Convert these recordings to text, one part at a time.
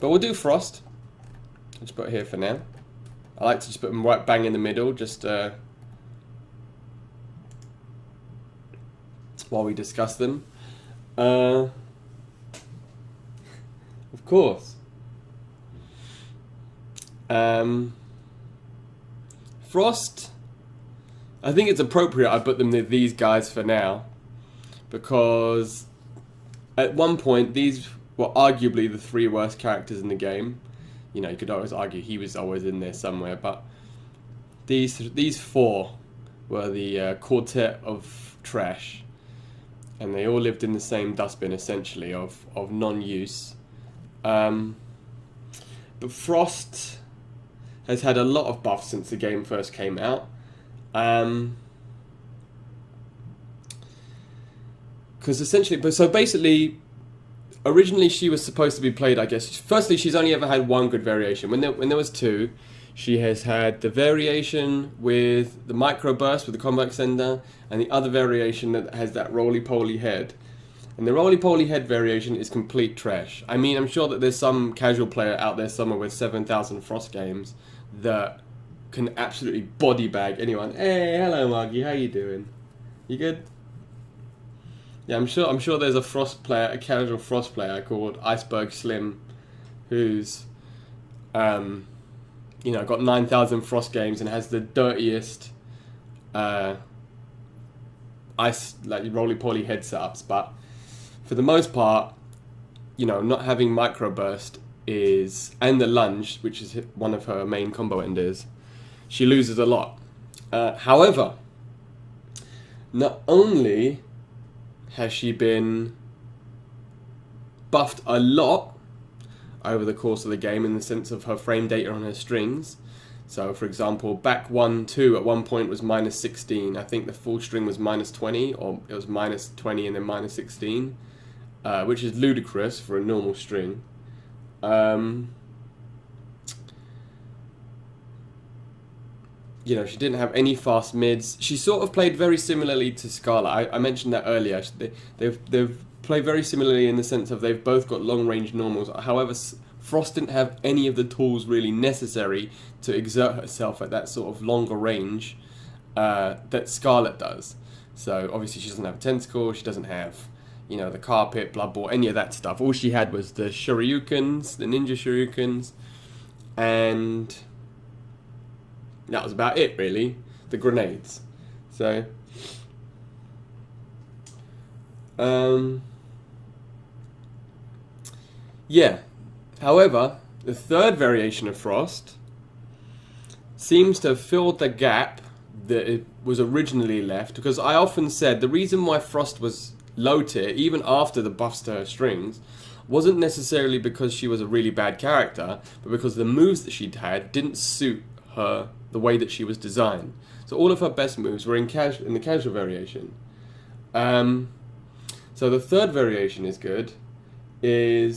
But we'll do Frost. I'll just put it here for now. I like to just put them right bang in the middle, just while we discuss them. Of course. Frost, I think it's appropriate I put them with these guys for now, because at one point these were arguably the 3 worst characters in the game. You know, you could always argue he was always in there somewhere, but these 4 were the quartet of trash, and they all lived in the same dustbin essentially of non-use. But Frost has had a lot of buffs since the game first came out. Because essentially, so basically, originally she was supposed to be played, I guess. Firstly, she's only ever had 1 good variation. When there was 2, she has had the variation with the microburst with the combat extender, and the other variation that has that roly-poly head. And the roly-poly head variation is complete trash. I mean, I'm sure that there's some casual player out there somewhere with 7,000 Frost games that can absolutely body bag anyone. Hey, hello Margie, how you doing? You good? Yeah, I'm sure there's a Frost player, a casual Frost player called Iceberg Slim, who's got 9,000 Frost games and has the dirtiest roly-poly head setups. But for the most part, not having microburst and the lunge, which is one of her main combo enders, she loses a lot. However, not only has she been buffed a lot over the course of the game in the sense of her frame data on her strings. So, for example, back 1-2 at one point was -16. I think the full string was -20, or it was -20 and then -16, which is ludicrous for a normal string. She didn't have any fast mids. She sort of played very similarly to Scarlet. I mentioned that earlier. They've played very similarly in the sense of they've both got long range normals. However, Frost didn't have any of the tools really necessary to exert herself at that sort of longer range that Scarlet does. So obviously she doesn't have a tentacle. She doesn't have the carpet, blood ball, any of that stuff. All she had was the shurikens, the ninja shurikens, and that was about it, really. The grenades. So, yeah. However, the third variation of Frost seems to have filled the gap that it was originally left, because I often said the reason why Frost was low tier, even after the buffs to her strings, wasn't necessarily because she was a really bad character, but because the moves that she'd had didn't suit her the way that she was designed. So all of her best moves were in the casual variation. So the third variation is good. The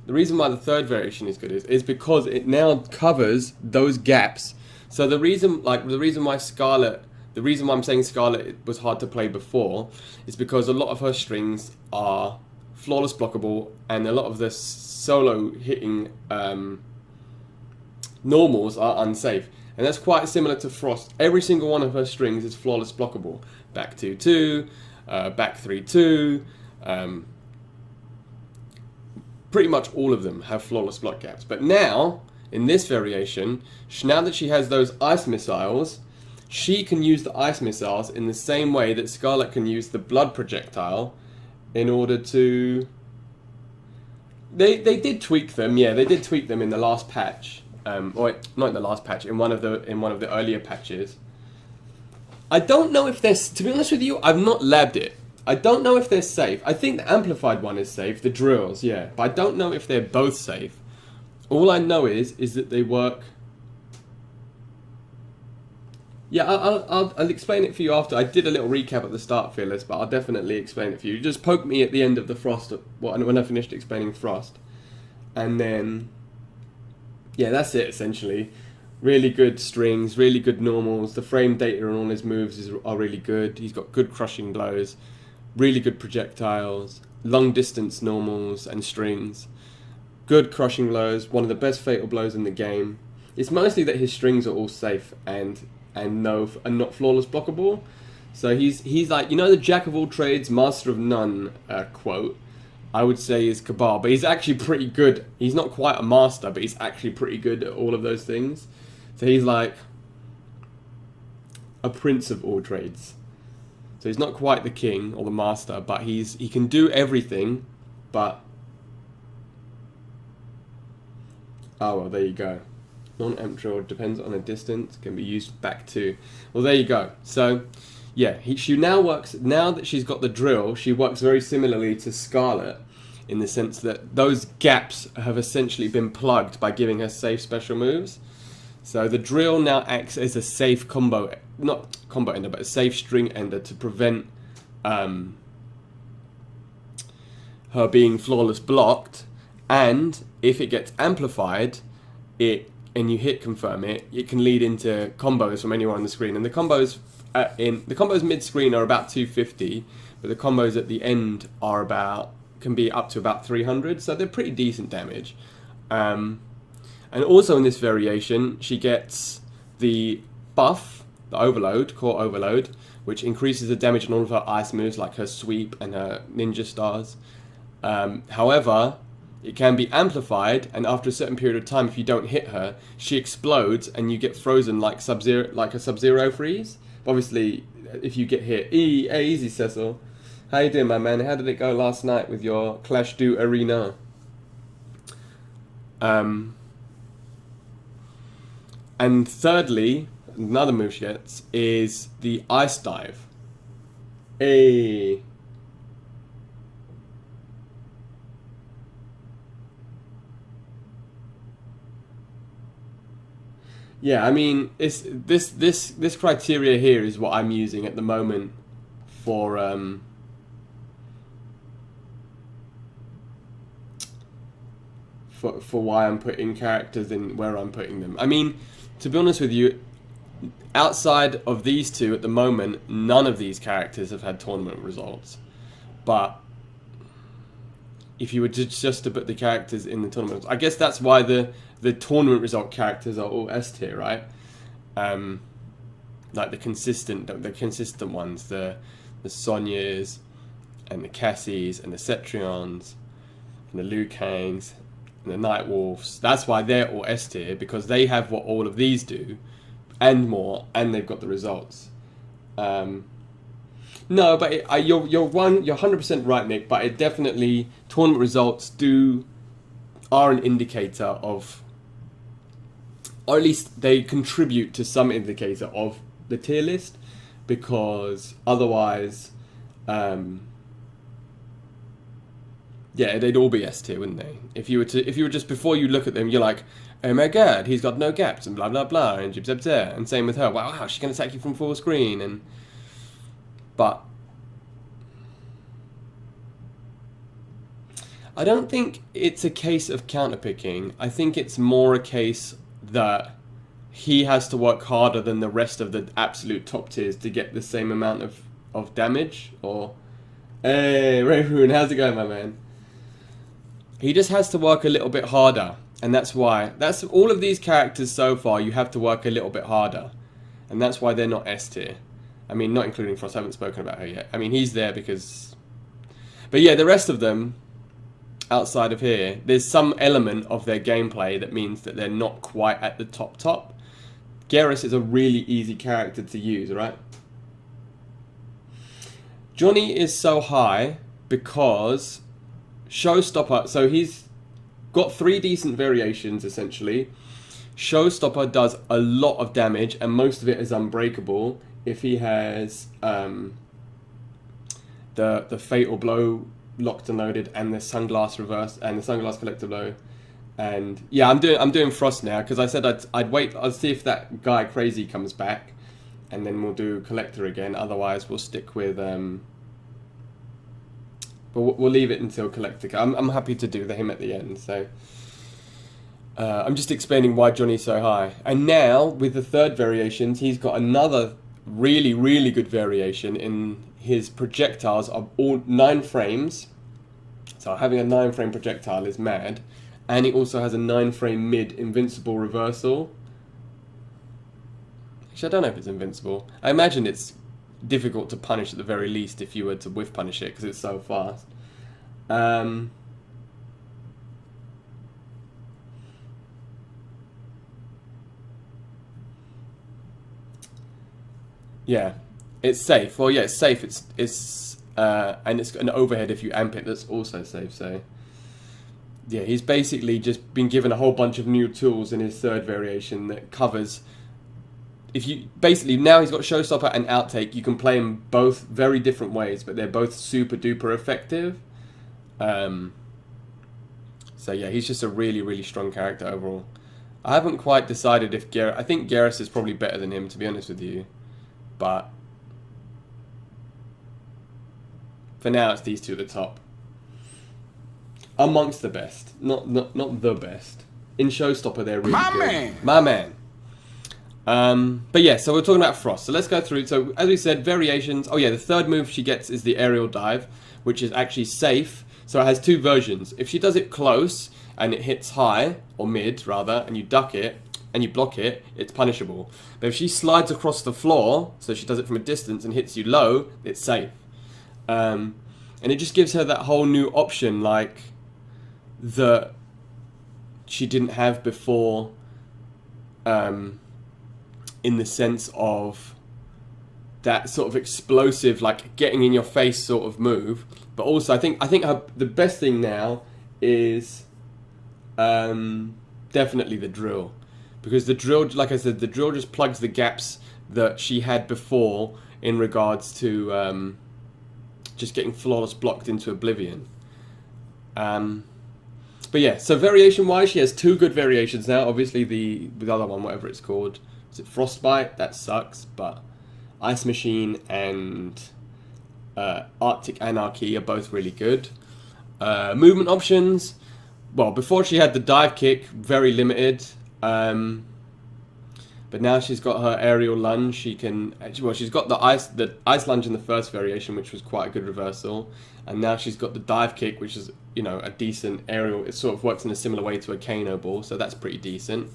reason why the third variation is good is because it now covers those gaps. So the reason why I'm saying Scarlet was hard to play before is because a lot of her strings are flawless blockable, and a lot of the solo hitting normals are unsafe. And that's quite similar to Frost. Every single one of her strings is flawless blockable. Back 2-2, back 3-2, pretty much all of them have flawless block gaps. But now, in this variation, now that she has those ice missiles, she can use the ice missiles in the same way that Scarlet can use the blood projectile in order to... They did tweak them, yeah, they did tweak them in the last patch. Or not in the last patch, in one of the earlier patches. I don't know if they're... To be honest with you, I've not labbed it. I don't know if they're safe. I think the amplified one is safe, the drills, yeah. But I don't know if they're both safe. All I know is that they work... Yeah, I'll explain it for you after. I did a little recap at the start, Fearless, but I'll definitely explain it for you. Just poke me at the end of the Frost, when I finished explaining Frost. And then... Yeah, that's it, essentially. Really good strings, really good normals. The frame data on all his moves are really good. He's got good crushing blows, really good projectiles, long distance normals and strings. good crushing blows, one of the best fatal blows in the game. It's mostly that his strings are all safe and not flawless blockable. So he's like, you know, the jack of all trades, master of none quote. I would say is Cabal, but he's actually pretty good. He's not quite a master, but he's actually pretty good at all of those things. So he's like a prince of all trades. So he's not quite the king or the master, but he can do everything. But oh well, there you go. Non-amp drill depends on a distance, can be used back to. Well, there you go. So yeah, she now works, now that she's got the drill, she works very similarly to Scarlet in the sense that those gaps have essentially been plugged by giving her safe special moves. So the drill now acts as a safe combo, not combo ender, but a safe string ender to prevent her being flawless blocked. And if it gets amplified, and you hit confirm it can lead into combos from anywhere on the screen. And the combos mid screen are about 250, but the combos at the end can be up to about 300. So they're pretty decent damage. And also in this variation, she gets the buff, the overload, core overload, which increases the damage on all of her ice moves like her sweep and her ninja stars. However, it can be amplified, and after a certain period of time, if you don't hit her, she explodes and you get frozen like a Sub-Zero freeze. Obviously, if you get hit, easy Cecil. How you doing, my man? How did it go last night with your Clash du Arena? And thirdly, another move she gets is the Ice Dive. Yeah, I mean, it's this criteria here is what I'm using at the moment for why I'm putting characters in where I'm putting them. I mean, to be honest with you, outside of these two at the moment, none of these characters have had tournament results. But if you were just to put the characters in the tournament, I guess that's why the tournament result characters are all S tier, right? Like the consistent ones, the Sonyas and the Cassies and the Cetrions and the Liu Kangs and the Nightwolves. That's why they're all S tier, because they have what all of these do and more, and they've got the results. No, but you're 100% right, Nick. But it definitely, tournament results are an indicator of, or at least they contribute to some indicator of the tier list, because otherwise, yeah, they'd all be S tier, wouldn't they? If you were just, before you look at them, you're like, oh my god, he's got no gaps and blah blah blah and jib zab zab, and same with her. Wow, she can attack you from full screen But I don't think it's a case of counterpicking. I think it's more a case that he has to work harder than the rest of the absolute top tiers to get the same amount of damage. Or, hey, Rayhoon, how's it going, my man? He just has to work a little bit harder, and that's why. That's all of these characters so far. You have to work a little bit harder, and that's why they're not S tier. I mean, not including Frost. I haven't spoken about her yet. I mean, he's there because... But yeah, the rest of them, outside of here, there's some element of their gameplay that means that they're not quite at the top. Geras is a really easy character to use, right? Johnny is so high because Showstopper... So he's got 3 decent variations, essentially. Showstopper does a lot of damage, and most of it is unbreakable. If he has the Fatal Blow locked and loaded, and the Sunglass Reverse, and the Sunglass Collector Blow, and yeah, I'm doing Frost now because I said I'd wait. I'll see if that guy Crazy comes back, and then we'll do Collector again. Otherwise, we'll stick with but we'll leave it until Collector. I'm happy to do him at the end. So I'm just explaining why Johnny's so high. And now with the third variations, he's got another really, really good variation in his projectiles of all 9 frames. So having a 9-frame projectile is mad. And it also has a 9-frame mid invincible reversal. Actually, I don't know if it's invincible. I imagine it's difficult to punish at the very least if you were to whiff punish it because it's so fast. Yeah, it's safe. Well, yeah, it's safe. And it's an overhead if you amp it. That's also safe. So yeah, he's basically just been given a whole bunch of new tools in his third variation that covers. If you basically now he's got Showstopper and Outtake, you can play them both very different ways, but they're both super duper effective. So yeah, he's just a really, really strong character overall. I haven't quite decided if I think Geras is probably better than him, to be honest with you. But for now, it's these two at the top. Amongst the best. Not the best. In Showstopper, they're really good. My man. But yeah, so we're talking about Frost. So let's go through. So as we said, variations. Oh yeah, the third move she gets is the aerial dive, which is actually safe. So it has two versions. If she does it close and it hits high, or mid rather, and you duck it, and you block it, it's punishable. But if she slides across the floor, so she does it from a distance and hits you low, it's safe. And it just gives her that whole new option, like, that she didn't have before, in the sense of that sort of explosive, like, getting in your face sort of move. But also, I think the best thing now is definitely the drill. Because the drill, like I said, the drill just plugs the gaps that she had before in regards to just getting flawless blocked into oblivion. But yeah, so variation-wise, she has two good variations now. Obviously, the other one, whatever it's called, is it Frostbite? That sucks. But Ice Machine and Arctic Anarchy are both really good. Movement options, well, before she had the dive kick, very limited. But now she's got her aerial lunge. She can, well, she's got the ice lunge in the first variation, which was quite a good reversal, and now she's got the dive kick, which is, you know, a decent aerial. It sort of works in a similar way to a Kano ball, so that's pretty decent.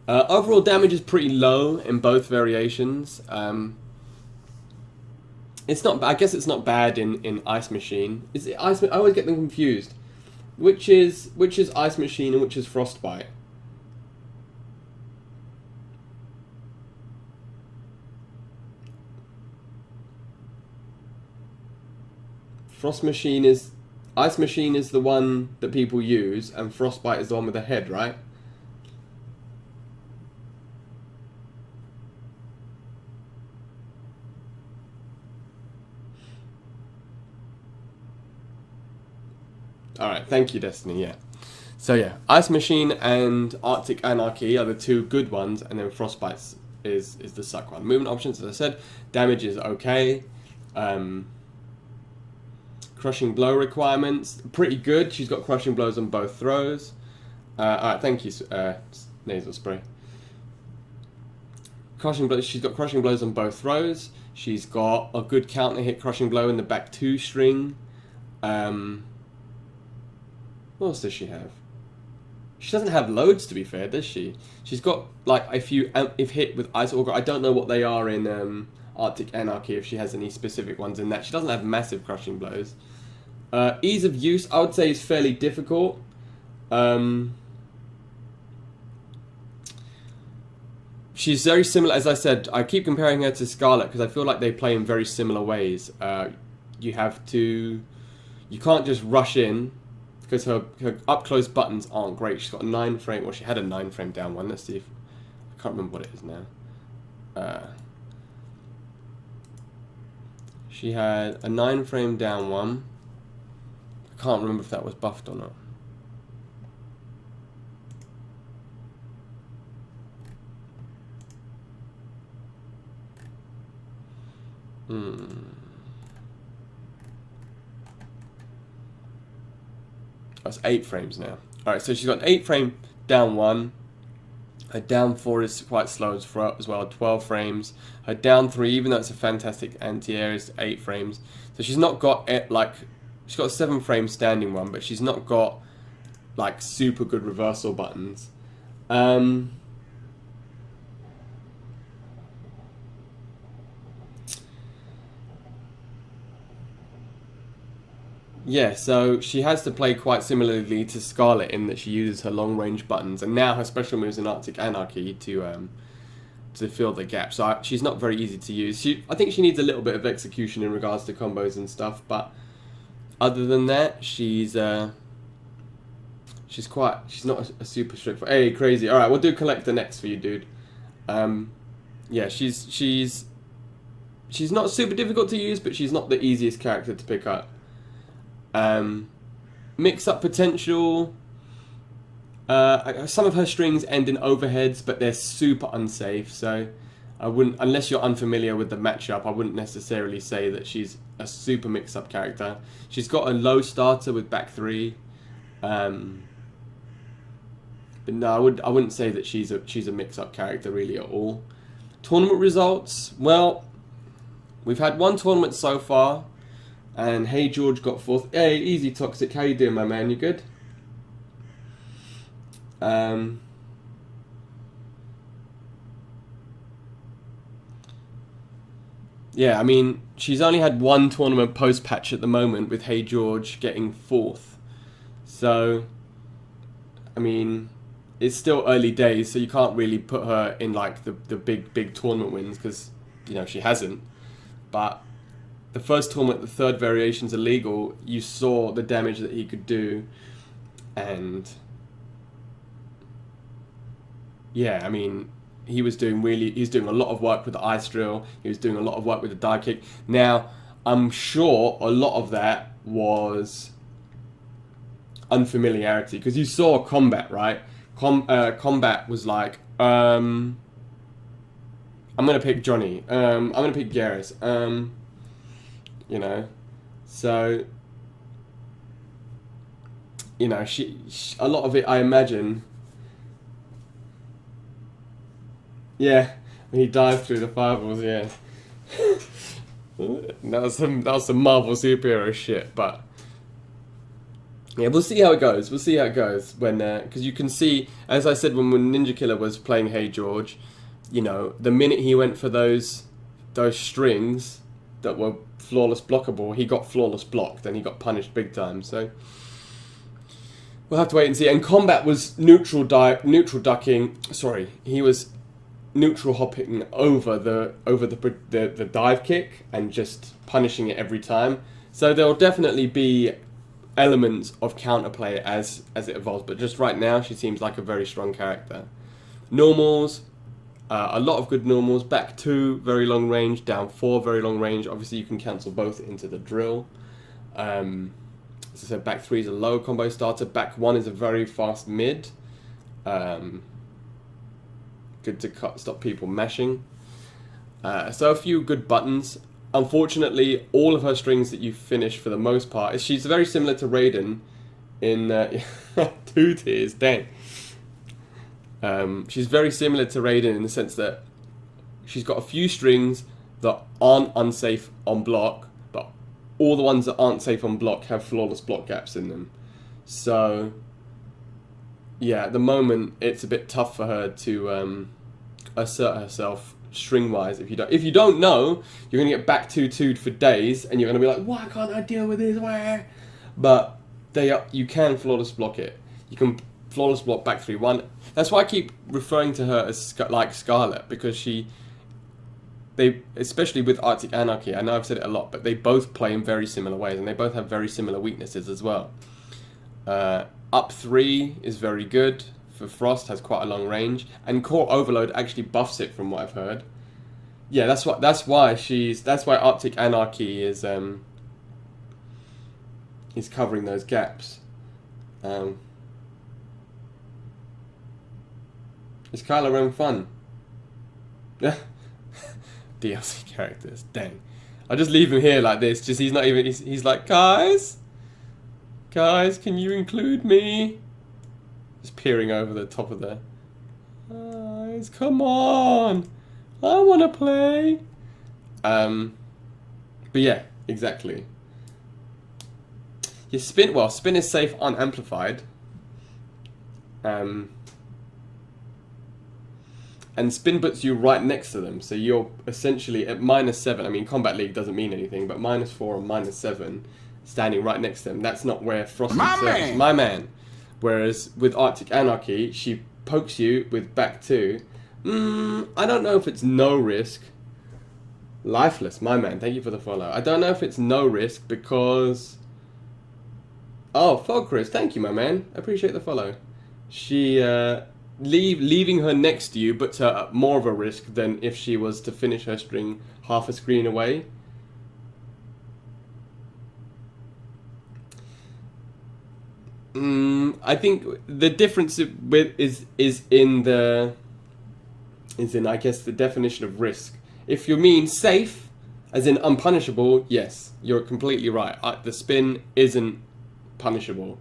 Overall damage is pretty low in both variations. It's not. I guess it's not bad in Ice Machine. Is it Ice? I always get them confused. Which is Ice Machine and which is Frostbite? Ice Machine is the one that people use, and Frostbite is the one with the head, right? Alright, thank you, Destiny, yeah. So yeah, Ice Machine and Arctic Anarchy are the two good ones, and then Frostbite is the suck one. Movement options, as I said, damage is okay. Crushing blow requirements, pretty good. She's got crushing blows on both throws. Alright, thank you, nasal spray. Crushing blows. She's got crushing blows on both throws. She's got a good counter hit crushing blow in the back 2 string. What else does she have? She doesn't have loads, to be fair, does she? She's got like a few if hit with Ice Auger. I don't know what they are in Arctic Anarchy, if she has any specific ones in that. She doesn't have massive crushing blows. Ease of use, I would say, is fairly difficult. She's very similar, as I said. I keep comparing her to Scarlet because I feel like they play in very similar ways. You can't just rush in because her up close buttons aren't great. She's got a 9-frame, or she had a 9-frame down one. Let's see if I can't remember what it is now. She had a 9-frame down one. I can't remember if that was buffed or not. That's 8 frames now. Alright, so she's got an 8-frame down one. Her down 4 is quite slow as well, 12 frames. Her down 3, even though it's a fantastic anti-air, is 8 frames. So she's not got she's got a 7-frame standing one, but she's not got like super good reversal buttons. Yeah, so she has to play quite similarly to Scarlet in that she uses her long range buttons, and now her special moves in Arctic Anarchy to fill the gap. So she's not very easy to use. I think she needs a little bit of execution in regards to combos and stuff, but other than that, she's not a super strict. Hey, crazy! All right, we'll do Collector next for you, dude. Yeah, she's not super difficult to use, but she's not the easiest character to pick up. Mix-up potential. Some of her strings end in overheads, but they're super unsafe. So I wouldn't, unless you're unfamiliar with the matchup, I wouldn't necessarily say that she's a super mix-up character. She's got a low starter with back 3, but no, I wouldn't say that she's a mix-up character really at all. Tournament results. Well, we've had one tournament so far. And Hey George got 4th. Hey, easy Toxic. How you doing, my man? You good? Yeah, I mean, she's only had one tournament post-patch at the moment with Hey George getting 4th. So, I mean, it's still early days, so you can't really put her in like the big tournament wins because, you know, she hasn't. But the first tournament, the 3rd variation's illegal, you saw the damage that he could do, and yeah, I mean, he's doing a lot of work with the ice drill, he was doing a lot of work with the dive kick. Now, I'm sure a lot of that was unfamiliarity, because you saw combat, right? Combat was like, I'm gonna pick Johnny, I'm gonna pick Garrus, you know, so, you know, she a lot of it, I imagine. Yeah, he dived through the fireballs. Yeah, that was some Marvel superhero shit. But yeah, we'll see how it goes. We'll see how it goes when, because you can see, as I said, when Ninja Killer was playing Hey George, you know, the minute he went for those strings that were flawless blockable, he got flawless blocked and he got punished big time. So we'll have to wait and see. And Combat was neutral ducking. Sorry, he was neutral hopping over the dive kick and just punishing it every time. So there'll definitely be elements of counterplay as it evolves. But just right now, she seems like a very strong character. Normals. A lot of good normals. Back 2, very long range. Down 4, very long range. Obviously, you can cancel both into the drill. As I said, back 3 is a low combo starter. Back 1 is a very fast mid. Good to stop people mashing. So a few good buttons. Unfortunately, all of her strings that you finish for the most part, she's very similar to Raiden in 2 tiers. Dang. She's very similar to Raiden in the sense that she's got a few strings that aren't unsafe on block, but all the ones that aren't safe on block have flawless block gaps in them. So, yeah, at the moment it's a bit tough for her to assert herself string-wise. If you don't know, you're gonna get back 2-2'd for days, and you're gonna be like, why can't I deal with this? Where? But you can flawless block it. You can flawless block back 3-1. That's why I keep referring to her as like Scarlet, because especially with Arctic Anarchy, I know I've said it a lot, but they both play in very similar ways, and they both have very similar weaknesses as well. Up 3 is very good for Frost, has quite a long range, and Core Overload actually buffs it from what I've heard. Yeah, that's why Arctic Anarchy is covering those gaps. Is Kylo Ren fun? Yeah. DLC characters, dang. I'll just leave him here like this, just he's not even, he's like, guys, can you include me? Just peering over the top of the, guys, come on, I want to play. But yeah, exactly. Your spin is safe unamplified. Um, and spin puts you right next to them, so you're essentially at -7. I mean, Combat League doesn't mean anything, but -4 and -7, standing right next to them. That's not where Frost excels. My man. Whereas with Arctic Anarchy, she pokes you with back 2. I don't know if it's no risk. Lifeless, my man. Thank you for the follow. I don't know if it's no risk because. Oh, Fogchris, thank you, my man. I appreciate the follow. She leaving her next to you puts her at more of a risk than if she was to finish her string half a screen away. I think the difference is in I guess the definition of risk. If you mean safe, as in unpunishable, yes, you're completely right. The spin isn't punishable.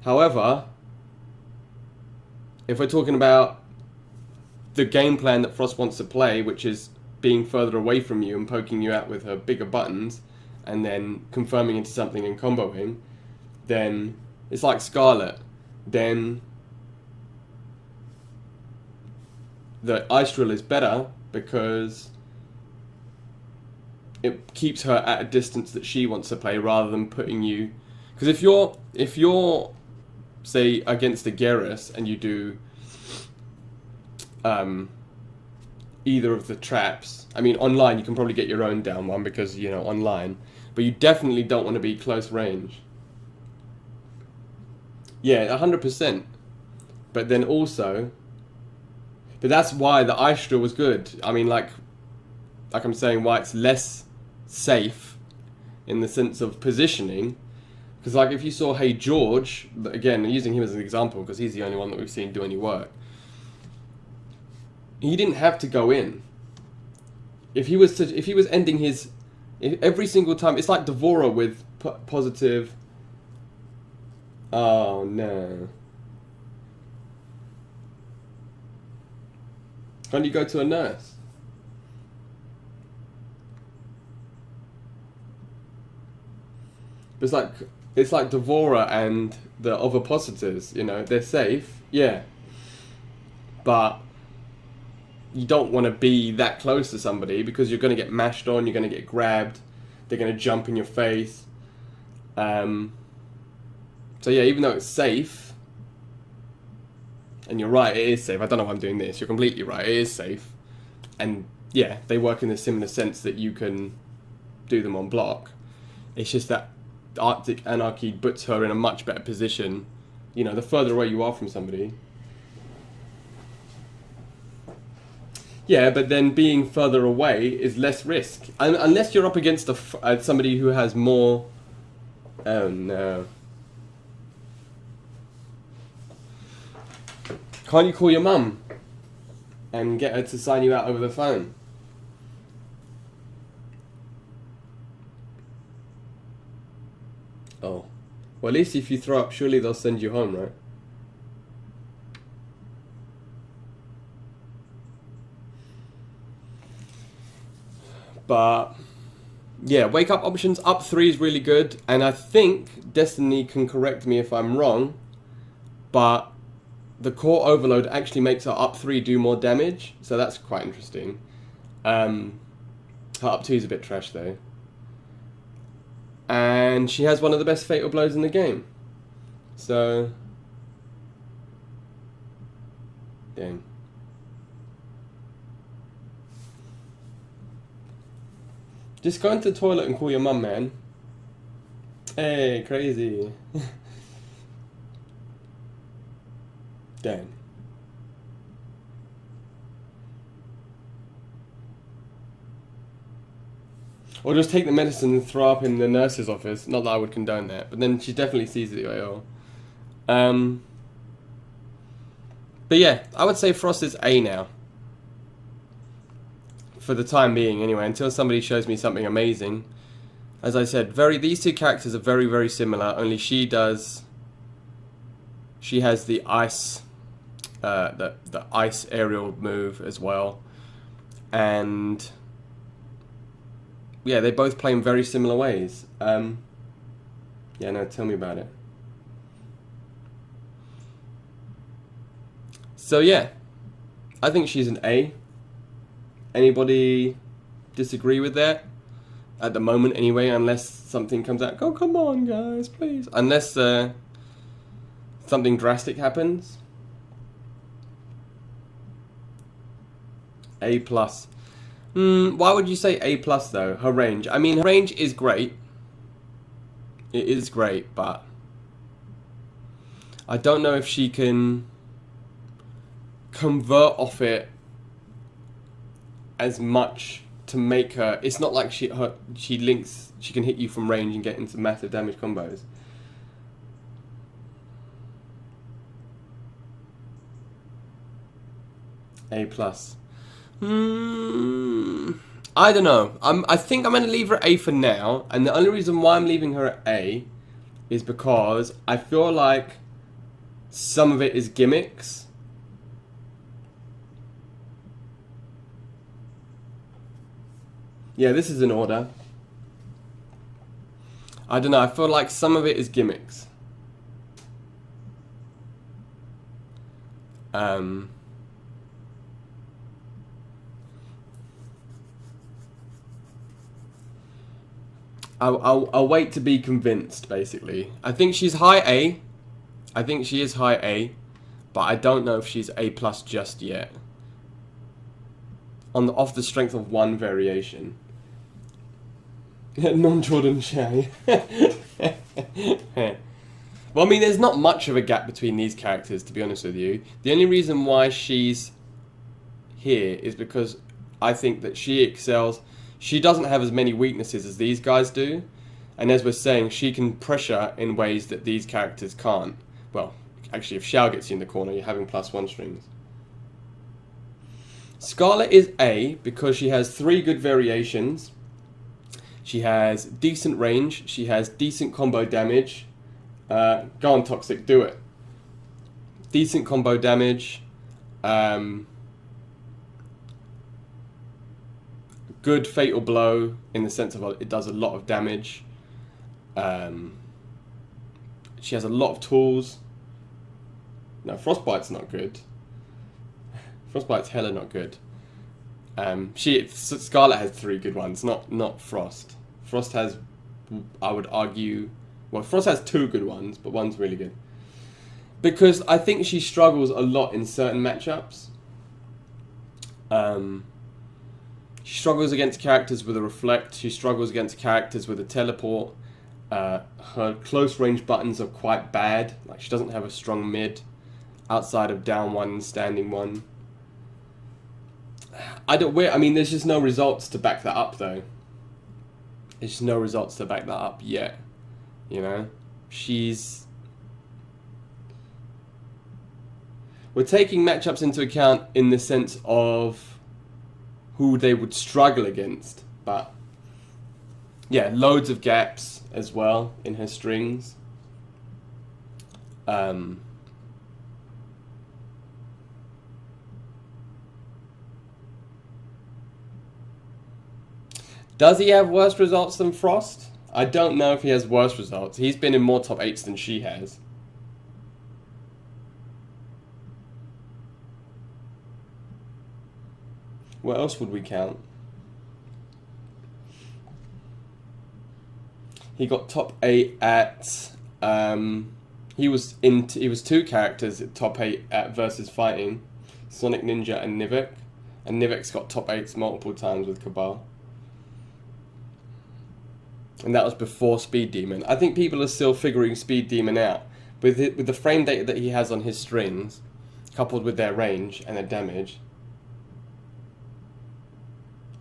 However, if we're talking about the game plan that Frost wants to play, which is being further away from you and poking you out with her bigger buttons, and then confirming into something and comboing, then it's like Scarlet. Then the Ice Drill is better because it keeps her at a distance that she wants to play rather than putting you. Because if you're say against a Geras and you do either of the traps, I mean online you can probably get your own down one because online, but you definitely don't want to be close range. Yeah, 100%. But then also, but that's why the Ice Drill was good. I mean, like I'm saying, why it's less safe in the sense of positioning. Because like if you saw Hey George, again using him as an example because he's the only one that we've seen do any work, he didn't have to go in. If he was ending his every single time, it's like Devora with positive. Oh no! Can't you go to a nurse? It's like Devora and the ovipositors, they're safe, yeah. But you don't want to be that close to somebody because you're going to get mashed on, you're going to get grabbed, they're going to jump in your face. So yeah, even though it's safe, and you're right, it is safe. I don't know why I'm doing this. You're completely right, it is safe. And yeah, they work in a similar sense that you can do them on block. It's just that Arctic Anarchy puts her in a much better position, the further away you are from somebody. Yeah, but then being further away is less risk. Unless you're up against somebody who has more... Oh no. Can't you call your mum and get her to sign you out over the phone? Oh. Well, at least if you throw up, surely they'll send you home, right? But yeah, wake up options up 3 is really good, and I think Destiny can correct me if I'm wrong, but the core overload actually makes her up 3 do more damage, so that's quite interesting. Her up 2 is a bit trash though. And she has one of the best fatal blows in the game. So dang. Just go into the toilet and call your mum, man. Hey, crazy. Dang. Or just take the medicine and throw up in the nurse's office. Not that I would condone that, but then she definitely sees it. But yeah, I would say Frost is A now. For the time being, anyway, until somebody shows me something amazing. As I said, these two characters are very, very similar. Only she has the ice, the ice aerial move as well, and yeah, they both play in very similar ways. Yeah, no, tell me about it. So yeah, I think she's an A. Anybody disagree with that? At the moment anyway, unless something comes out. Oh, come on, guys, please. Unless something drastic happens. A plus. Why would you say A plus though? Her range. I mean, her range is great. It is great, but I don't know if she can convert off it as much to make her. It's not like she links. She can hit you from range and get into massive damage combos. A plus. I don't know. I think I'm going to leave her at A for now, and the only reason why I'm leaving her at A is because I feel like some of it is gimmicks. Yeah, this is an order. I don't know. I feel like some of it is gimmicks. I'll wait to be convinced, basically. I think she's high A. I think she is high A. But I don't know if she's A plus just yet. Off the strength of one variation. Non-Jordan Shay. Well, I mean, there's not much of a gap between these characters, to be honest with you. The only reason why she's here is because I think that she excels. She doesn't have as many weaknesses as these guys do. And as we're saying, she can pressure in ways that these characters can't. Well, actually, if Xiao gets you in the corner, you're having +1 strings. Scarlet is A because she has 3 good variations. She has decent range. She has decent combo damage. Go on, Toxic, do it. Decent combo damage. Good fatal blow in the sense of it does a lot of damage. She has a lot of tools. No, Frostbite's not good. Frostbite's hella not good. Scarlet has 3 good ones, not Frost. Frost has, I would argue, well, Frost has 2 good ones, but one's really good. Because I think she struggles a lot in certain matchups. She struggles against characters with a reflect. She struggles against characters with a teleport. Her close range buttons are quite bad. Like, she doesn't have a strong mid outside of down 1 and standing 1. I mean, there's just no results to back that up, though. There's just no results to back that up yet. You know? We're taking matchups into account in the sense of who they would struggle against. But, yeah, loads of gaps as well in her strings. Does he have worse results than Frost? I don't know if he has worse results. He's been in more top 8s than she has. What else would we count? He got top 8 at... he was 2 characters at top 8 at Versus Fighting. Sonic Ninja and Nivek. And Nivek's got top 8s multiple times with Cabal. And that was before Speed Demon. I think people are still figuring Speed Demon out. With the frame data that he has on his strings, coupled with their range and their damage.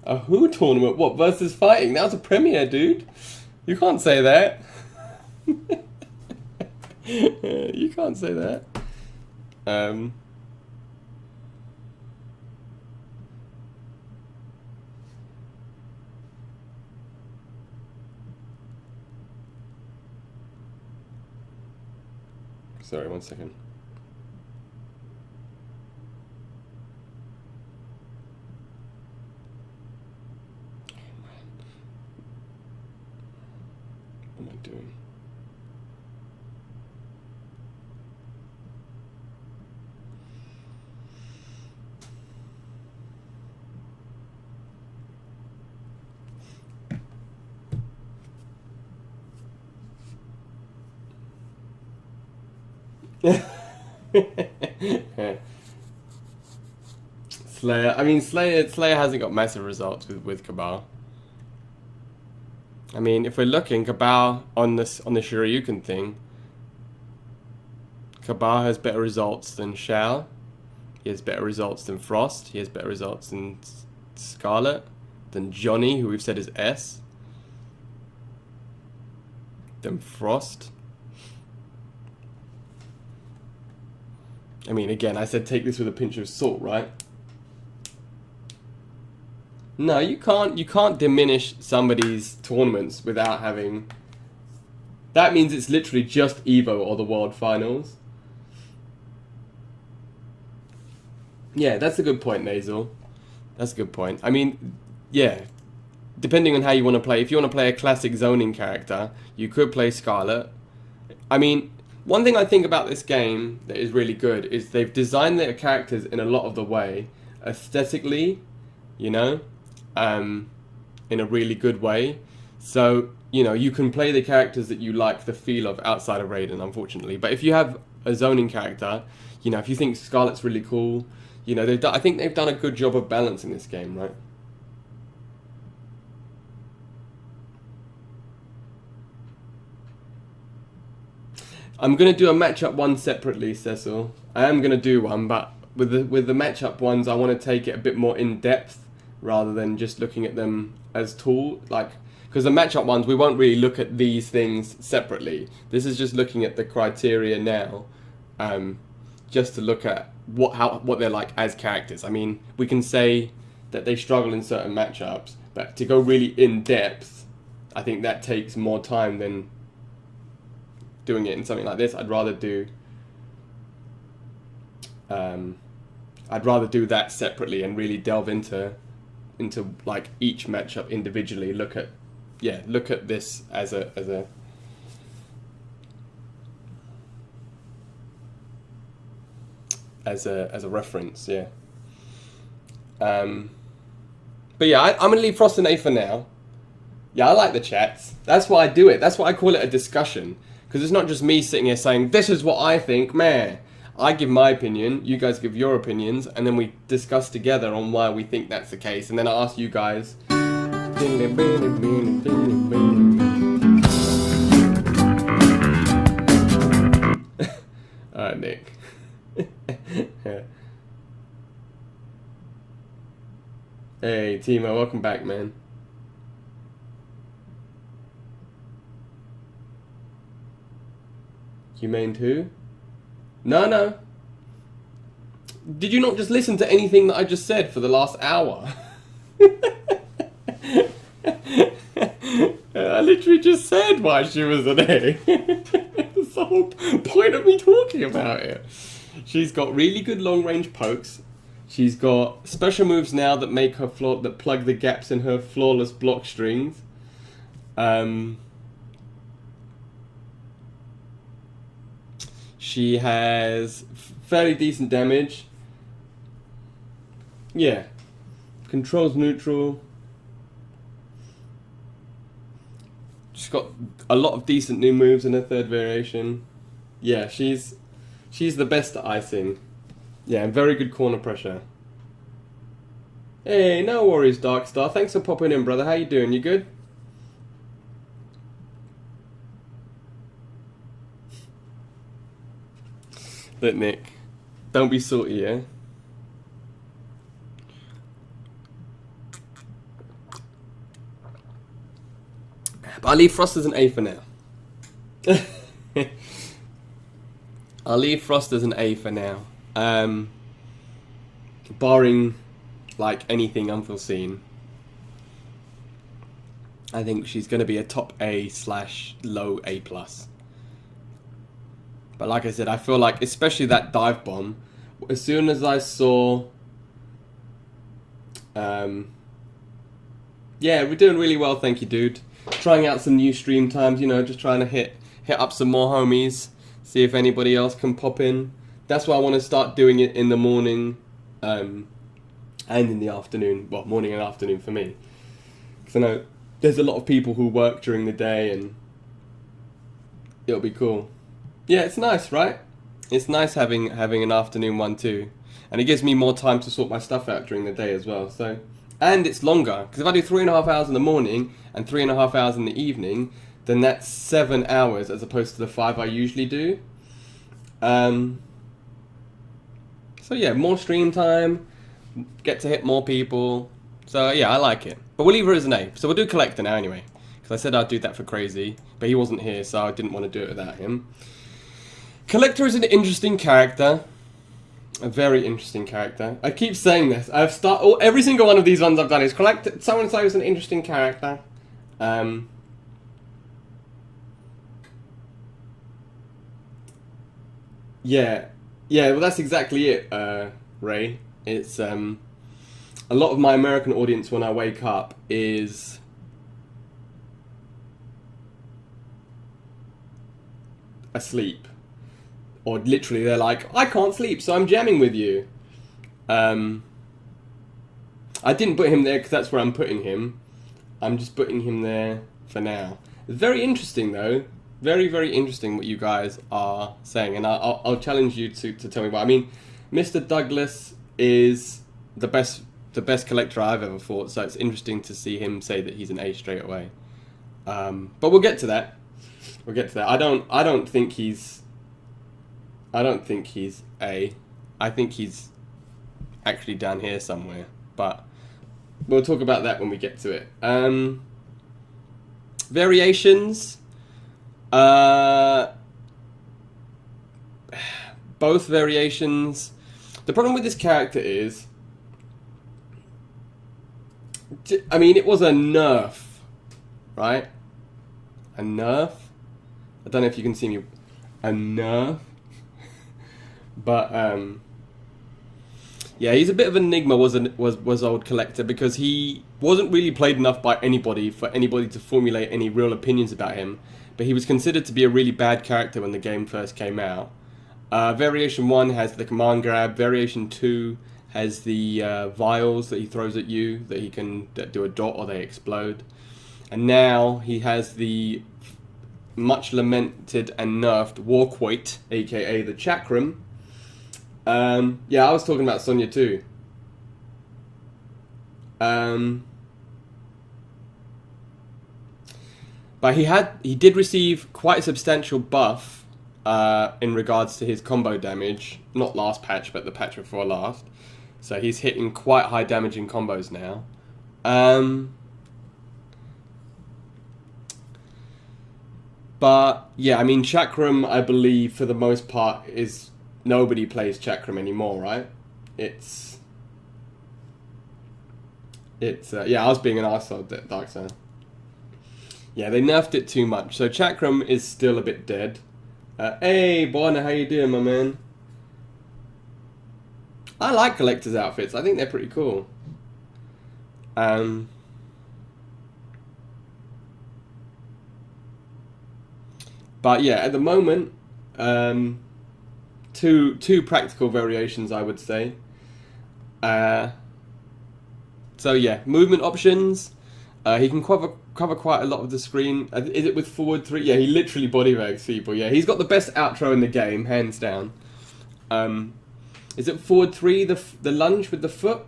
A Who tournament? What, Versus Fighting? That was a premiere, dude. You can't say that. You can't say that. Sorry, 1 second. What am I doing? Slayer. I mean, Slayer hasn't got massive results with Cabal. I mean, if we're looking, Cabal on the Shoryuken thing, Cabal has better results than Shao. He has better results than Frost. He has better results than Scarlet, than Johnny, who we've said is S, than Frost. I mean, again, I said take this with a pinch of salt, right? No, you can't diminish somebody's tournaments without having... That means it's literally just EVO or the World Finals. Yeah, that's a good point, Nasal. That's a good point. I mean, yeah, depending on how you want to play. If you want to play a classic zoning character, you could play Scarlet. I mean, one thing I think about this game that is really good is they've designed their characters in a lot of the way, aesthetically, you know, in a really good way. So, you know, you can play the characters that you like the feel of outside of Raiden, unfortunately. But if you have a zoning character, you know, if you think Scarlet's really cool, you know, I think they've done a good job of balancing this game, right? I'm going to do a matchup one separately, Cecil. I am going to do one, but with the matchup ones, I want to take it a bit more in depth rather than just looking at them as tool. Like, because the matchup ones, we won't really look at these things separately. This is just looking at the criteria now, just to look at what they're like as characters. I mean, we can say that they struggle in certain matchups, but to go really in depth, I think that takes more time than doing it in something like this. I'd rather do that separately and really delve into like each matchup individually. Look at this as a reference, yeah. But yeah, I'm gonna leave Frost and A for now. Yeah, I like the chats. That's why I do it. That's why I call it a discussion. Because it's not just me sitting here saying, this is what I think, man. I give my opinion, you guys give your opinions, and then we discuss together on why we think that's the case. And then I ask you guys. Alright, Nick. Hey, Timo, welcome back, man. You mained who? No. Did you not just listen to anything that I just said for the last hour? I literally just said why she was an A. That's the whole point of me talking about it. She's got really good long-range pokes. She's got special moves now that make her that plug the gaps in her flawless block strings. She has fairly decent damage. Yeah. Controls neutral. She's got a lot of decent new moves in her third variation. Yeah, she's the best at icing. Yeah, and very good corner pressure. Hey, no worries, Darkstar. Thanks for popping in, brother. How you doing? You good? Look, Nick, don't be salty, yeah? But I'll leave Frost as an A for now. I'll leave Frost as an A for now. Barring, like, anything unforeseen. I think she's going to be a top A / low A+. But like I said, I feel like, especially that dive bomb, as soon as I saw... yeah, we're doing really well, thank you, dude. Trying out some new stream times, you know, just trying to hit up some more homies, see if anybody else can pop in. That's why I want to start doing it in the morning and in the afternoon. Well, morning and afternoon for me. Because I know there's a lot of people who work during the day and it'll be cool. Yeah, it's nice, right? It's nice having an afternoon one too, and it gives me more time to sort my stuff out during the day as well. So, and it's longer because if I do 3.5 hours in the morning and 3.5 hours in the evening, then that's 7 hours as opposed to the 5 I usually do. So yeah, more stream time, get to hit more people. So yeah, I like it. But we'll leave her as an A. So we'll do Collector now anyway, because I said I'd do that for Crazy, but he wasn't here, so I didn't want to do it without him. Collector is an interesting character. A very interesting character. I keep saying this. Every single one of these ones I've done is Collector. So and so is an interesting character. Yeah, well that's exactly it, Ray. It's a lot of my American audience when I wake up is asleep. Or literally they're like, I can't sleep, so I'm jamming with you. I didn't put him there because that's where I'm putting him. I'm just putting him there for now. It's very interesting though. Very, very interesting what you guys are saying. And I'll challenge you to tell me why. I mean, Mr. Douglas is the best collector I've ever fought, so it's interesting to see him say that he's an A straight away. But we'll get to that. I don't think he's A. I think he's actually down here somewhere. But we'll talk about that when we get to it. Variations. Both variations. The problem with this character is, I mean, it was a nerf, right? A nerf? I don't know if you can see me. A nerf? But, yeah, he's a bit of an enigma, was old Collector, because he wasn't really played enough by anybody for anybody to formulate any real opinions about him. But he was considered to be a really bad character when the game first came out. Variation 1 has the command grab. Variation 2 has the vials that he throws at you, that he can do a dot or they explode. And now he has the much lamented and nerfed Warquoit, aka the Chakram. Yeah, I was talking about Sonya too. But he did receive quite a substantial buff in regards to his combo damage. Not last patch, but the patch before last. So he's hitting quite high damaging combos now. But yeah, I mean, Chakram, I believe for the most part is nobody plays Chakram anymore, right? It's yeah, I was being an arsehole, Darkside. Yeah, they nerfed it too much. So Chakram is still a bit dead. Hey, Bonner, how you doing, my man? I like collector's outfits. I think they're pretty cool. But yeah, at the moment, two practical variations, I would say. So yeah, movement options. He can cover quite a lot of the screen. Is it with forward 3? Yeah, he literally body bags people. Yeah, he's got the best outro in the game, hands down. Is it forward 3, the lunge with the foot?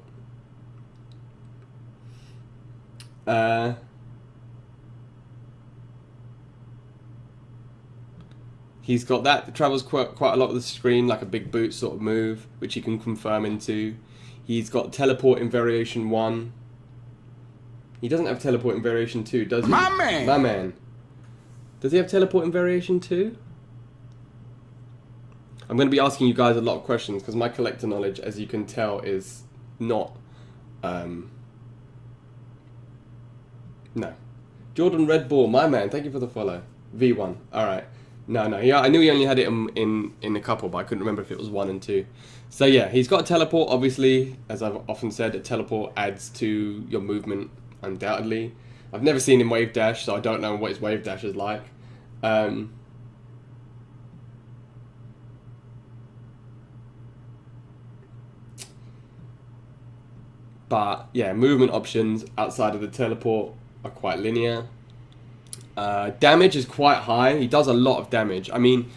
He's got that travels quite a lot of the screen, like a big boot sort of move, which he can confirm into. He's got teleport in variation 1. He doesn't have teleport in variation 2, does he? My man! My man. Does he have teleport in variation 2? I'm going to be asking you guys a lot of questions, because my collector knowledge, as you can tell, is not... No. Jordan Red Bull, my man, thank you for the follow. V1, alright. No, yeah, I knew he only had it in a couple, but I couldn't remember if it was 1 and 2. So yeah, he's got a teleport, obviously. As I've often said, a teleport adds to your movement, undoubtedly. I've never seen him wave dash, so I don't know what his wave dash is like. But yeah, movement options outside of the teleport are quite linear. Damage is quite high. He does a lot of damage. I mean,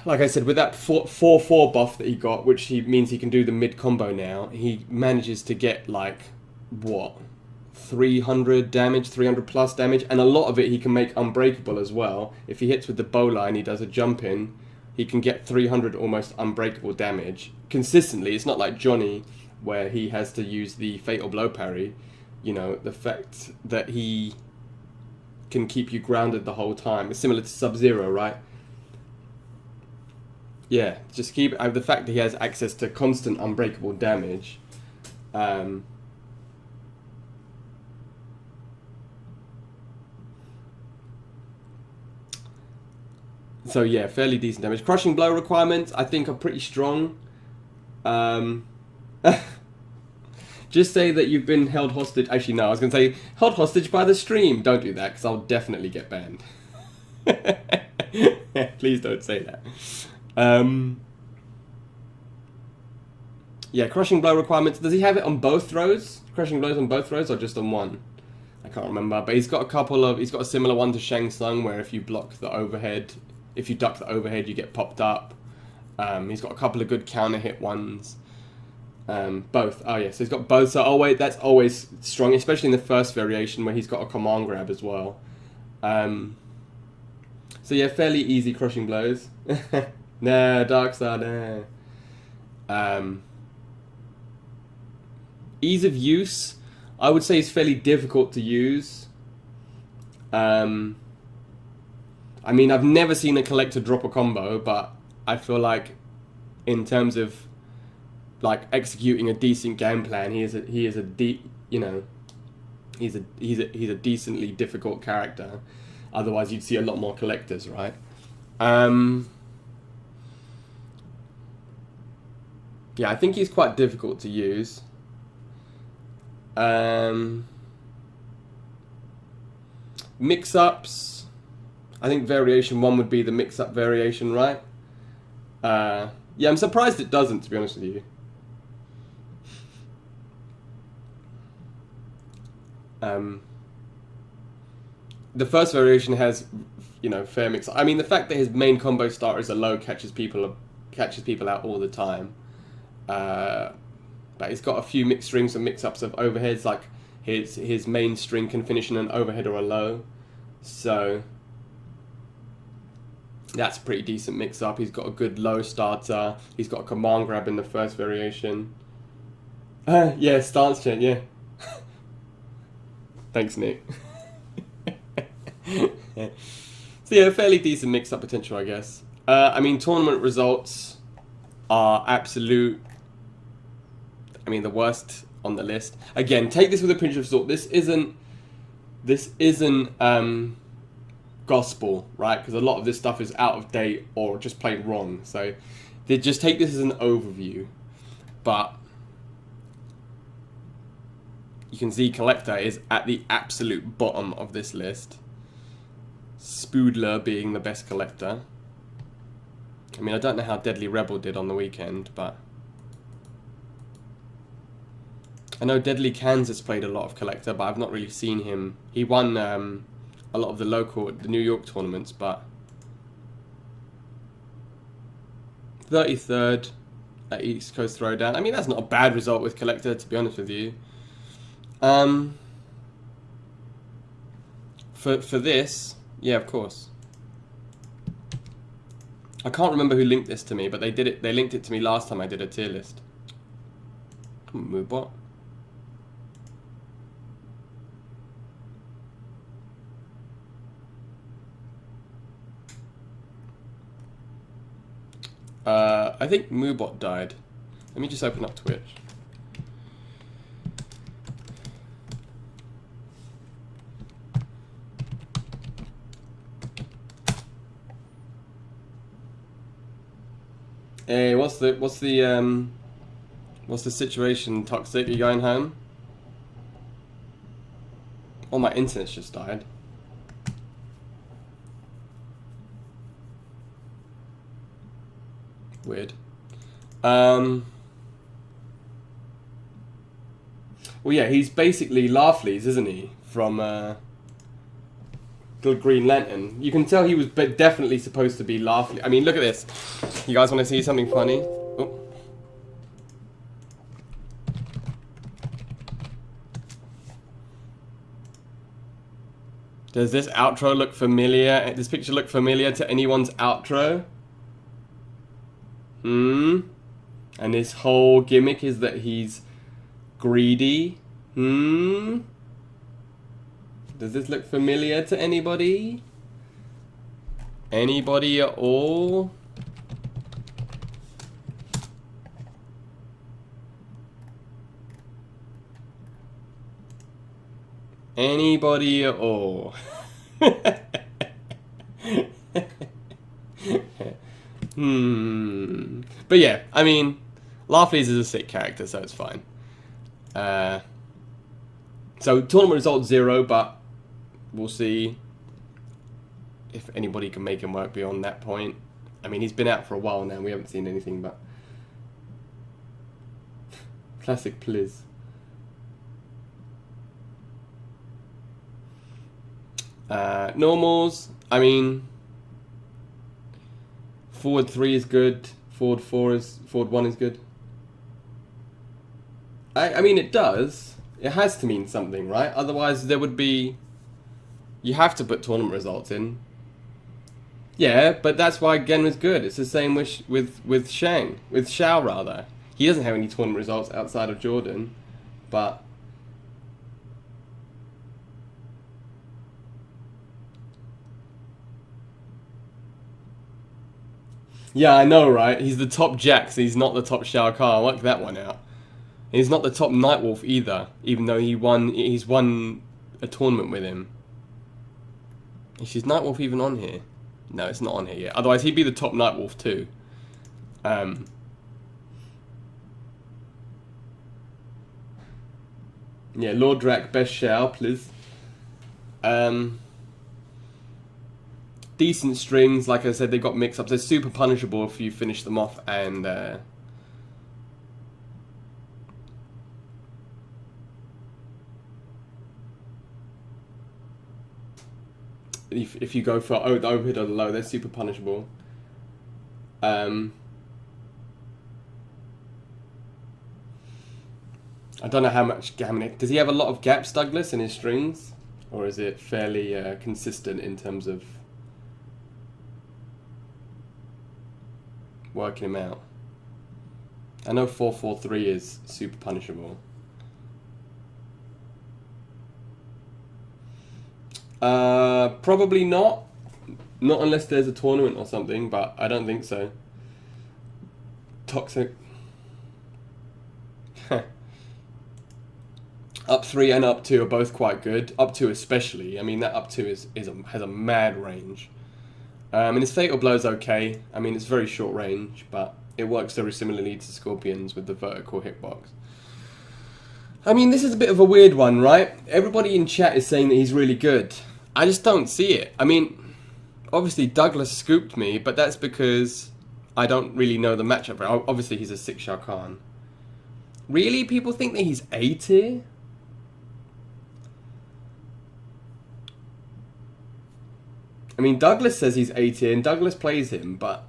like I said, with that 4/4 buff that he got, which he means he can do the mid combo now, he manages to get like what 300 damage, 300 plus damage, and a lot of it he can make unbreakable as well. If he hits with the bola and he does a jump in, he can get 300 almost unbreakable damage consistently. It's not like Johnny where he has to use the fatal blow parry. You know, the fact that he can keep you grounded the whole time. It's similar to Sub-Zero, right? Yeah, just keep the fact that he has access to constant unbreakable damage. So yeah, fairly decent damage. Crushing blow requirements, I think, are pretty strong. Just say that you've been held hostage. Actually, no, I was going to say held hostage by the stream. Don't do that, because I'll definitely get banned. Please don't say that. Yeah, crushing blow requirements. Does he have it on both throws? Crushing blows on both throws, or just on one? I can't remember. But he's got a couple of. He's got a similar one to Shang Tsung, where if you block the overhead, if you duck the overhead, you get popped up. He's got a couple of good counter hit ones. Both. Oh yeah, so he's got both. So that's always strong, especially in the first variation where he's got a command grab as well. So yeah, fairly easy crushing blows. Nah, Darkstar, nah. Ease of use, I would say, is fairly difficult to use. I mean, I've never seen a collector drop a combo, but I feel like in terms of like executing a decent game plan, he's a decently difficult character. Otherwise, you'd see a lot more collectors, right? Yeah, I think he's quite difficult to use. Mix-ups, I think variation 1 would be the mix-up variation, right? Yeah, I'm surprised it doesn't, to be honest with you. The first variation has, fair mix. I mean, the fact that his main combo starter is a low catches people out all the time. But he's got a few mixed strings and mix-ups of overheads, like his main string can finish in an overhead or a low. So that's a pretty decent mix-up. He's got a good low starter. He's got a command grab in the first variation. Yeah, stance chain, yeah. Thanks, Nick. So yeah, fairly decent mix-up potential, I guess. I mean, tournament results are absolute. I mean, the worst on the list. Again, take this with a pinch of salt. This isn't gospel, right? Because a lot of this stuff is out of date or just plain wrong. So they just take this as an overview. But you can see Collector is at the absolute bottom of this list. Spoodler being the best collector. I mean, I don't know how Deadly Rebel did on the weekend, but I know Deadly Kansas played a lot of collector, but I've not really seen him. He won a lot of the New York tournaments, but 33rd at East Coast Throwdown. I mean, that's not a bad result with collector, to be honest with you. For this, yeah, of course. I can't remember who linked this to me, but they did it. They linked it to me last time I did a tier list. Moobot. I think Moobot died. Let me just open up Twitch. Hey, what's the situation, Toxic? Are you going home? Oh, my internet's just died. Weird. Well, yeah, he's basically Laughley's, isn't he? From the Green Lantern. You can tell he was definitely supposed to be laughing. I mean, look at this. You guys want to see something funny? Oh. Does this outro look familiar? This picture look familiar to anyone's outro? And his whole gimmick is that he's greedy. Does this look familiar to anybody? Anybody at all? Anybody at all? But yeah, I mean, Laughley's is a sick character, so it's fine. So tournament result 0, but we'll see if anybody can make him work beyond that point. I mean, he's been out for a while now. We haven't seen anything but classic Pliz. Normals, I mean, forward 3 is good, forward 1 is good. I mean, it does. It has to mean something, right? Otherwise, there would be... You have to put tournament results in. Yeah, but that's why Gen was good. It's the same with Shang. With Xiao, rather. He doesn't have any tournament results outside of Jordan. But... Yeah, I know, right? He's the top Jax. He's not the top Shao Kahn. Work that one out. He's not the top Nightwolf either, even though he's won a tournament with him. Is Nightwolf even on here? No, it's not on here yet. Otherwise, he'd be the top Nightwolf too. Yeah, Lord Drak, best Shao, please. Decent strings, like I said, they got mix-ups. They're super punishable if you finish them off, and if you go for the overhead or the low, they're super punishable. I don't know how many. Does he have a lot of gaps, Douglas, in his strings, or is it fairly consistent in terms of working him out? I know 4-4-3 is super punishable. Probably not. Not unless there's a tournament or something, but I don't think so. Toxic. Up 3 and up 2 are both quite good. Up 2 especially. I mean, that up 2 has a mad range. And his Fatal Blow's okay. I mean, it's very short range, but it works very similarly to Scorpions with the vertical hitbox. I mean, this is a bit of a weird one, right? Everybody in chat is saying that he's really good. I just don't see it. I mean, obviously Douglas scooped me, but that's because I don't really know the matchup. Obviously, he's a 6 Shao Kahn. Really? People think that he's A tier? I mean, Douglas says he's A tier, and Douglas plays him, but...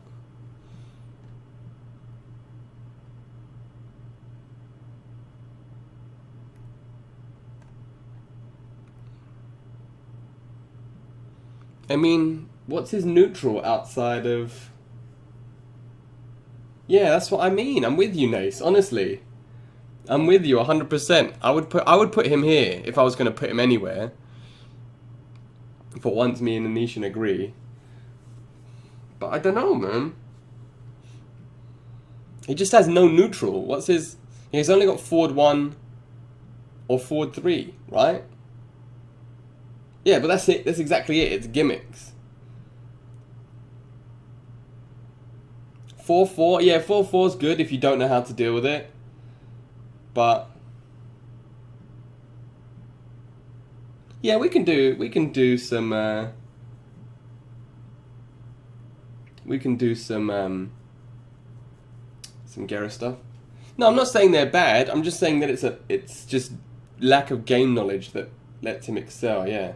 I mean, what's his neutral outside of... Yeah, that's what I mean. I'm with you, Nace, honestly. I'm with you 100%. I would put him here if I was going to put him anywhere. For once, me and Anishan agree. But I don't know, man. He just has no neutral. What's his... He's only got forward 1 or forward 3, right? Yeah, but that's it. That's exactly it. It's gimmicks. 4-4. Yeah, 4-4's good if you don't know how to deal with it. But... Yeah, we can do some Gera stuff. No, I'm not saying they're bad. I'm just saying that it's just lack of game knowledge that lets him excel. Yeah.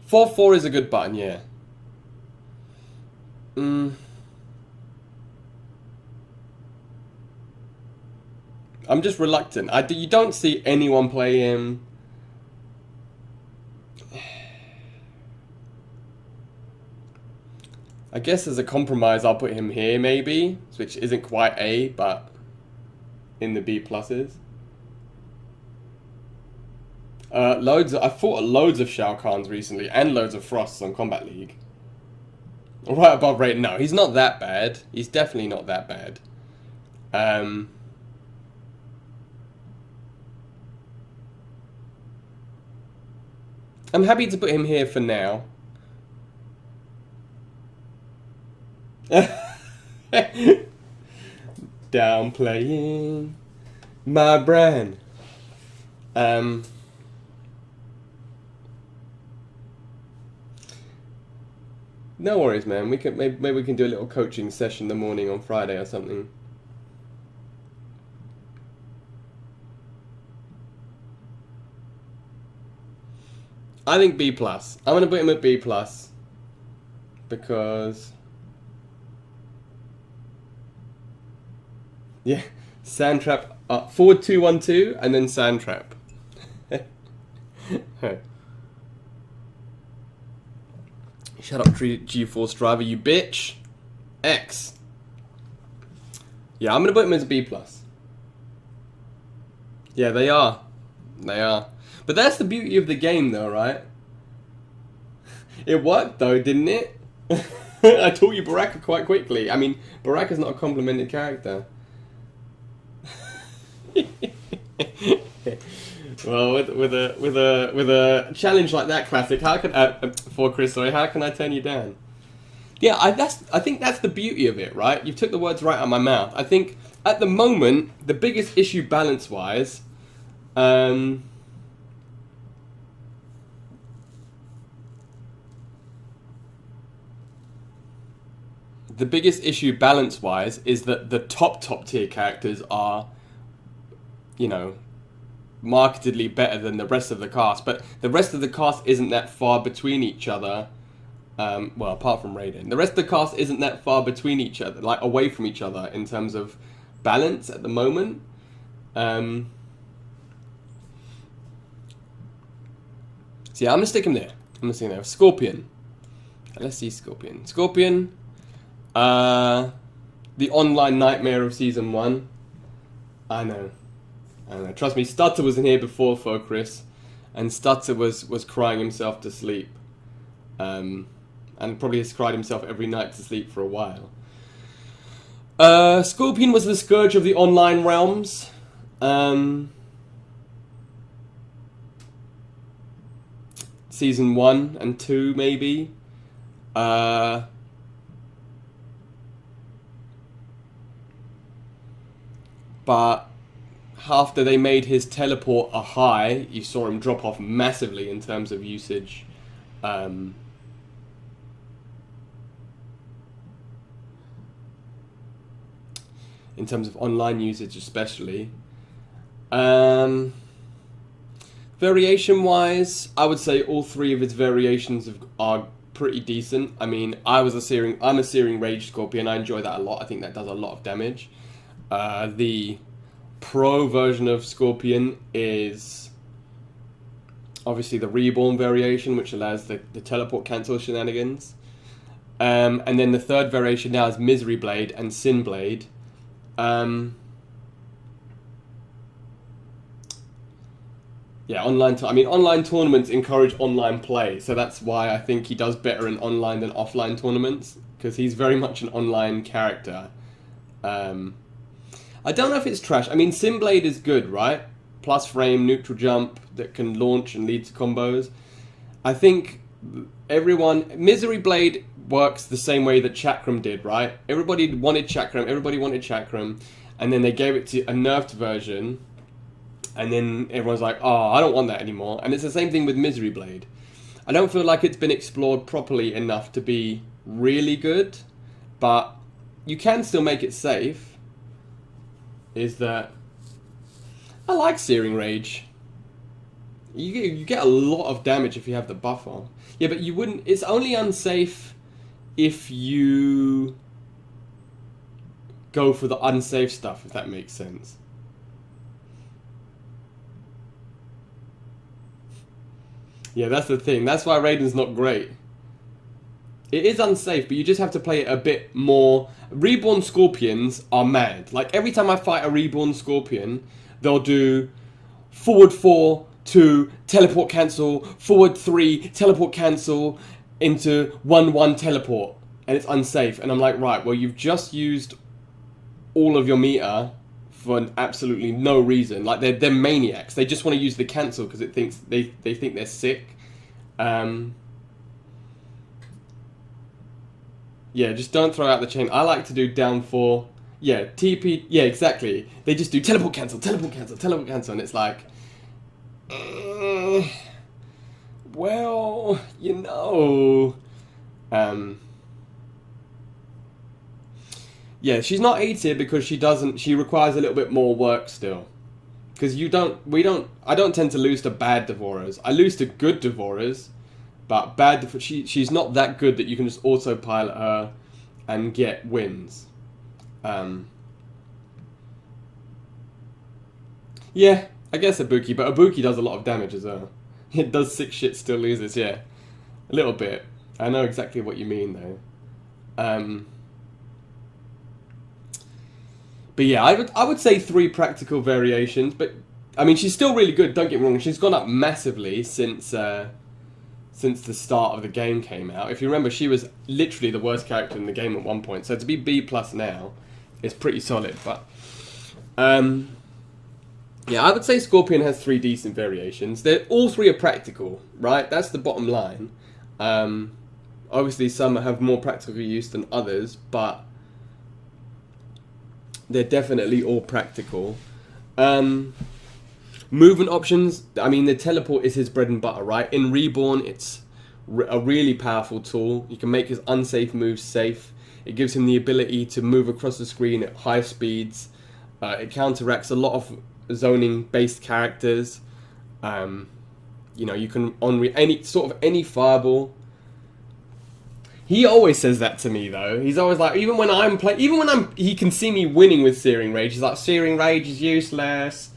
4-4 is a good button, yeah. I'm just reluctant. You don't see anyone play him. I guess as a compromise, I'll put him here, maybe, which isn't quite A, but in the B pluses. I fought loads of Shao Kahns recently, and loads of Frosts on Combat League. Right above Raiden. No, he's not that bad. He's definitely not that bad. I'm happy to put him here for now. Downplaying my brand. No worries, man. We can maybe we can do a little coaching session in the morning on Friday or something. I think B plus. I'm gonna put him at B plus because yeah, Sandtrap forward 2-1-2 and then Sandtrap. Shut up, GeForce Driver, you bitch. X. Yeah, I'm gonna put him as a B plus. Yeah, they are. They are. But that's the beauty of the game, though, right? It worked, though, didn't it? I taught you Baraka quite quickly. I mean, Baraka's not a complimented character. Well, with a challenge like that, classic. How can for Chris? Sorry, how can I turn you down? Yeah, I think that's the beauty of it, right? You took the words right out of my mouth. I think at the moment the biggest issue balance-wise, the biggest issue balance-wise is that the top tier characters are, you know, markedly better than the rest of the cast, but the rest of the cast isn't that far between each other. Well, apart from Raiden, the rest of the cast isn't that far between each other, like away from each other in terms of balance at the moment. So yeah, I'm gonna stick him there. I'm gonna stick him there. Scorpion. Let's see Scorpion. Scorpion. The online nightmare of season 1. I know. Trust me, Stutter was in here before for Chris, and Stutter was crying himself to sleep, and probably has cried himself every night to sleep for a while. Scorpion was the scourge of the online realms. Season 1 and 2 maybe. But after they made his teleport a high, you saw him drop off massively in terms of usage. In terms of online usage especially. Variation-wise, I would say all 3 of its variations are pretty decent. I mean, I'm a Searing Rage Scorpion. I enjoy that a lot. I think that does a lot of damage. The Pro version of Scorpion is obviously the Reborn variation, which allows the teleport cancel shenanigans. And then the 3rd variation now is Misery Blade and Sin Blade. Yeah, online tournaments encourage online play, so that's why I think he does better in online than offline tournaments, because he's very much an online character. I don't know if it's trash. I mean, Sin Blade is good, right? Plus frame, neutral jump that can launch and lead to combos. I think Misery Blade works the same way that Chakram did, right? Everybody wanted Chakram, and then they gave it to a nerfed version, and then everyone's like, oh, I don't want that anymore. And it's the same thing with Misery Blade. I don't feel like it's been explored properly enough to be really good, but you can still make it safe. Is that I like Searing Rage. You get a lot of damage if you have the buff on. Yeah, but you wouldn't. It's only unsafe if you go for the unsafe stuff, if that makes sense. Yeah, that's the thing. That's why Raiden's not great. It is unsafe, but you just have to play it a bit more. Reborn Scorpions are mad. Like, every time I fight a Reborn Scorpion, they'll do forward 4, 2, teleport cancel, forward 3, teleport cancel, into 1-1 teleport. And it's unsafe. And I'm like, right, well, you've just used all of your meter for absolutely no reason. Like, they're maniacs. They just want to use the cancel because they think they're sick. Yeah, just don't throw out the chain. I like to do down 4. Yeah, TP. Yeah, exactly. They just do teleport cancel, teleport cancel, teleport cancel, and it's like, well, you know. Yeah, she's not A tier because she requires a little bit more work still. Because I don't tend to lose to bad Devorers. I lose to good Devorers, but she's not that good that you can just autopilot her and get wins. Yeah, I guess Ibuki, but Ibuki does a lot of damage as well. It does 6 shit, still loses, yeah. A little bit. I know exactly what you mean though. But yeah, I would say 3 practical variations, but I mean she's still really good, don't get me wrong. She's gone up massively since the start of the game came out. If you remember, she was literally the worst character in the game at one point. So to be B+ now is pretty solid. But yeah, I would say Scorpion has 3 decent variations. All 3 are practical, right? That's the bottom line. Obviously, some have more practical use than others, but they're definitely all practical. Movement options, I mean, the teleport is his bread and butter, right? In Reborn, it's a really powerful tool. You can make his unsafe moves safe. It gives him the ability to move across the screen at high speeds. It counteracts a lot of zoning-based characters. You know, you can on any fireball. He always says that to me though. He's always like, even when he can see me winning with Searing Rage. He's like, Searing Rage is useless.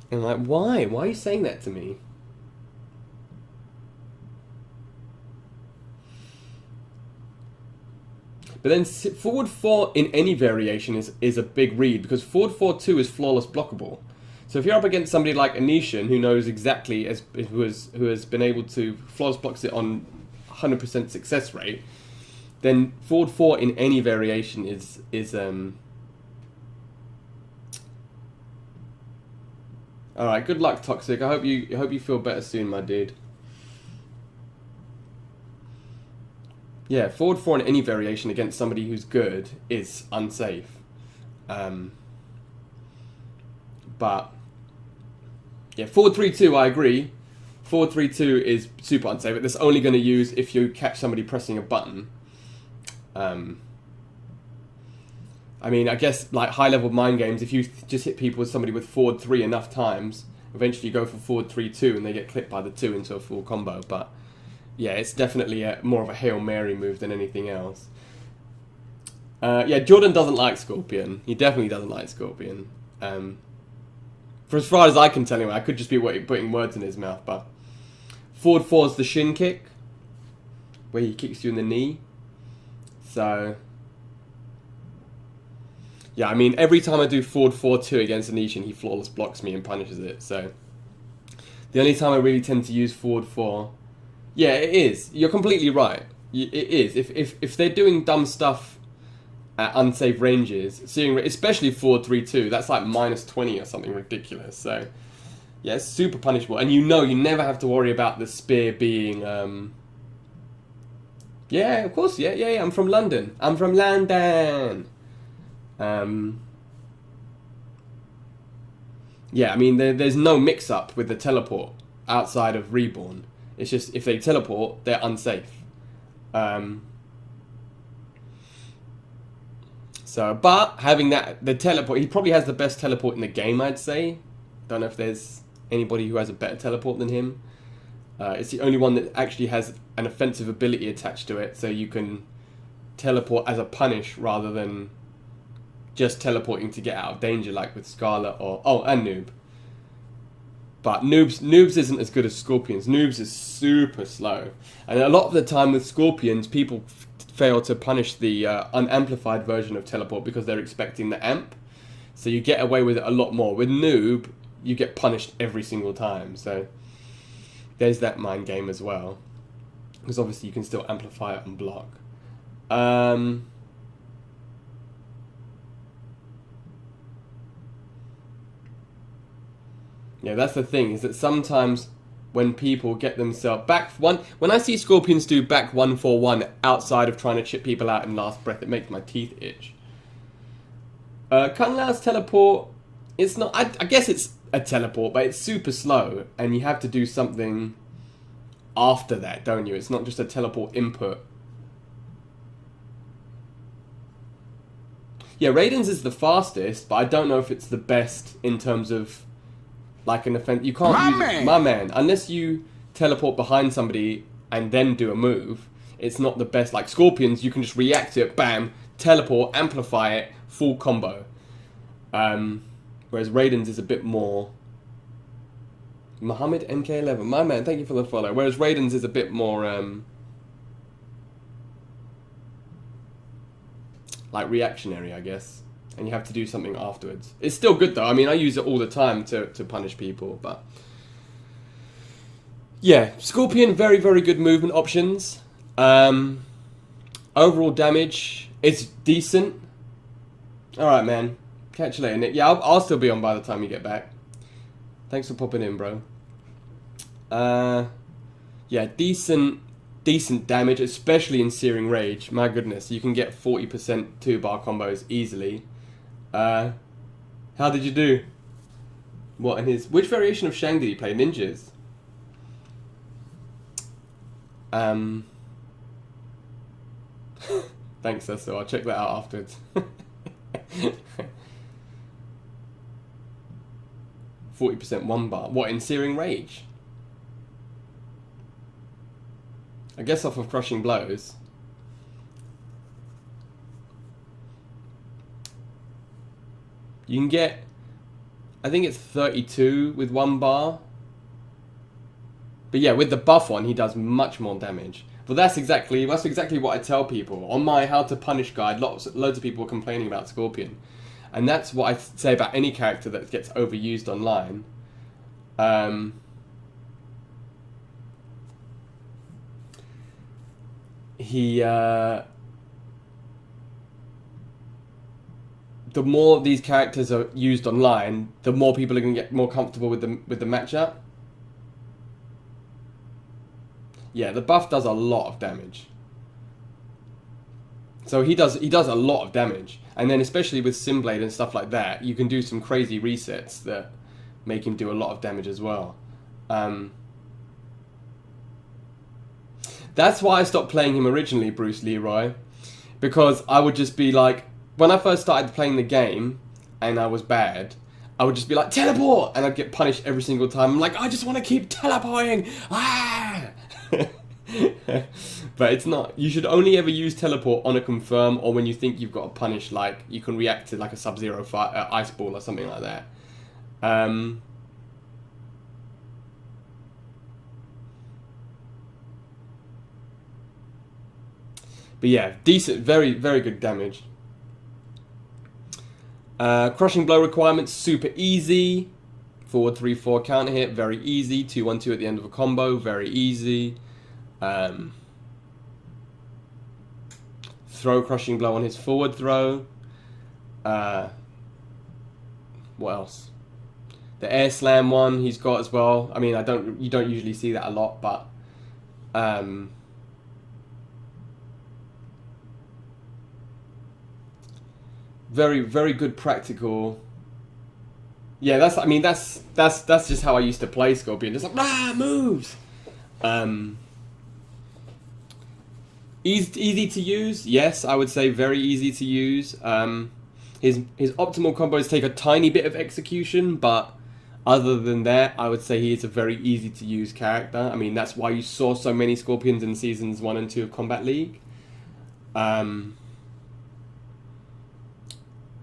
And I'm like, why? Why are you saying that to me? But then forward 4 in any variation is a big read because forward 4-2 is flawless blockable. So if you're up against somebody like Anishan who knows exactly who has been able to flawless blocks it on 100% success rate, then forward 4 in any variation is all right. Good luck, Toxic. I hope you feel better soon, my dude. Yeah, forward 4 in any variation against somebody who's good is unsafe. But yeah, forward 3-2, I agree. Forward 3-2 is super unsafe, but that's only going to use if you catch somebody pressing a button. I mean, I guess like high-level mind games, if you just hit people with somebody with forward 3 enough times, eventually you go for forward 3-2 and they get clipped by the 2 into a full combo. But yeah, it's definitely more of a Hail Mary move than anything else. Yeah, Jordan doesn't like Scorpion. He definitely doesn't like Scorpion. For as far as I can tell him, I could just be putting words in his mouth, but forward 4 is the shin kick, where he kicks you in the knee. So yeah, I mean, every time I do forward 4-2 against Anishan, he flawless blocks me and punishes it. So the only time I really tend to use forward 4, yeah, it is. You're completely right. It is. If they're doing dumb stuff at unsafe ranges, especially forward 3-2, that's like -20 or something ridiculous. So yeah, it's super punishable, and you never have to worry about the spear being. Yeah, of course. Yeah. I'm from London. Yeah, I mean, there's no mix-up with the teleport outside of Reborn. It's just, if they teleport, they're unsafe. So, but having the teleport, he probably has the best teleport in the game, I'd say. Don't know if there's anybody who has a better teleport than him. It's the only one that actually has an offensive ability attached to it, so you can teleport as a punish rather than just teleporting to get out of danger, like with Scarlet and Noob. But Noobs isn't as good as Scorpions. Noobs is super slow, and a lot of the time with Scorpions, people fail to punish the unamplified version of teleport because they're expecting the amp, so you get away with it a lot more. With Noob, you get punished every single time, so there's that mind game as well, because obviously you can still amplify it and block. Yeah, that's the thing, is that sometimes when people get themselves when I see Scorpions do back 141 outside of trying to chip people out in last breath, it makes my teeth itch. Kung Lao's teleport, it's not, I guess it's a teleport, but it's super slow, and you have to do something after that, don't you? It's not just a teleport input. Yeah, Raiden's is the fastest, but I don't know if it's the best in terms of like an offense. You can't use my man unless you teleport behind somebody and then do a move. It's not the best. Like Scorpions, you can just react to it, bam, teleport, amplify it, full combo. Whereas Raiden's is a bit more. Muhammad MK11, my man, thank you for the follow. Whereas Raiden's is a bit more like reactionary, I guess, and you have to do something afterwards. It's still good though. I mean, I use it all the time to punish people, but yeah, Scorpion, very, very good movement options. Overall damage, it's decent. Alright, man. Catch you later, Nick. Yeah, I'll still be on by the time you get back. Thanks for popping in, bro. Yeah, decent damage, especially in Searing Rage. My goodness, you can get 40% 2-bar combos easily. How did you do? What in his... Which variation of Shang did he play? Ninjas? Thanks, Cecil. I'll check that out afterwards. 40% 1-bar. What, in Searing Rage? I guess off of Crushing Blows. You can get, I think it's 32 with 1-bar. But yeah, with the buff one, he does much more damage. But that's exactly what I tell people. On my How to Punish guide, loads of people were complaining about Scorpion. And that's what I say about any character that gets overused online. The more these characters are used online, the more people are going to get more comfortable with the matchup. Yeah, the buff does a lot of damage. So he does a lot of damage. And then especially with Simblade and stuff like that, you can do some crazy resets that make him do a lot of damage as well. That's why I stopped playing him originally, Bruce Leroy. Because I would just be like, when I first started playing the game and I was bad, I would just be like, teleport! And I'd get punished every single time. I'm like, I just want to keep teleporting! Ah! But it's not. You should only ever use teleport on a confirm or when you think you've got a punish, like you can react to like a Sub-Zero ice ball or something like that. But yeah, decent, very, very good damage. Crushing Blow requirements, super easy. Forward 3-4 counter hit, very easy. 2-1-2 at the end of a combo, very easy. Throw Crushing Blow on his forward throw. What else? The Air Slam one he's got as well. I mean, you don't usually see that a lot, but very, very good practical. Yeah, that's just how I used to play Scorpion. Just like moves. Easy to use, yes, I would say very easy to use. His optimal combos take a tiny bit of execution, but Other than that, I would say he is a very easy to use character. I mean, that's why you saw so many Scorpions in seasons 1 and 2 of Combat League.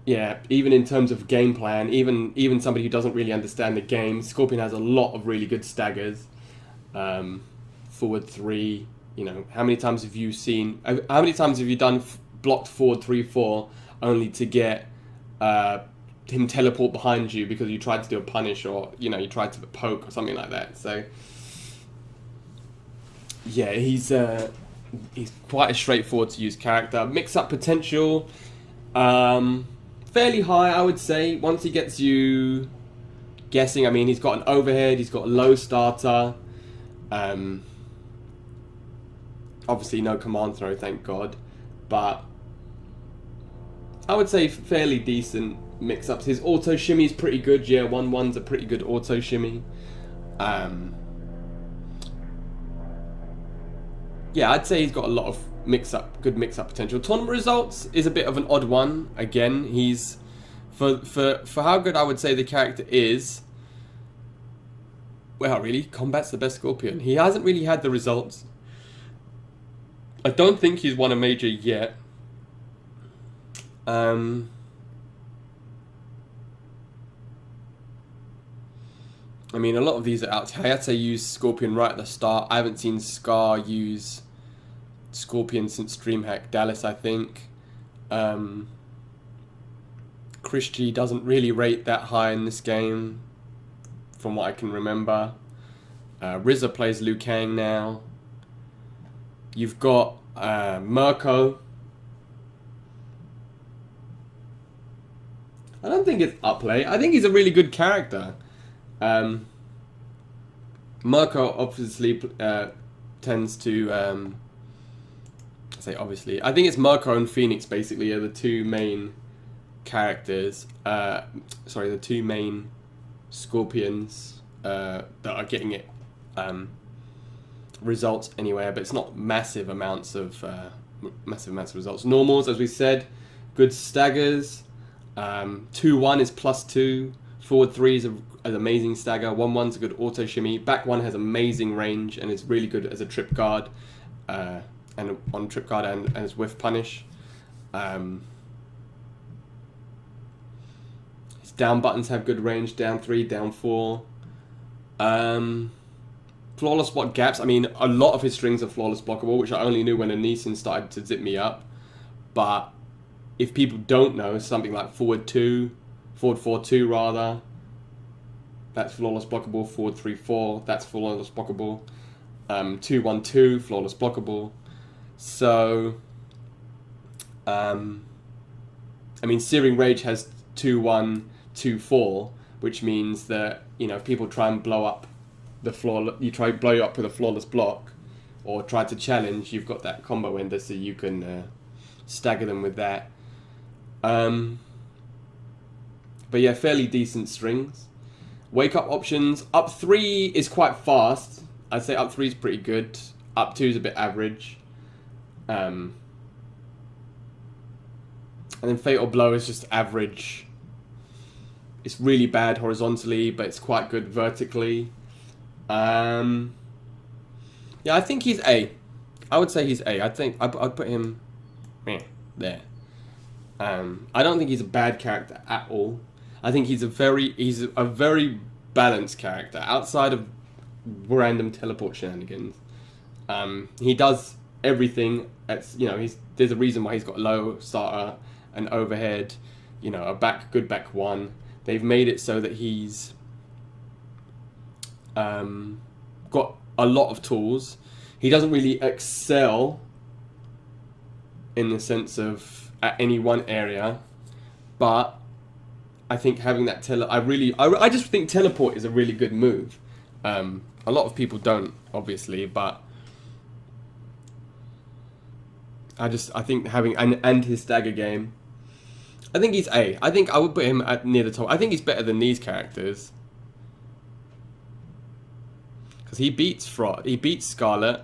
Yeah, even in terms of game plan, even somebody who doesn't really understand the game, Scorpion has a lot of really good staggers. Forward 3, you know, how many times have you seen? How many times have you done blocked forward 3-4 only to get him teleport behind you because you tried to do a punish, or you know, you tried to poke or something like that? So yeah, he's quite a straightforward to use character. Mix up potential, fairly high, I would say. Once he gets you guessing, I mean, he's got an overhead, he's got a low starter. Obviously no command throw, thank God, but I would say fairly decent mix-ups. His auto shimmy is pretty good. Yeah, 1-1's a pretty good auto shimmy. Yeah, I'd say he's got a lot of good mix-up potential. Tournament results is a bit of an odd one. Again, he's for how good I would say the character is. Well, really, Combat's the best Scorpion. He hasn't really had the results. I don't think he's won a major yet. I mean, a lot of these are out. Hayate used Scorpion right at the start. I haven't seen Scar use Scorpion since DreamHack Dallas, I think. Chris G doesn't really rate that high in this game, from what I can remember. RZA plays Liu Kang now. You've got Mirko. I don't think it's upplay. I think he's a really good character. Mirko obviously tends to I say obviously. I think it's Mirko and Phoenix basically are the two main characters. Sorry, the two main Scorpions that are getting it results anywhere, but it's not massive amounts of results. Normals, as we said, good staggers. 2-1 is +2. Forward 3 is an amazing stagger. 1-1's a good auto shimmy. Back 1 has amazing range and is really good as a trip guard, and on trip guard and as whiff punish. His down buttons have good range. Down 3, down 4. Flawless block gaps. I mean, a lot of his strings are flawless blockable, which I only knew when Anisin started to zip me up. But if people don't know, something like forward 4-2 rather, that's flawless blockable. Forward 3-4, that's flawless blockable. 2-1-2, flawless blockable. So, I mean, Searing Rage has 2-1, 2-4, which means that, you know, if people try and blow up the floor, blow you up with a flawless block, or try to challenge, you've got that combo ender, so you can stagger them with that. But yeah, fairly decent strings. Wake up options. Up 3 is quite fast. I'd say up 3 is pretty good. Up 2 is a bit average. And then Fatal Blow is just average. It's really bad horizontally, but it's quite good vertically. Yeah, I think he's A. I would say he's A. I think I'd put him there. I don't think he's a bad character at all. I think he's a very balanced character outside of random teleport shenanigans. He does everything. There's a reason why he's got low starter, an overhead, you know, a good back 1. They've made it so that he's got a lot of tools. He doesn't really excel in the sense of at any one area, but I think having that I just think teleport is a really good move. A lot of people don't, obviously, but I think having and his stagger game, I think he's A. I think I would put him near the top. I think he's better than these characters because he beats Scarlet.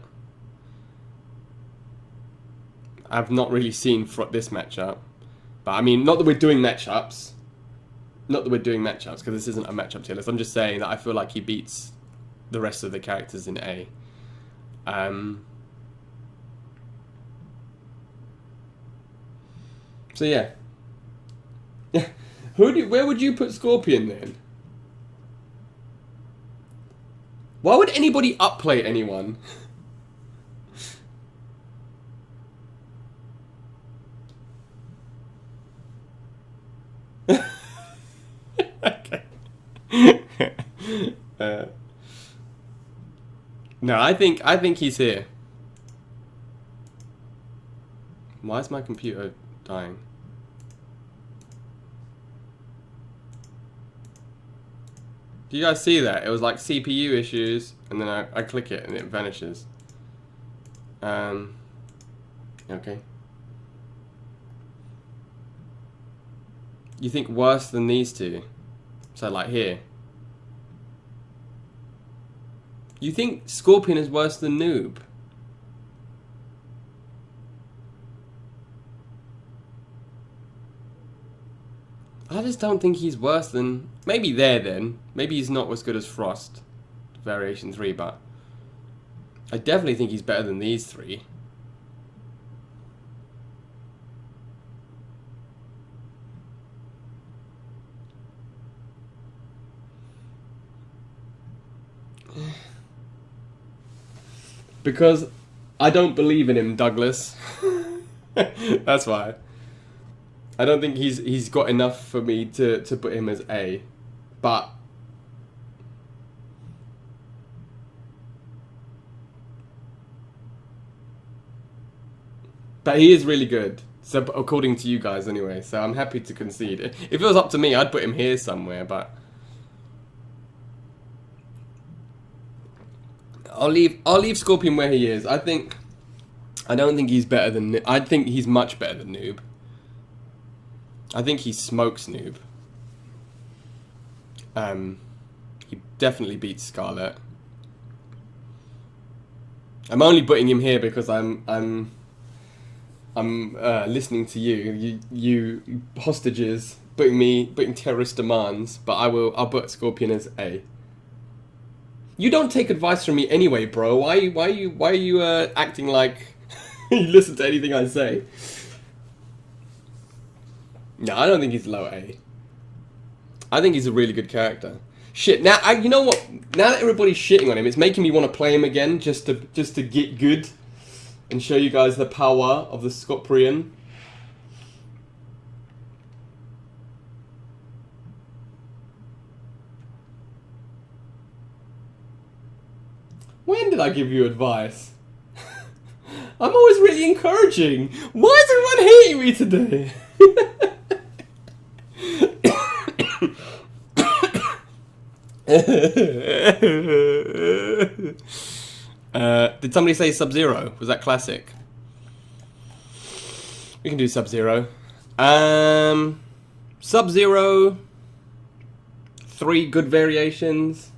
I've not really seen this matchup, but I mean, not that we're doing matchups. Not that we're doing matchups, because this isn't a matchup tier list. I'm just saying that I feel like he beats the rest of the characters in A. So yeah. Where would you put Scorpion then? Why would anybody upplay anyone? Okay. No, I think he's here. Why is my computer dying? Do you guys see that? It was like CPU issues, and then I click it and it vanishes. Okay. You think worse than these two? So like here. You think Scorpion is worse than Noob? I just don't think he's worse than... Maybe there then. Maybe he's not as good as Frost. Variation 3, but... I definitely think he's better than these three. Because I don't believe in him, Douglas. That's why. I don't think he's got enough for me to put him as A. But he is really good. So according to you guys anyway. So I'm happy to concede. If it was up to me, I'd put him here somewhere, but I'll leave Scorpion where he is. I don't think he's better than... I think he's much better than Noob. I think he smokes Noob. He definitely beats Scarlet. I'm only putting him here because I'm listening to you hostages putting terrorist demands. But I'll put Scorpion as A. You don't take advice from me anyway, bro. Why are you acting like you listen to anything I say? No, I don't think he's low A. I think he's a really good character. Shit, now you know what? Now that everybody's shitting on him, it's making me want to play him again just to get good and show you guys the power of the Scorpion. When did I give you advice? I'm always really encouraging. Why is everyone hating me today? Did somebody say Sub-Zero? Was that classic? We can do Sub-Zero. Sub-Zero. 3 good variations.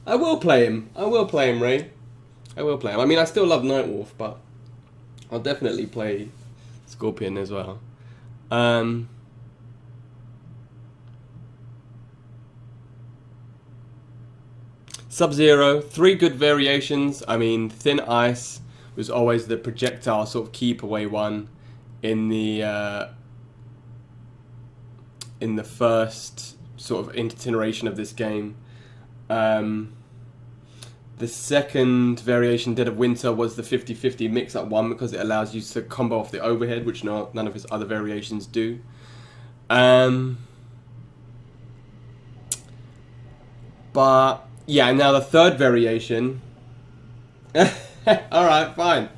I will play him. I will play him, Ray. I will play him. I mean, I still love Nightwolf, but I'll definitely play Scorpion as well. Sub-Zero, 3 good variations. I mean, Thin Ice was always the projectile sort of keep away one in the first sort of iteration of this game. The second variation, Dead of Winter, was the 50-50 mix-up one because it allows you to combo off the overhead, which none of his other variations do. But yeah, now the third variation. Alright, fine.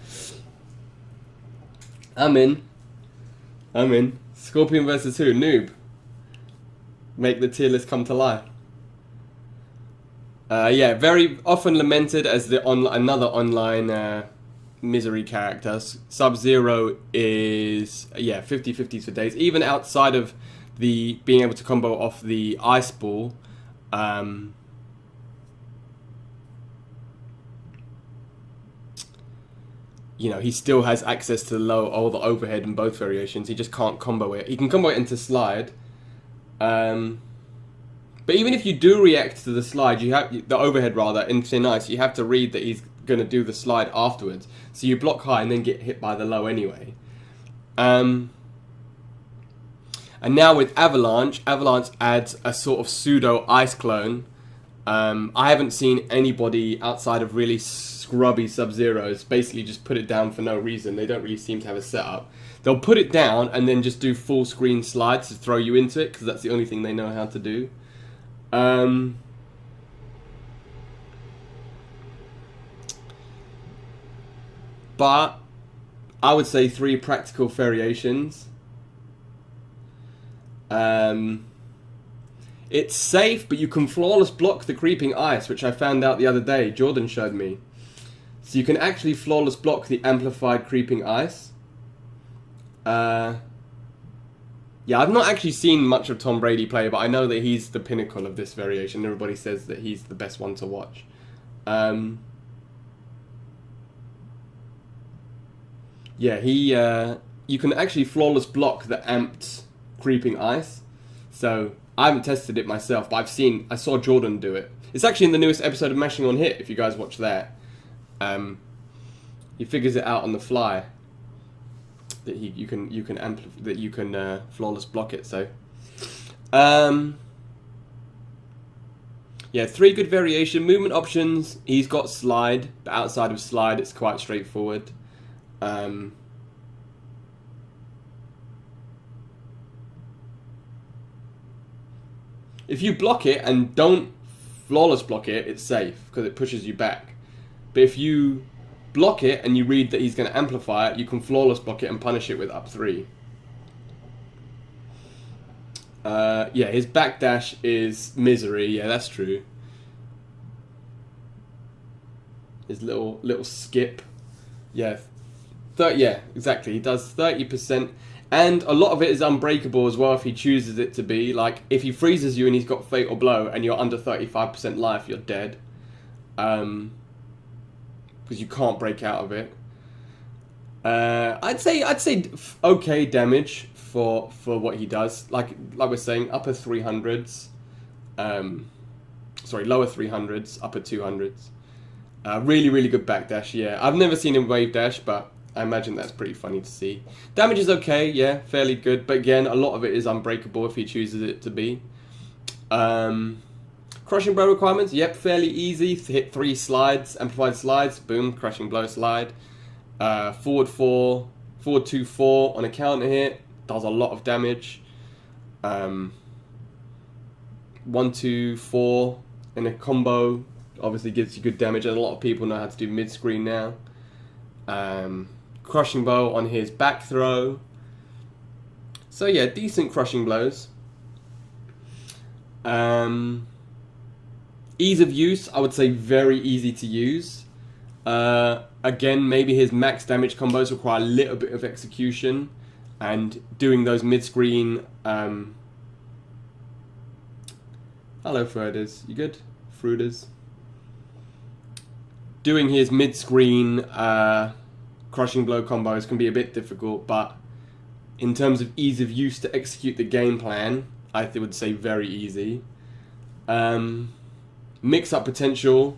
I'm in. Scorpion versus who? Noob. Make the tier list come to life. Yeah, very often lamented as another online misery character. Sub-Zero is 50-50s for days. Even outside of the being able to combo off the ice ball, you know, he still has access to the overhead in both variations. He just can't combo it. He can combo it into slide. But even if you do react to the slide, you have the overhead rather in thin ice. You have to read that he's going to do the slide afterwards. So you block high and then get hit by the low anyway. And now with Avalanche, Avalanche adds a sort of pseudo ice clone. I haven't seen anybody outside of really scrubby Sub-Zeros basically just put it down for no reason. They don't really seem to have a setup. They'll put it down and then just do full screen slides to throw you into it, because that's the only thing they know how to do. But I would say 3 practical variations. It's safe, but you can flawless block the creeping ice, which I found out the other day. Jordan showed me. So you can actually flawless block the amplified creeping ice. Yeah, I've not actually seen much of Tom Brady play, but I know that he's the pinnacle of this variation. Everybody says that he's the best one to watch. Yeah, you can actually flawless block the amped creeping ice. So I haven't tested it myself, but I saw Jordan do it. It's actually in the newest episode of Mashing on Hit, if you guys watch that. He figures it out on the fly that you can flawless block it. So yeah, 3 good variation movement options. He's got slide, but outside of slide it's quite straightforward. If you block it and don't flawless block it, it's safe because it pushes you back. But if you block it and you read that he's going to amplify it, you can flawless block it and punish it with up 3. Yeah, his backdash is misery. Yeah, that's true. His little skip. Yeah, yeah, exactly. He does 30%. And a lot of it is unbreakable as well if he chooses it to be. Like, if he freezes you and he's got Fatal Blow and you're under 35% life, you're dead. Because you can't break out of it. I'd say okay damage for what he does. Like we're saying, upper 300s. Sorry, lower 300s, upper 200s. Really, really good backdash, yeah. I've never seen him wave dash, but I imagine that's pretty funny to see. Damage is okay, yeah, fairly good. But again, a lot of it is unbreakable if he chooses it to be. Crushing blow requirements, yep, fairly easy. Hit 3 slides, amplified slides, boom, crushing blow slide. Forward 4, forward 2, 4 on a counter hit, does a lot of damage. 1, 2, 4 in a combo, obviously gives you good damage, and a lot of people know how to do mid screen now. Crushing blow on his back throw. So yeah, decent crushing blows. Ease of use, I would say very easy to use. Again, maybe his max damage combos require a little bit of execution, and doing those mid-screen... Hello, Frouders. You good? Frouders. Doing his mid-screen crushing blow combos can be a bit difficult, but in terms of ease of use to execute the game plan, I would say very easy. Mix-up potential.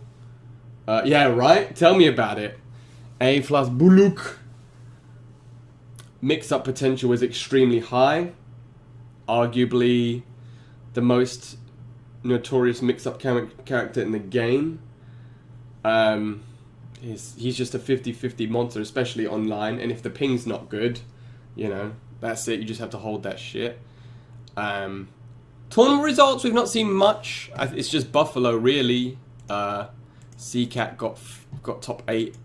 Yeah, right? Tell me about it. A plus Buluk. Mix-up potential is extremely high. Arguably the most notorious mix-up character in the game. He's just a 50-50 monster, especially online. And if the ping's not good, you know, that's it. You just have to hold that shit. Tournament results, we've not seen much. It's just Buffalo, really. CCAT got top 8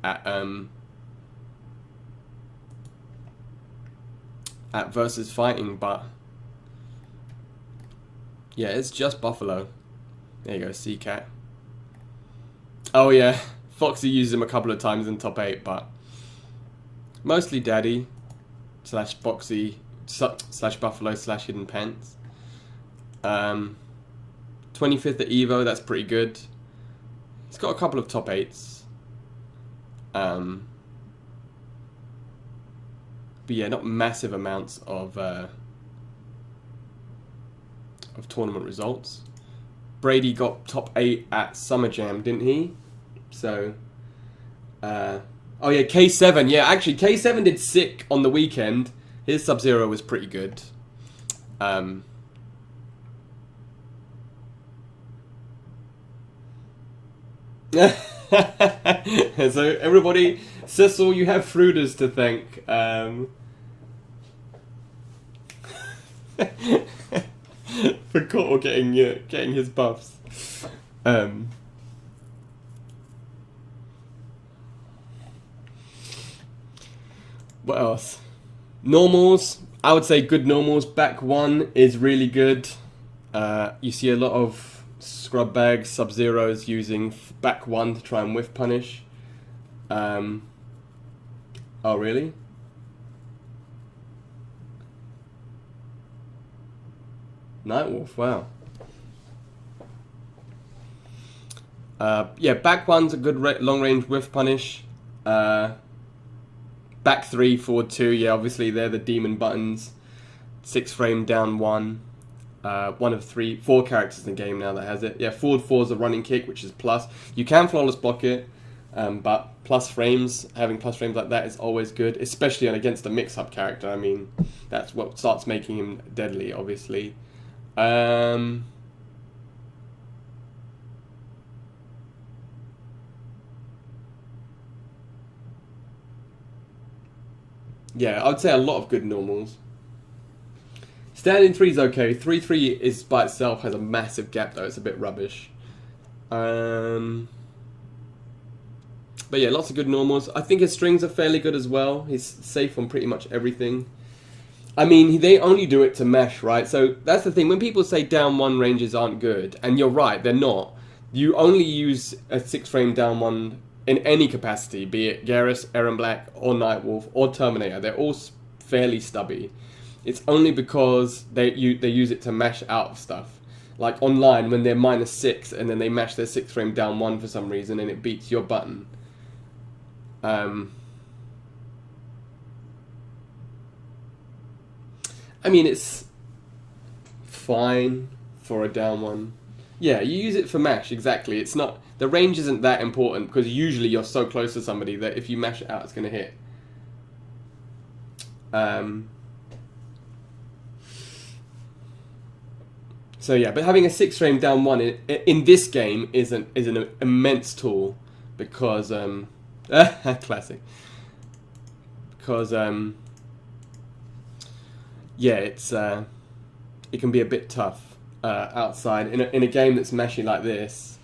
at Versus Fighting, but yeah, it's just Buffalo. There you go, CCAT. Oh yeah, Foxy used him a couple of times in top 8, but mostly Daddy slash Foxy slash Buffalo slash Hidden Pants. 25th at Evo, that's pretty good. He's got a couple of top 8s. But yeah, not massive amounts of tournament results. Brady got top 8 at Summer Jam, didn't he? So, oh yeah, K7. Yeah, actually, K7 did sick on the weekend. His Sub-Zero was pretty good. So everybody, Cecil, you have Fruiters to thank. For Kotal getting his buffs. What else? Normals. I would say good normals. Back 1 is really good. You see a lot of scrub bags, Sub-Zeros using back 1 to try and whiff punish. Oh really? Nightwolf, wow. Yeah, back 1's a good long range whiff punish. Back 3, forward 2, yeah, obviously they're the demon buttons. 6 frame, down 1. 1 of 4 characters in the game now that has it. Yeah, forward 4 is a running kick, which is plus. You can flawless block it, but plus frames, having plus frames like that is always good, especially against a mix-up character. I mean, that's what starts making him deadly, obviously. Yeah, I would say a lot of good normals. Standing 3 is okay. 3-3 is by itself has a massive gap though. It's a bit rubbish. But yeah, lots of good normals. I think his strings are fairly good as well. He's safe on pretty much everything. I mean, they only do it to mesh, right? So that's the thing. When people say down 1 ranges aren't good, and you're right, they're not. You only use a 6 frame down 1 in any capacity, be it Garrus, Erron Black, or Nightwolf, or Terminator. They're all fairly stubby. It's only because they use it to mash out of stuff. Like online, when they're -6, and then they mash their 6 frame down 1 for some reason, and it beats your button. I mean, it's fine for a down 1. Yeah, you use it for mash, exactly. It's not... The range isn't that important, because usually you're so close to somebody that if you mash it out, it's going to hit. So yeah, but having a 6 frame down 1 in this game is an immense tool, because... classic. Because... yeah, it's it can be a bit tough outside in a game that's meshy like this,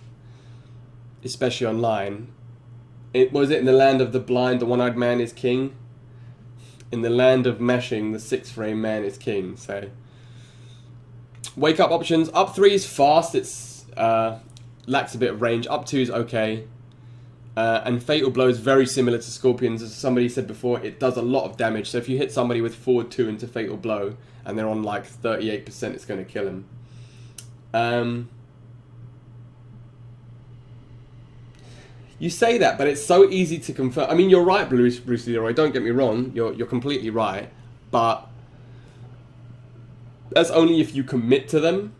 especially online. In the land of the blind, the one-eyed man is king. In the land of meshing, the 6 frame man is king. So wake up options. Up 3 is fast. It's lacks a bit of range. Up 2 is okay. And Fatal Blow is very similar to Scorpions. As somebody said before, it does a lot of damage. So if you hit somebody with forward 2 into Fatal Blow, and they're on like 38%, it's going to kill them. You say that, but it's so easy to confirm. I mean, you're right, Bruce Leroy. Don't get me wrong. You're completely right. But that's only if you commit to them.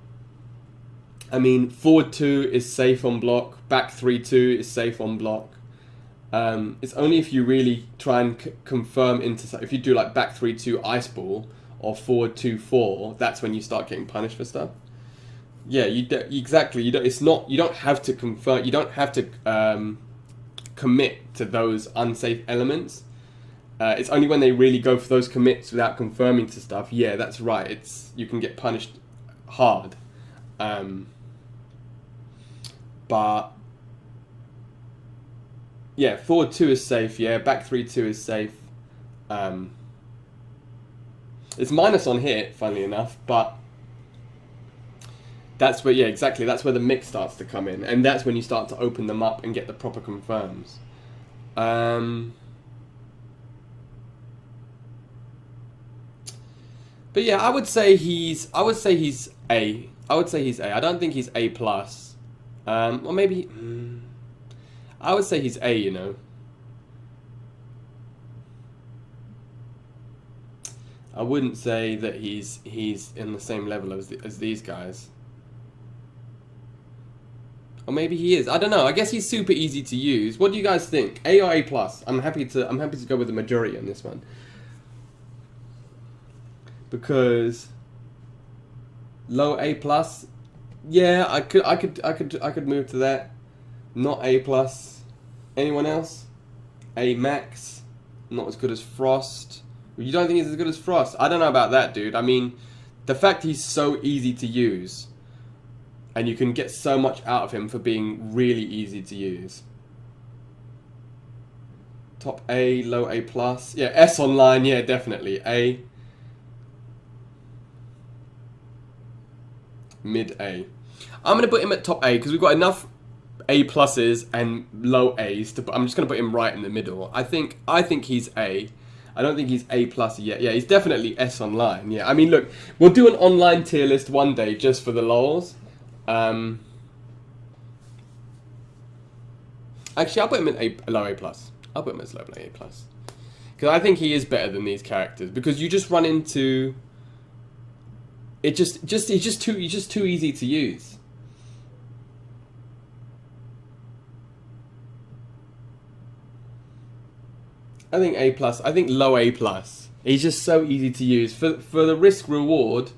I mean, forward 2 is safe on block. Back 3-2 is safe on block. It's only if you really try and confirm into... If you do like back 3-2 Ice Ball or forward 2-4, that's when you start getting punished for stuff. Yeah, exactly. You don't have to confirm. You don't have to commit to those unsafe elements. It's only when they really go for those commits without confirming to stuff. Yeah, that's right. You can get punished hard. But yeah, forward 2 is safe. Yeah, back 3-2 is safe. It's minus on hit, funnily enough, but that's where, yeah, exactly. That's where the mix starts to come in, and that's when you start to open them up and get the proper confirms. But yeah, I would say he's A. I would say he's A. I don't think he's A plus. Or maybe I would say he's A, you know. I wouldn't say that he's in the same level as these guys. Or maybe he is. I don't know. I guess he's super easy to use. What do you guys think? A or A plus? I'm happy to go with the majority on this one. Because low A plus, yeah, I could move to that. Not A plus. Anyone else? A max. Not as good as Frost. You don't think he's as good as Frost? I don't know about that, dude. I mean, the fact he's so easy to use, and you can get so much out of him for being really easy to use. Top A, low A plus. Yeah, S online, yeah, definitely. A. Mid A. I'm going to put him at top A because we've got enough A pluses and low A's to put. I'm just going to put him right in the middle. I think he's A. I don't think he's A plus yet. Yeah, he's definitely S online. Yeah, I mean, look, we'll do an online tier list one day just for the lols. Actually, I'll put him in a low A plus. I'll put him as low A plus because I think he is better than these characters because you just run into. It he's just too easy to use. I think A plus. I think low A plus. He's just so easy to use for the risk reward.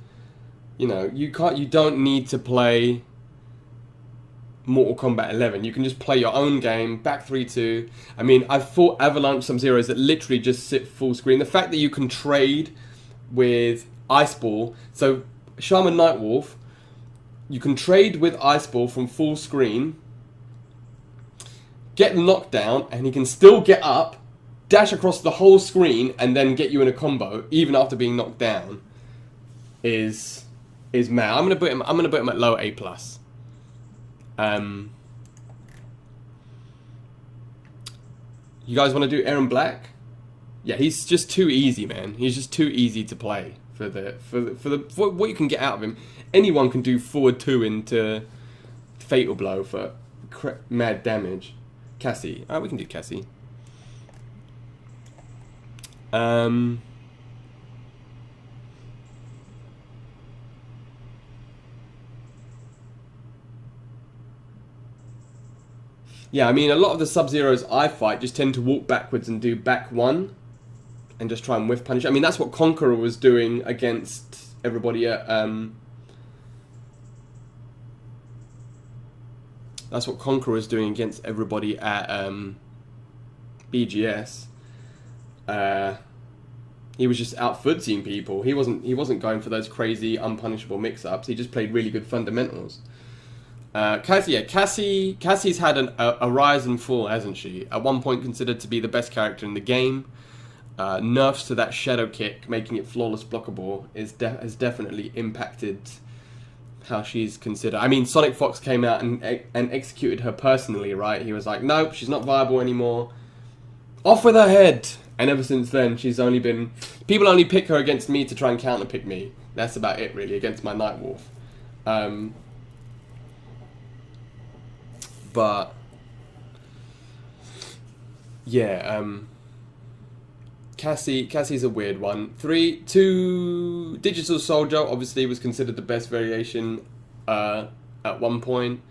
You know, you don't need to play Mortal Kombat 11. You can just play your own game, back 3-2. I mean, I've fought Avalanche Sub-Zeros that literally just sit full screen. The fact that you can trade with Ice Ball, so Shaman Nightwolf, you can trade with Ice Ball from full screen, get the knockdown, and he can still get up, dash across the whole screen, and then get you in a combo, even after being knocked down, is mad. I'm gonna put him at low A plus. You guys want to do Aaron Black? Yeah, he's just too easy, man. He's just too easy to play for what you can get out of him. Anyone can do forward 2 into Fatal Blow for mad damage. Cassie. We can do Cassie. Yeah, I mean, a lot of the Sub-Zeros I fight just tend to walk backwards and do back 1 and just try and whiff punish. I mean, that's what Conqueror was doing against everybody at BGS. He was just out footsying people. He wasn't going for those crazy unpunishable mix-ups. He just played really good fundamentals. Cassie's had a rise and fall, hasn't she? At one point considered to be the best character in the game. Nerfs to that Shadow Kick, making it flawless blockable, has definitely impacted how she's considered. I mean, Sonic Fox came out and executed her personally, right? He was like, nope, she's not viable anymore. Off with her head! And ever since then, she's only been... People only pick her against me to try and counter-pick me. That's about it, really, against my Nightwolf. But... yeah, Cassie's a weird one. 2 Digital Soldier obviously was considered the best variation at one point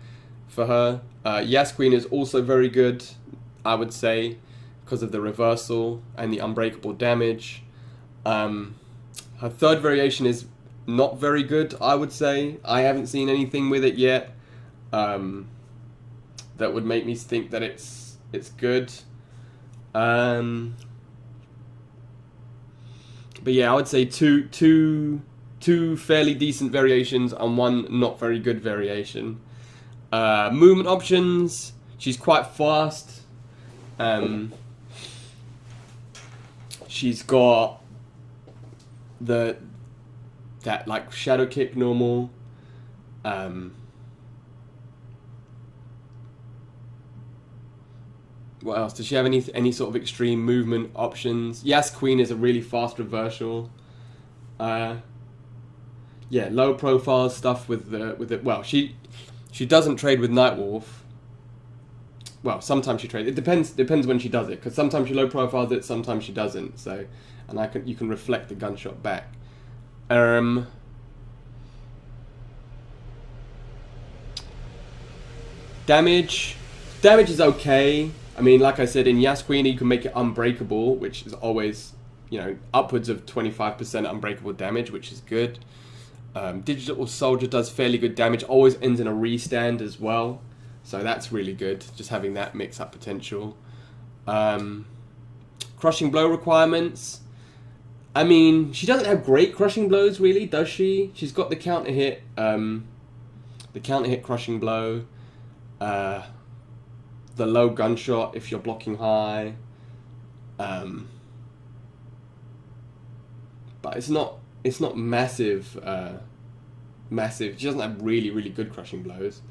for her. Yasqueen is also very good, I would say, because of the reversal and the unbreakable damage. Her third variation is not very good, I would say. I haven't seen anything with it yet that would make me think that it's good. But yeah, I would say two fairly decent variations and one not very good variation. Movement options, she's quite fast. She's got that like Shadow Kick normal. What else? Does she have any sort of extreme movement options? Yasqueen is a really fast reversal. Yeah, low profile stuff with the well, she doesn't trade with Nightwolf. well, sometimes she trades. It depends when she does it, because sometimes she low profiles it, sometimes she doesn't. So, and you can reflect the gunshot back. Damage is okay. I mean, like I said, in Yasquini you can make it unbreakable, which is always, you know, upwards of 25% unbreakable damage, which is good. Digital Soldier does fairly good damage, always ends in a restand as well, so that's really good, just having that mix-up potential. Crushing Blow requirements. I mean, she doesn't have great Crushing Blows, really, does she? She's got the counter hit Crushing Blow, the low gunshot if you're blocking high, but it's not massive. Massive. She doesn't have really good Crushing Blows.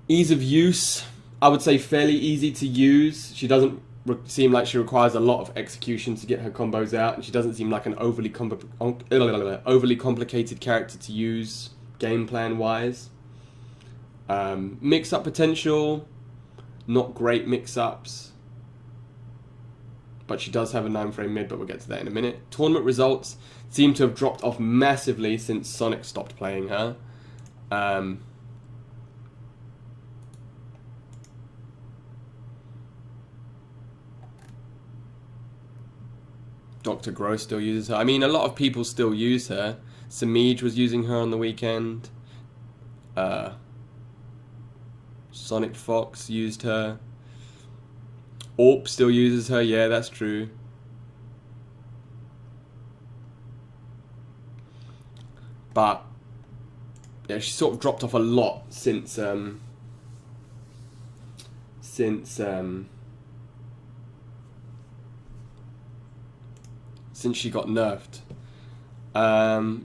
Ease of use, I would say fairly easy to use. She doesn't seem like she requires a lot of execution to get her combos out, and she doesn't seem like an overly complicated character to use game plan wise. Mix-up potential, not great mix-ups, but she does have a 9-frame mid, but we'll get to that in a minute. Tournament results seem to have dropped off massively since Sonic stopped playing her. Dr. Gross still uses her. I mean, a lot of people still use her. Samij was using her on the weekend. Sonic Fox used her. Orp still uses her. Yeah, that's true. But yeah, she sort of dropped off a lot since she got nerfed.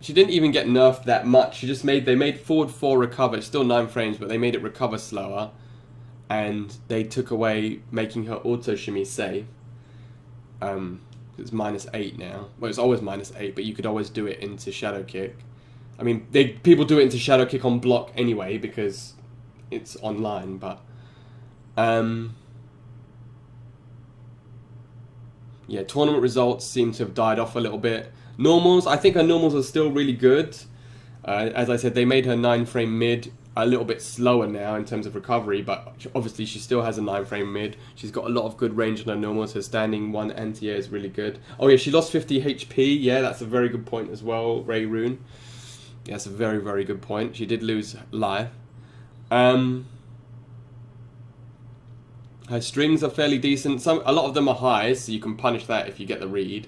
She didn't even get nerfed that much. They made forward 4 recover. It's still 9 frames, but they made it recover slower, and they took away making her auto shimmy safe. It's -8 now. Well, it's always -8, but you could always do it into Shadow Kick. I mean, people do it into Shadow Kick on block anyway because it's online, but yeah, tournament results seem to have died off a little bit. Normals, I think her normals are still really good. As I said, they made her 9-frame mid a little bit slower now in terms of recovery, but obviously she still has a 9-frame mid. She's got a lot of good range on her normals. Her standing 1 anti-air is really good. Oh yeah, she lost 50 HP. Yeah, that's a very good point as well, Ray Rune. Yeah, that's a very good point. She did lose life. Her strings are fairly decent. A lot of them are highs, so you can punish that if you get the read.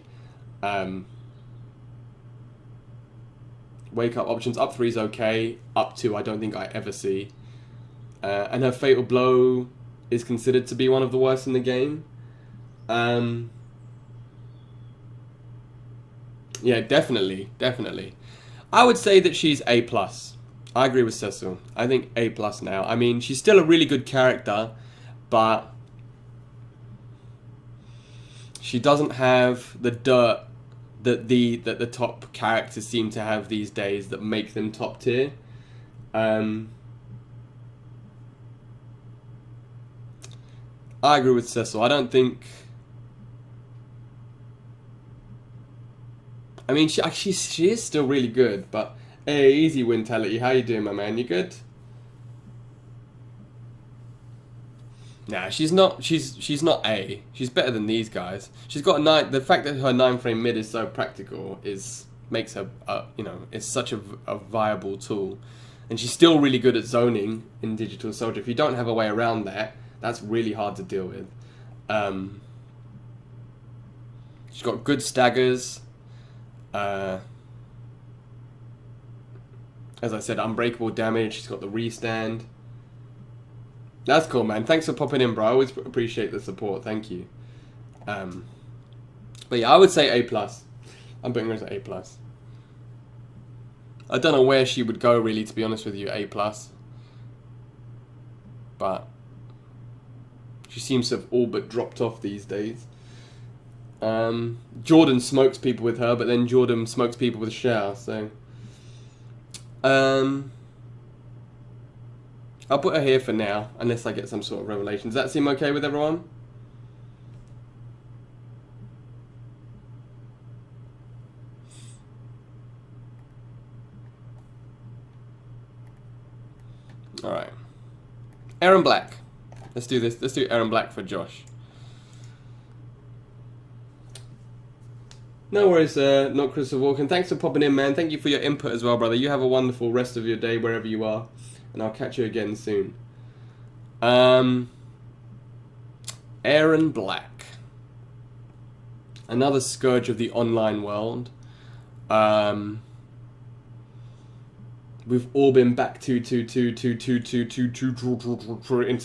Wake up options, up 3 is okay. Up 2 I don't think I ever see. And her Fatal Blow is considered to be one of the worst in the game. Yeah, definitely. I would say that she's A+. I agree with Cecil. I think A+ now. I mean, she's still a really good character, but she doesn't have the dirt that the top characters seem to have these days that make them top tier. I agree with Cecil. I don't think. I mean, she is still really good, but hey, easy Wintality. How you doing, my man? You good? Nah, she's not. She's not A. She's better than these guys. She's got a 9. The fact that her 9-frame mid is so practical makes her, is such a viable tool, and she's still really good at zoning in Digital Soldier. If you don't have a way around that, that's really hard to deal with. She's got good staggers. As I said, unbreakable damage. She's got the restand. That's cool, man. Thanks for popping in, bro. I always appreciate the support. Thank you. But yeah, I would say A+. I'm putting her as A+. I don't know where she would go, really, to be honest with you, A+. But she seems to have all but dropped off these days. Jordan smokes people with her, but then Jordan smokes people with Xiao, so... I'll put her here for now, unless I get some sort of revelation. Does that seem okay with everyone? Alright. Erron Black. Let's do this. Let's do Erron Black for Josh. No worries, not Christopher Walken. Thanks for popping in, man. Thank you for your input as well, brother. You have a wonderful rest of your day wherever you are. And I'll catch you again soon. Erron Black. Another scourge of the online world. We've all been back into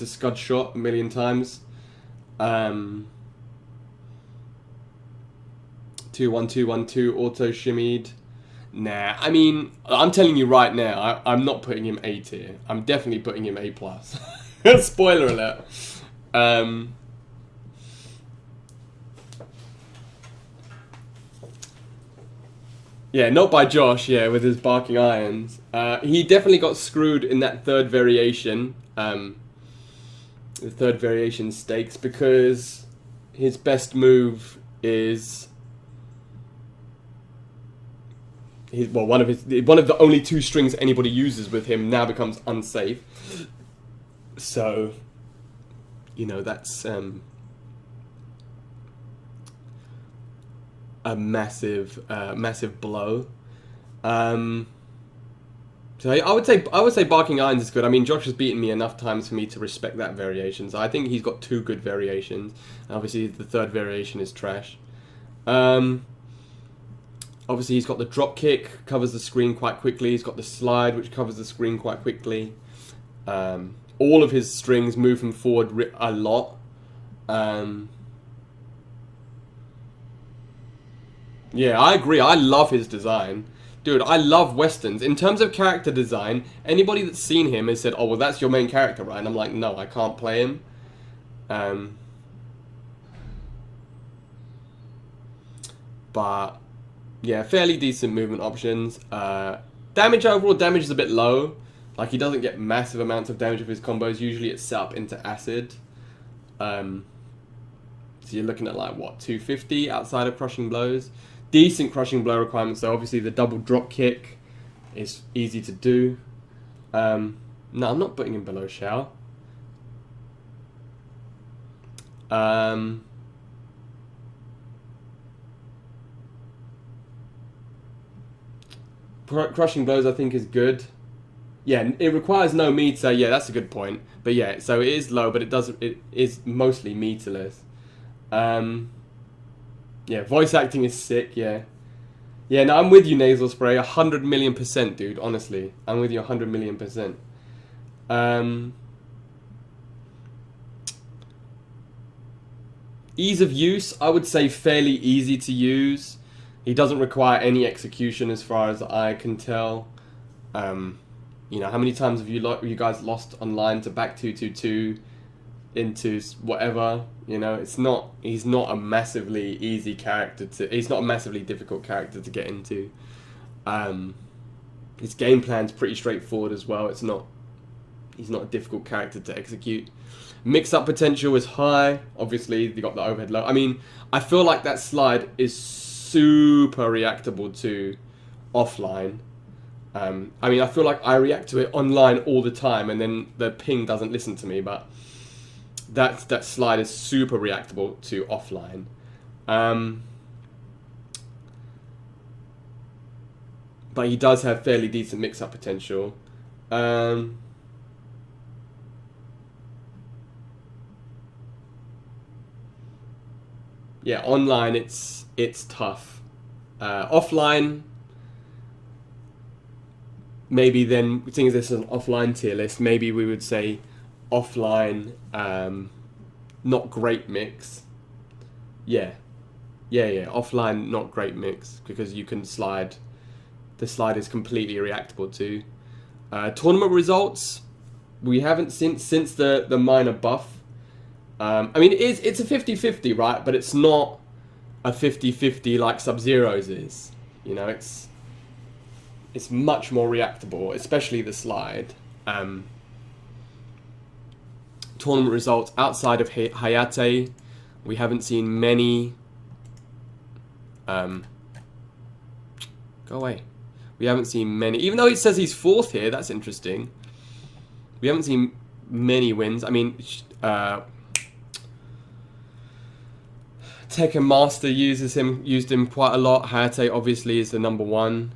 Scud Shot a million times. 2-1-2-1-2 auto shimmied. Nah, I mean, I'm telling you right now, I'm not putting him A tier. I'm definitely putting him A+. Spoiler alert. Yeah, not by Josh, yeah, with his barking irons. He definitely got screwed in that third variation, the third variation stakes, because his best move is... one of the only two strings anybody uses with him now becomes unsafe. So, you know, that's a massive blow. So I would say Barking Irons is good. I mean, Josh has beaten me enough times for me to respect that variation. So I think he's got two good variations. Obviously, the third variation is trash. Obviously, he's got the drop kick, covers the screen quite quickly. He's got the slide, which covers the screen quite quickly. All of his strings move him forward a lot. Yeah, I agree. I love his design. Dude, I love Westerns. In terms of character design, anybody that's seen him has said, oh, well, that's your main character, right? And I'm like, no, I can't play him. But... yeah, fairly decent movement options. Damage overall, damage is a bit low. Like, he doesn't get massive amounts of damage with his combos. Usually it's set up into acid. So you're looking at, like, what, 250 outside of crushing blows. Decent crushing blow requirements, so obviously the double drop kick is easy to do. No, I'm not putting him below Xiao. Crushing blows, I think, is good. Yeah, it requires no meter. Yeah, that's a good point. But yeah, so it is low, but it is mostly meterless. Yeah, voice acting is sick. Yeah, yeah. No, I'm with you, Nasal Spray. 100 million%, dude. Honestly, I'm with you 100 million%. Ease of use, I would say fairly easy to use. He doesn't require any execution as far as I can tell. You know, how many times have you guys lost online to back 2-2-2 into whatever? You know, he's not a massively easy character he's not a massively difficult character to get into. His game plan's pretty straightforward as well. He's not a difficult character to execute. Mix-up potential is high. Obviously, you got the overhead low. I mean, I feel like that slide is super reactable to offline. I mean, I feel like I react to it online all the time, and then the ping doesn't listen to me. But that slide is super reactable to offline. But he does have fairly decent mix-up potential. Yeah, online it's tough. Offline, maybe then, seeing as this is an offline tier list, maybe we would say offline, not great mix. Yeah, offline, not great mix, because you can slide. The slide is completely reactable to. Tournament results, we haven't since the minor buff. I mean, it's a 50-50, right? But it's not a 50-50 like Sub-Zero's is. You know, it's much more reactable, especially the slide. Tournament results outside of Hayate, we haven't seen many. Go away. We haven't seen many, even though it says he's 4th here. That's interesting. We haven't seen many wins. I mean, Tekken Master used him quite a lot. Hayate obviously is the number 1.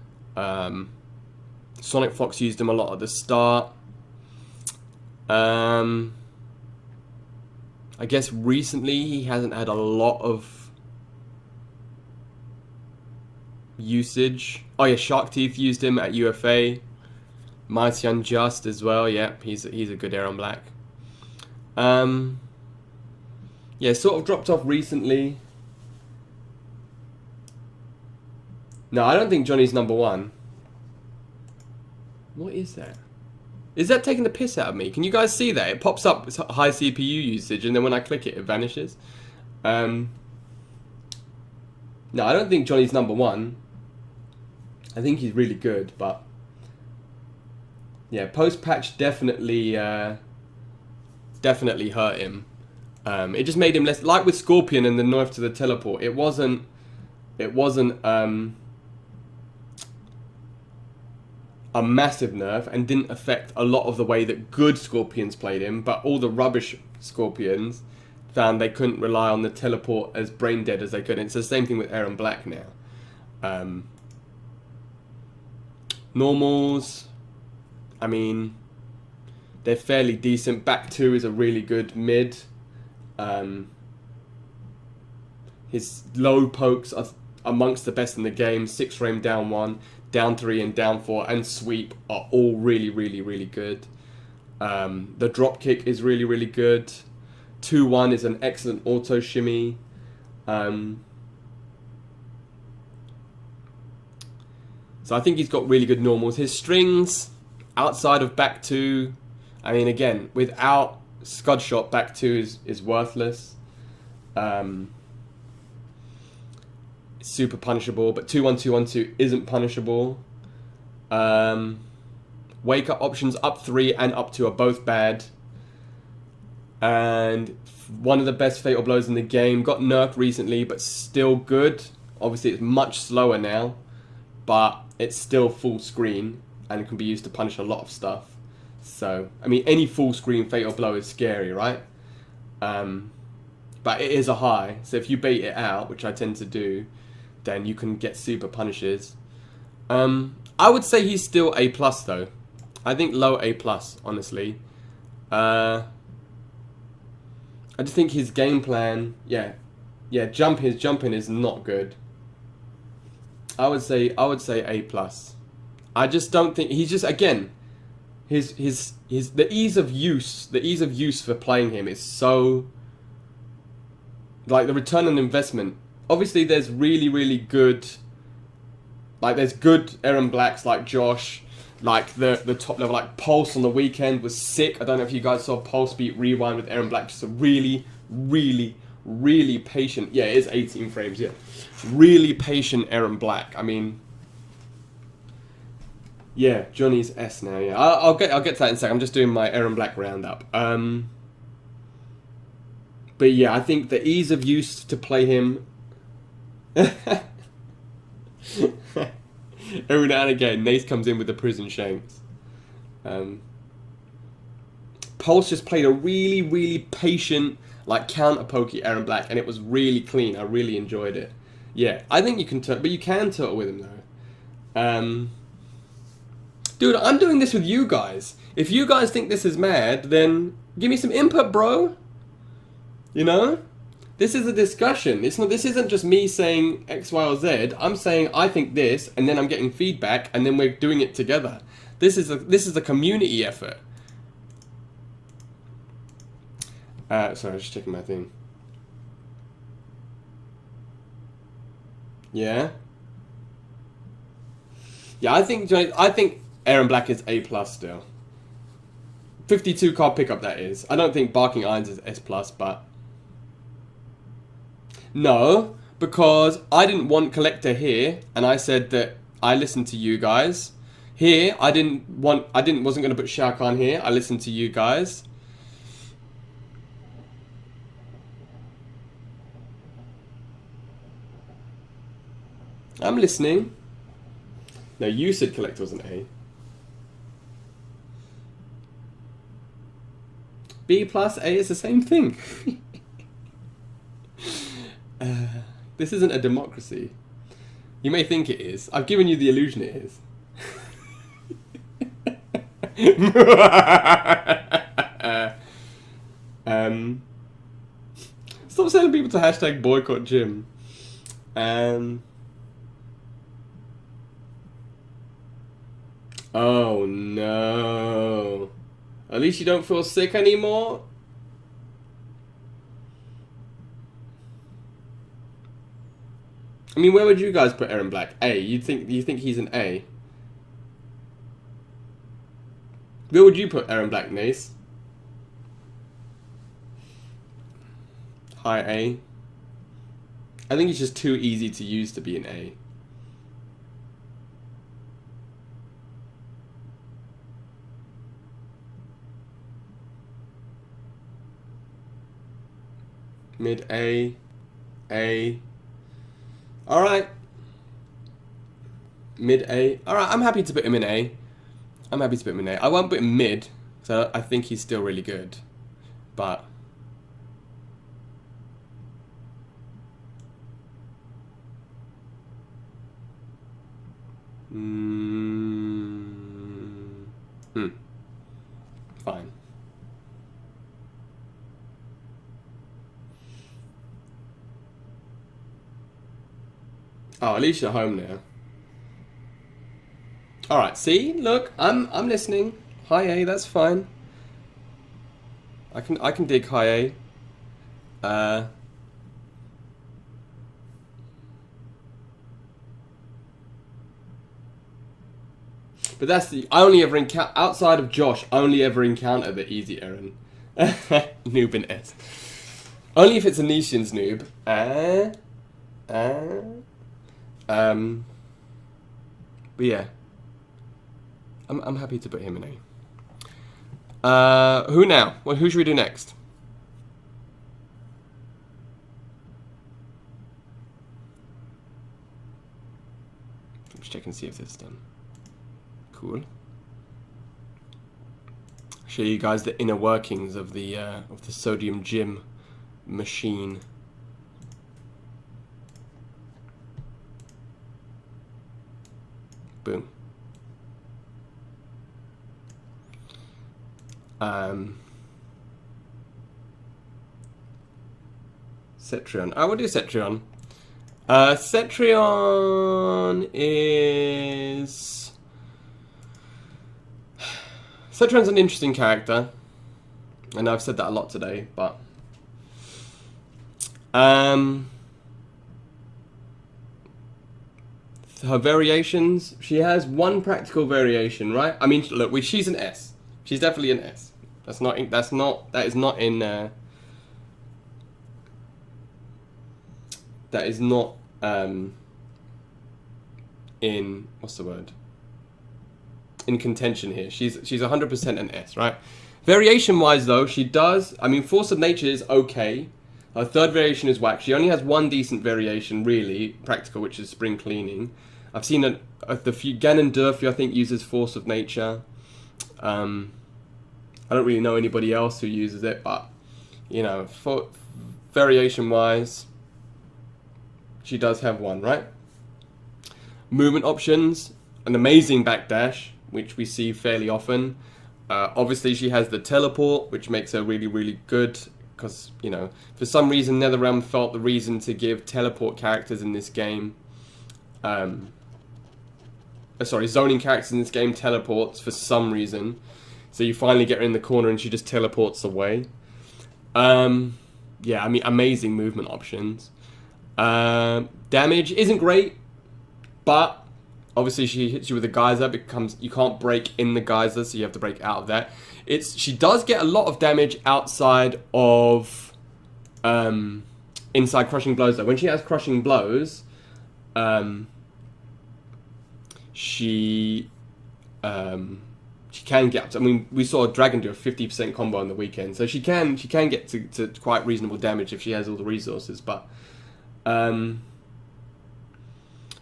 Sonic Fox used him a lot at the start. I guess recently he hasn't had a lot of usage. Oh yeah, Shark Teeth used him at UFA. Mighty Unjust as well. Yeah, he's a good Aaron Black. Yeah, sort of dropped off recently. No, I don't think Johnny's number 1. What is that? Is that taking the piss out of me? Can you guys see that? It pops up, it's high CPU usage, and then when I click it, it vanishes. No, I don't think Johnny's number 1. I think he's really good, but yeah, post-patch definitely hurt him. It just made him less, like with Scorpion and the nerf to the teleport. It wasn't a massive nerf and didn't affect a lot of the way that good Scorpions played him, but all the rubbish Scorpions found they couldn't rely on the teleport as brain dead as they could. And it's the same thing with Aaron Black now. Normals, I mean, they're fairly decent. Back 2 is a really good mid. His low pokes are amongst the best in the game. 6 frame down 1, down 3 and down 4 and sweep are all really, really, really good. The drop kick is really, really good. 2-1 is an excellent auto shimmy. So I think he's got really good normals. His strings outside of back 2, I mean, again, without Scud Shot, back 2 is worthless. Super punishable, but 2-1, 2-1, 2 isn't punishable. Wake up options up 3 and up 2 are both bad. And one of the best fatal blows in the game. Got nerfed recently, but still good. Obviously, it's much slower now, but it's still full screen and can be used to punish a lot of stuff. So, I mean, any full screen fatal blow is scary, right? But it is a high, so if you bait it out, which I tend to do, then you can get super punishes. I would say he's still A+ though. I think low A+, honestly. I just think his game plan, his jumping is not good. I would say A+. I just don't think he's just, again, his the ease of use for playing him is so, like, the return on investment. Obviously, there's really, really good, like, there's good Aaron Blacks like Josh, like the top level, like Pulse on the weekend was sick. I don't know if you guys saw Pulse beat Rewind with Aaron Black. Just a really, really, really patient. Yeah, it is 18 frames. Yeah, really patient Aaron Black. I mean, yeah, Johnny's S now. Yeah, I'll get to that in a second. I'm just doing my Aaron Black roundup. But yeah, I think the ease of use to play him. Every now and again, Nace comes in with the prison shanks. Pulse just played a really, really patient, like, counter pokey Aaron Black, and it was really clean. I really enjoyed it. Yeah, I think you can turtle, but you can turtle with him though. Dude, I'm doing this with you guys. If you guys think this is mad, then give me some input, bro. You know? This is a discussion. This isn't just me saying X, Y, or Z. I'm saying I think this, and then I'm getting feedback, and then we're doing it together. This is a community effort. Sorry, just checking my thing. Yeah. Yeah, I think Aaron Black is A+ still. 52 card pickup, that is. I don't think Barking Irons is S+, but no, because I didn't want Collector here, and I said that I listened to you guys. Here, wasn't going to put Shao Kahn here. I listened to you guys. I'm listening. No, you said Collector was an A. B plus A is the same thing. This isn't a democracy. You may think it is. I've given you the illusion it is. Stop sending people to hashtag boycott gym. Oh no. At least you don't feel sick anymore? I mean, where would you guys put Erron Black? A. You think he's an A? Where would you put Erron Black, Nace? High A. I think he's just too easy to use to be an A. Mid A. A. Alright. Mid A. Alright, I'm happy to put him in A. I'm happy to put him in A. I won't put him mid, so I think he's still really good. But fine. Oh, at least you're home now. Alright, see? Look, I'm listening. High A, that's fine. I can dig high A. But that's the I only ever encounter outside of Josh, I only ever encounter the easy Erron. Noob in S. Only if it's a Nishan's noob. But yeah. I'm happy to put him in A. Who now? Well, who should we do next? Let's check and see if this is done. Cool. Show you guys the inner workings of the sodium gym machine. Boom. Cetrion. I will do Cetrion. Cetrion is... Cetrion's an interesting character. I know I've said that a lot today, but... her variations, she has one practical variation, right? I mean, look, she's an S. She's definitely an S. That is not in what's the word? In contention here. She's 100% an S, right? Variation wise though, she does, I mean, Force of Nature is okay. Her third variation is whack. She only has one decent variation, really, practical, which is Spring Cleaning. I've seen the few Ganondorf, I think, uses Force of Nature. I don't really know anybody else who uses it, but, you know, for variation-wise, she does have one, right? Movement options, an amazing backdash, which we see fairly often. Obviously, she has the teleport, which makes her really, really good, because, you know, for some reason, NetherRealm felt the reason to give teleport characters in this game, zoning characters in this game teleports for some reason. So you finally get her in the corner and she just teleports away. Yeah, I mean, amazing movement options. Damage isn't great, but obviously she hits you with a geyser. You can't break in the geyser, so you have to break out of that. She does get a lot of damage outside of inside crushing blows though. When she has crushing blows, she can get up to, I mean, we saw Dragon do a 50% combo on the weekend, so she can get to quite reasonable damage if she has all the resources, but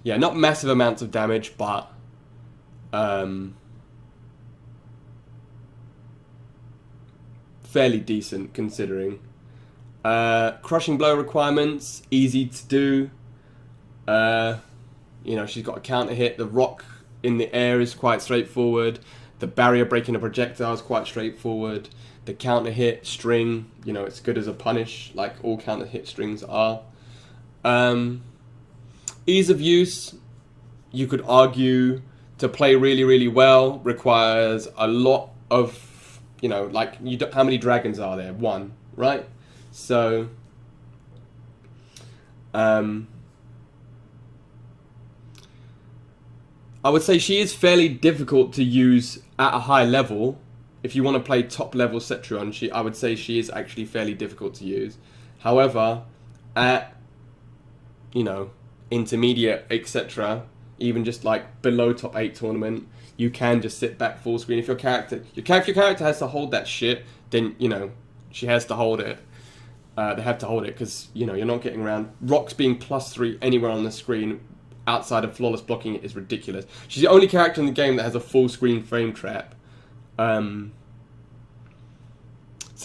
yeah, not massive amounts of damage, but fairly decent considering. Crushing blow requirements, easy to do. You know, she's got a counter hit. The rock in the air is quite straightforward. The barrier breaking a projectile is quite straightforward. The counter hit string, you know, it's good as a punish, like all counter hit strings are. Ease of use, you could argue, to play really, really well requires a lot of, you know, like, how many dragons are there? One, right? So, I would say she is fairly difficult to use at a high level. If you want to play top level Cetrion, I would say she is actually fairly difficult to use. However, at, you know, intermediate, etc., even just like below top 8 tournament, you can just sit back full screen. If your character has to hold that shit, then, you know, she has to hold it. They have to hold it because, you know, you're not getting around. Rocks being +3 anywhere on the screen outside of flawless blocking is ridiculous. She's the only character in the game that has a full screen frame trap. So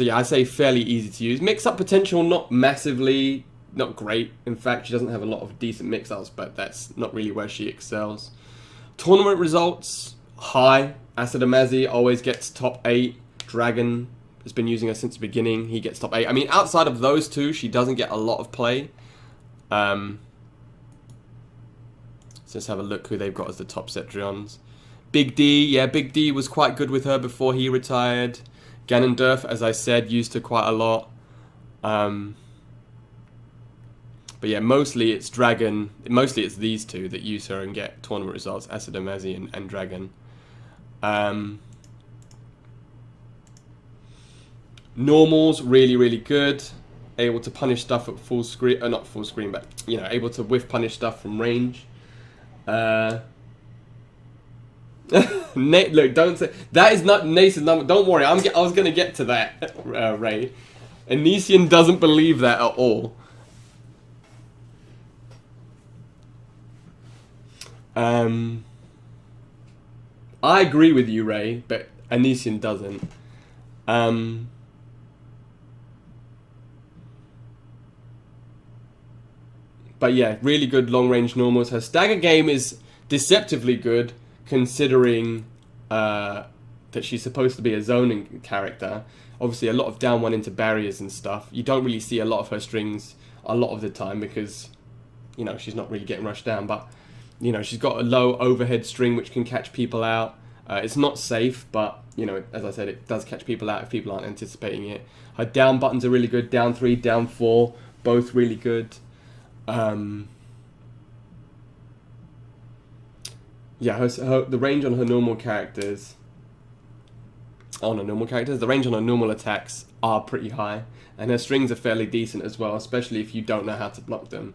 yeah, I say fairly easy to use. Mix-up potential, not massively, not great. In fact, she doesn't have a lot of decent mix-ups, but that's not really where she excels. Tournament results, high. Acer Damacy always gets top 8. Dragon has been using her since the beginning. He gets top 8. I mean, outside of those two, she doesn't get a lot of play. Let's just have a look who they've got as the top Cetrions. Big D, yeah, Big D was quite good with her before he retired. Ganondorf, as I said, used her quite a lot. But yeah, mostly it's Dragon. Mostly it's these two that use her and get tournament results: Acer Damacy and Dragon. Normals, really, really good. Able to punish stuff at full screen, not full screen, but, you know, able to whiff punish stuff from range. Look, don't say that is not Nace's number. Don't worry, I was gonna get to that, Ray. Anisian doesn't believe that at all. I agree with you, Ray, but Anisian doesn't. But yeah, really good long-range normals. Her stagger game is deceptively good, considering that she's supposed to be a zoning character. Obviously, a lot of down 1 into barriers and stuff. You don't really see a lot of her strings a lot of the time because, you know, she's not really getting rushed down. But, you know, she's got a low overhead string which can catch people out. It's not safe, but, you know, as I said, it does catch people out if people aren't anticipating it. Her down buttons are really good. Down 3, down 4, both really good. Yeah, the range on her normal characters, the range on her normal attacks are pretty high, and her strings are fairly decent as well, especially if you don't know how to block them.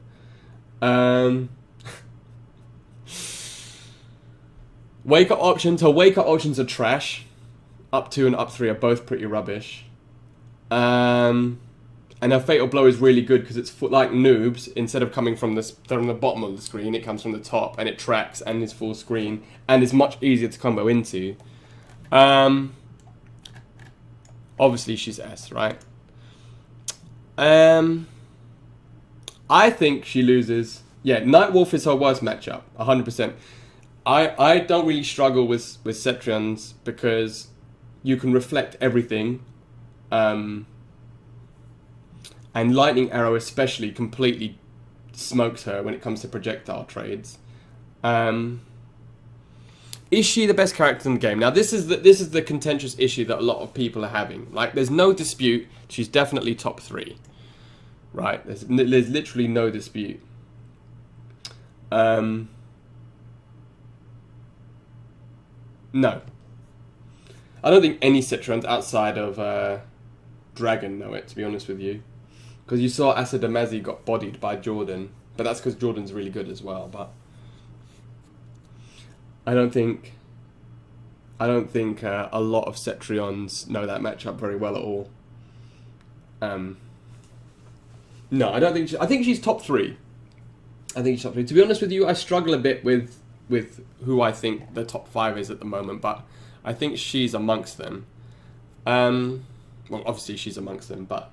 Wake up options. Her wake up options are trash. Up 2 and up 3 are both pretty rubbish. And her fatal blow is really good because it's like noobs. Instead of coming from the bottom of the screen, it comes from the top, and it tracks and is full screen and is much easier to combo into. Obviously she's S, right? I think she loses. Yeah, Nightwolf is her worst matchup, 100%. I don't really struggle with Cetrions because you can reflect everything. And Lightning Arrow especially completely smokes her when it comes to projectile trades. Is she the best character in the game? Now this is the contentious issue that a lot of people are having. Like, there's no dispute, she's definitely top 3. Right? There's literally no dispute. No. I don't think any Cetrions outside of Dragon know it, to be honest with you. Because you saw Asa Damazi got bodied by Jordan, but that's because Jordan's really good as well. But I don't think a lot of Cetrions know that matchup very well at all. No, I don't think. I think she's top 3. I think she's top 3. To be honest with you, I struggle a bit with who I think the top 5 is at the moment, but I think she's amongst them. Well, obviously she's amongst them, but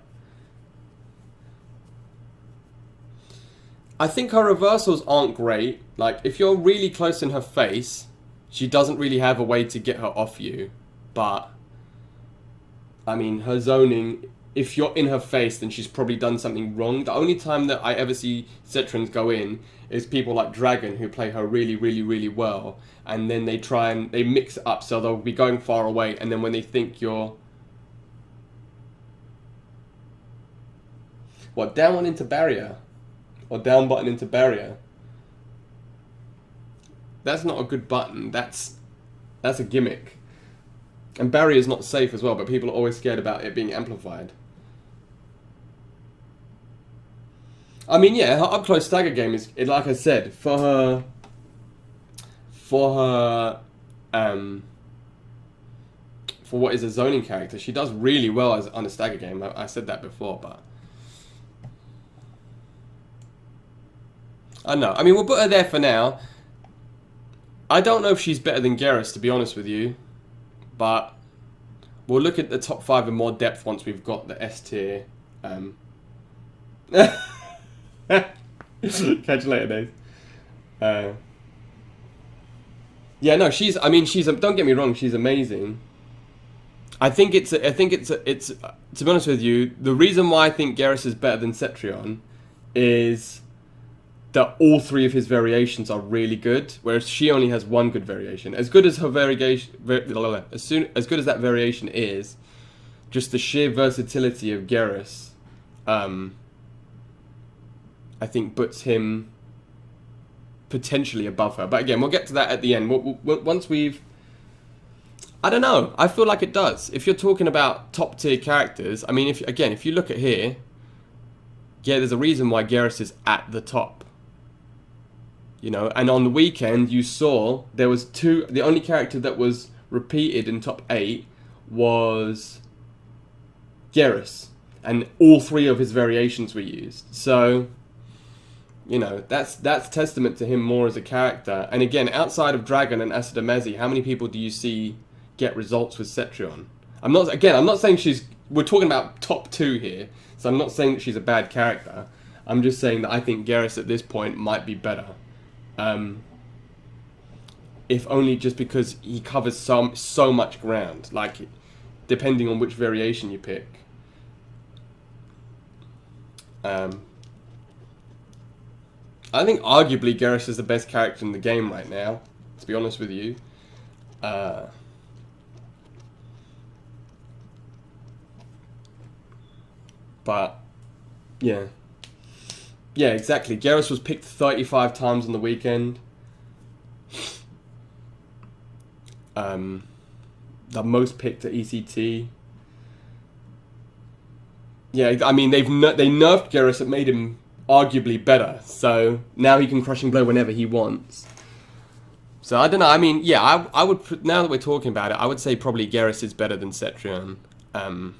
I think her reversals aren't great. Like, if you're really close in her face, she doesn't really have a way to get her off you. But, I mean, her zoning, if you're in her face, then she's probably done something wrong. The only time that I ever see Cetrions go in is people like Dragon, who play her really, really, really well. And then they mix it up, so they'll be going far away. And then when they think you're... What, down one into barrier? Or down button into barrier? That's not a good button. That's a gimmick. And barrier's not safe as well, but people are always scared about it being amplified. I mean, yeah, her up-close stagger game is, like I said, for what is a zoning character, she does really well on a stagger game. I said that before, but I don't know. I mean, we'll put her there for now. I don't know if she's better than Geras, to be honest with you, but we'll look at the top 5 in more depth once we've got the S tier. Catch you later, Dave. Yeah, no, don't get me wrong, she's amazing. I think it's to be honest with you, the reason why I think Geras is better than Cetrion is that all 3 of his variations are really good, whereas she only has 1 good variation. As good as her variation, as good as that variation is, just the sheer versatility of Geras, I think puts him potentially above her. But again, we'll get to that at the end. Once we've... I don't know. I feel like it does. If you're talking about top tier characters, I mean, if you look at here, yeah, there's a reason why Geras is at the top. You know, and on the weekend, you saw there was 2... The only character that was repeated in top 8 was Geras. And all 3 of his variations were used. So... You know, that's testament to him more as a character. And again, outside of Dragon and Asa Damazi, how many people do you see get results with Cetrion? I'm not saying we're talking about top 2 here, so I'm not saying that she's a bad character. I'm just saying that I think Geras at this point might be better. If only just because he covers so much ground, like, depending on which variation you pick. I think arguably Geras is the best character in the game right now, to be honest with you. But, yeah. Yeah, exactly. Geras was picked 35 times on the weekend. The most picked at ECT. Yeah, I mean, they nerfed Geras. It made him arguably better, so now he can Crushing Blow whenever he wants. So I don't know. I mean, yeah, I would, now that we're talking about it, I would say probably Geras is better than Cetrion. But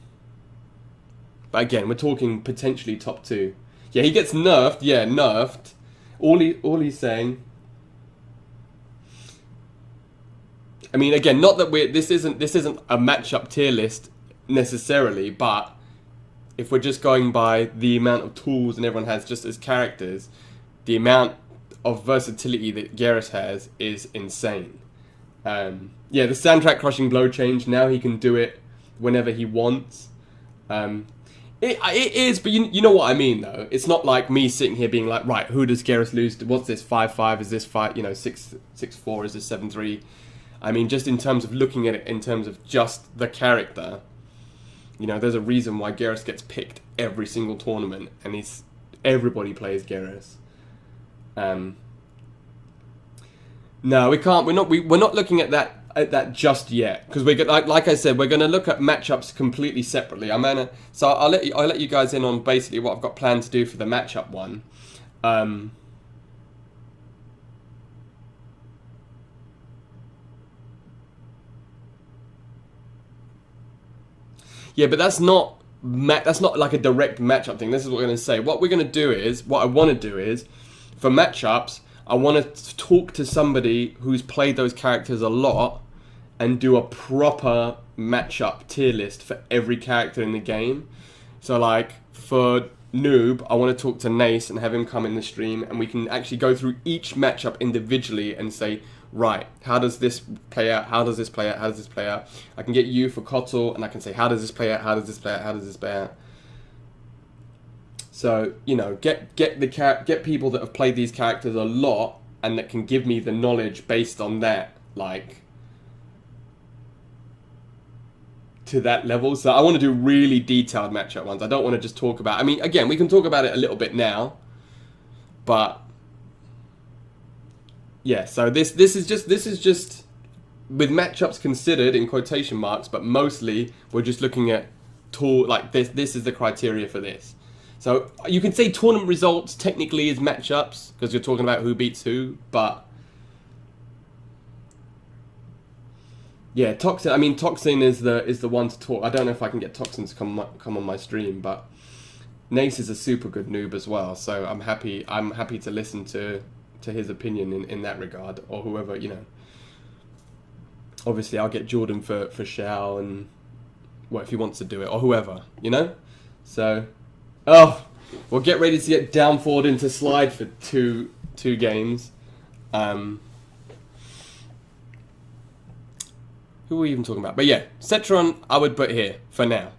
again, we're talking potentially top 2. Yeah, he gets nerfed. Yeah, nerfed. All he's saying. I mean, again, not that this isn't a matchup tier list necessarily, but if we're just going by the amount of tools and everyone has just as characters, the amount of versatility that Geras has is insane. Yeah, the soundtrack Crushing Blow change, now he can do it whenever he wants. It is, but you know what I mean, though. It's not like me sitting here being like, right, who does Geras lose to? What's this, 5-5? Is this 6-4? Is this 7-3? I mean, just in terms of looking at it in terms of just the character, you know, there's a reason why Geras gets picked every single tournament, and everybody plays Geras. No, we can't. We're not looking at that. at that just yet, because we're like I said, we're gonna look at matchups completely separately. So I'll let you guys in on basically what I've got planned to do for the matchup one. Yeah, but that's not like a direct matchup thing. This is what we're going to say. What I want to do is, for matchups, I want to talk to somebody who's played those characters a lot and do a proper matchup tier list for every character in the game. So like for Noob, I want to talk to Nace and have him come in the stream, and we can actually go through each matchup individually and say, right, how does this play out? How does this play out? How does this play out? I can get you for Kotal, and I can say, how does this play out? How does this play out? How does this play out? So, you know, get people that have played these characters a lot and that can give me the knowledge based on that, like, to that level. So I want to do really detailed matchup ones. I don't want to just talk about, I mean, again, we can talk about it a little bit now, but yeah, so this is just with matchups considered in quotation marks, but mostly we're just looking at like this is the criteria for this. So you can say tournament results technically is matchups because you're talking about who beats who, but yeah, Toxin. I mean, Toxin is the one to talk. I don't know if I can get Toxin to come on my stream, but Nace is a super good noob as well. So I'm happy to listen to his opinion in that regard, or whoever, you know. Obviously, I'll get Jordan for Shao, and well, if he wants to do it, or whoever, you know. So, we'll get ready to get down forward into Slide for two games. Who are we even talking about? But yeah, Cetron, I would put here for now.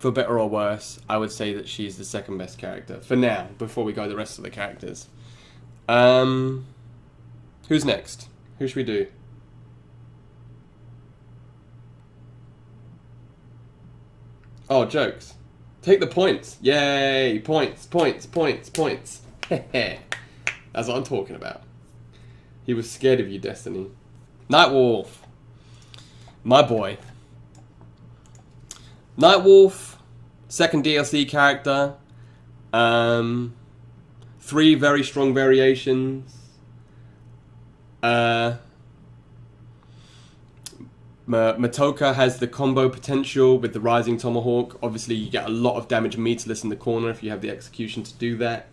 For better or worse, I would say that she's the second best character for now, before we go the rest of the characters. Who's next? Who should we do? Oh, jokes. Take the points. Yay! Points, points, points, points. That's what I'm talking about. He was scared of you, Destiny. Nightwolf. My boy. Nightwolf, second DLC character. 3 very strong variations. Matoka has the combo potential with the Rising Tomahawk. Obviously, you get a lot of damage meterless in the corner if you have the execution to do that.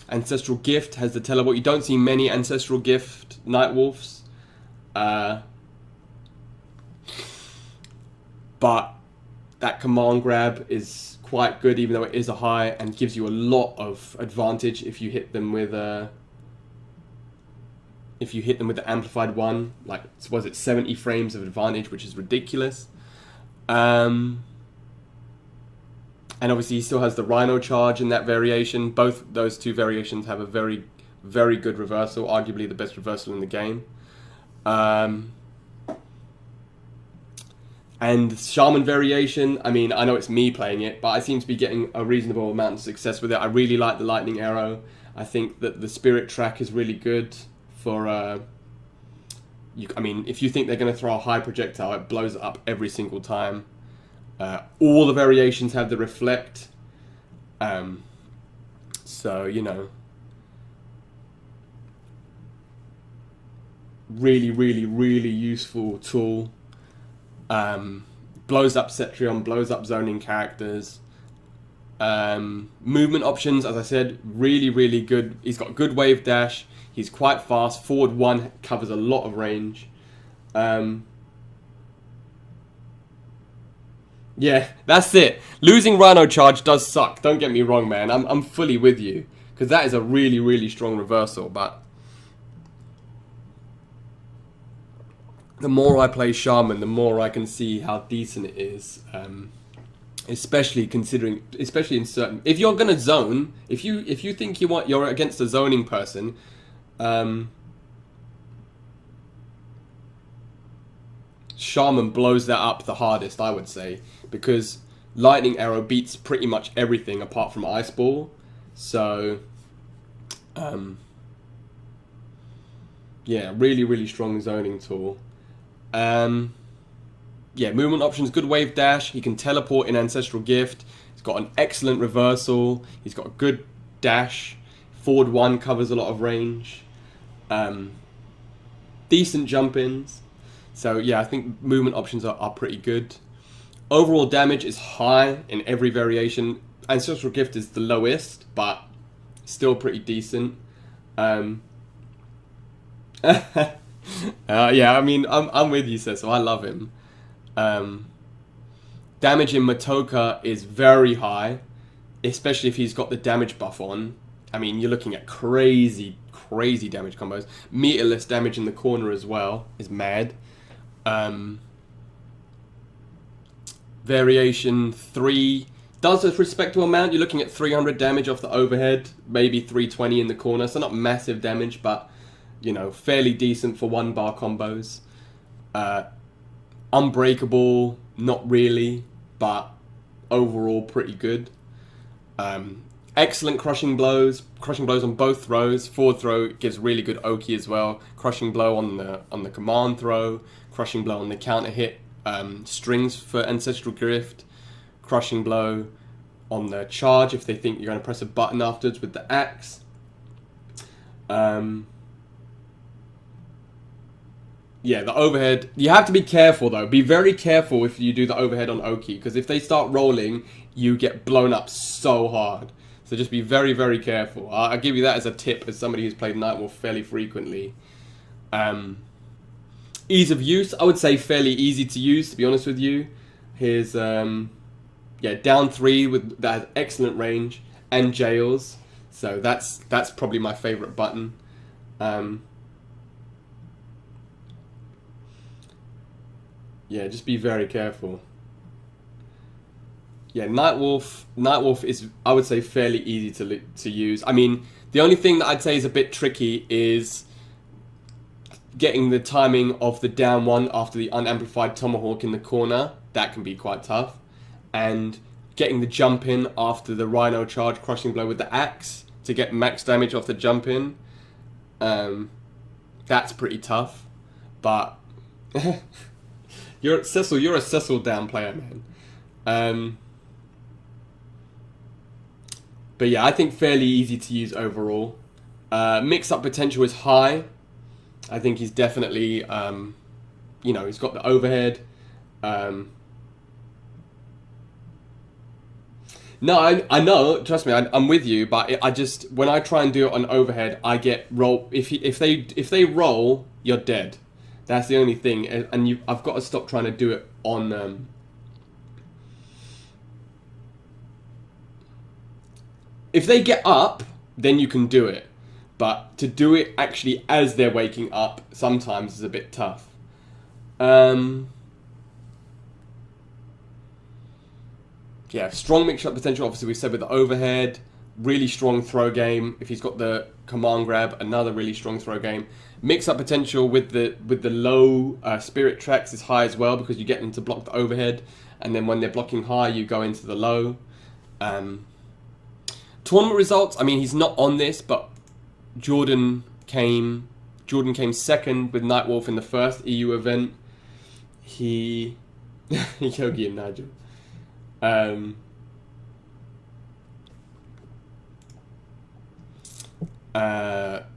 Ancestral Gift has the teleport. You don't see many Ancestral Gift Nightwolves. But that command grab is quite good, even though it is a high, and gives you a lot of advantage if you hit them with the amplified one. Like, was it 70 frames of advantage, which is ridiculous. And obviously he still has the Rhino charge in that variation. Both those 2 variations have a very, very good reversal, arguably the best reversal in the game. And Shaman variation, I mean, I know it's me playing it, but I seem to be getting a reasonable amount of success with it. I really like the Lightning Arrow. I think that the Spirit Track is really good for... I mean, if you think they're going to throw a high projectile, it blows it up every single time. All the variations have the Reflect. So, you know... Really, really, really useful tool. Blows up Cetrion, blows up zoning characters. Movement options, as I said, really, really good. He's got good wave dash. He's quite fast. Forward 1 covers a lot of range. Yeah, that's it. Losing Rhino Charge does suck. Don't get me wrong, man. I'm fully with you. Because that is a really, really strong reversal. But the more I play Shaman, the more I can see how decent it is. Especially in certain... If you're going to zone, if you think you're against a zoning person... Shaman blows that up the hardest, I would say, because Lightning Arrow beats pretty much everything apart from Ice Ball. So, Yeah, really, really strong zoning tool. Um, yeah, movement options, good wave dash. He can teleport in Ancestral Gift. He's got an excellent reversal. He's got a good dash. Forward 1 covers a lot of range. Um, decent jump ins. So yeah, I think movement options are pretty good. Overall damage is high in every variation. Ancestral Gift is the lowest, but still pretty decent. Um, yeah, I mean, I'm with you, Cecil. I love him. Um, damage in Matoka is very high, especially if he's got the damage buff on. I mean, you're looking at crazy, crazy damage combos. Meterless damage in the corner as well is mad. Um, variation 3 does a respectable amount. You're looking at 300 damage off the overhead, maybe 320 in the corner. So not massive damage, but you know, fairly decent for 1-bar combos. Unbreakable, not really, but overall pretty good. Excellent crushing blows on both throws. Forward throw gives really good Oki as well. Crushing blow on the command throw. Crushing blow on the counter hit. Strings for Ancestral Gift. Crushing blow on the charge if they think you're going to press a button afterwards with the axe. Yeah, the overhead. You have to be careful though. Be very careful if you do the overhead on Oki, because if they start rolling, you get blown up so hard. So just be very, very careful. I'll give you that as a tip as somebody who's played Nightwolf fairly frequently. Ease of use, I would say fairly easy to use, to be honest with you. Here's, yeah, down 3 with that has excellent range and jails. So that's probably my favorite button. Yeah, just be very careful. Yeah, Nightwolf is, I would say, fairly easy to use. I mean, the only thing that I'd say is a bit tricky is getting the timing of the down 1 after the unamplified tomahawk in the corner. That can be quite tough. And getting the jump in after the rhino charge crushing blow with the axe to get max damage off the jump in. That's pretty tough. But you're a Cecil down player, man. But yeah, I think fairly easy to use overall. Mix-up potential is high. I think he's definitely, you know, he's got the overhead. No, I know. Trust me, I'm with you. But I just when I try and do it on overhead, I get roll. If they roll, you're dead. That's the only thing, and I've got to stop trying to do it on. If they get up, then you can do it. But to do it actually as they're waking up sometimes is a bit tough. Yeah, strong mix-up potential, obviously we said with the overhead. Really strong throw game. If he's got the command grab, another really strong throw game. Mix-up potential with the low spirit tracks is high as well, because you get them to block the overhead. And then when they're blocking high, you go into the low. Tournament results, I mean, he's not on this, but Jordan came second with Nightwolf in the first EU event. Yogi and Nigel.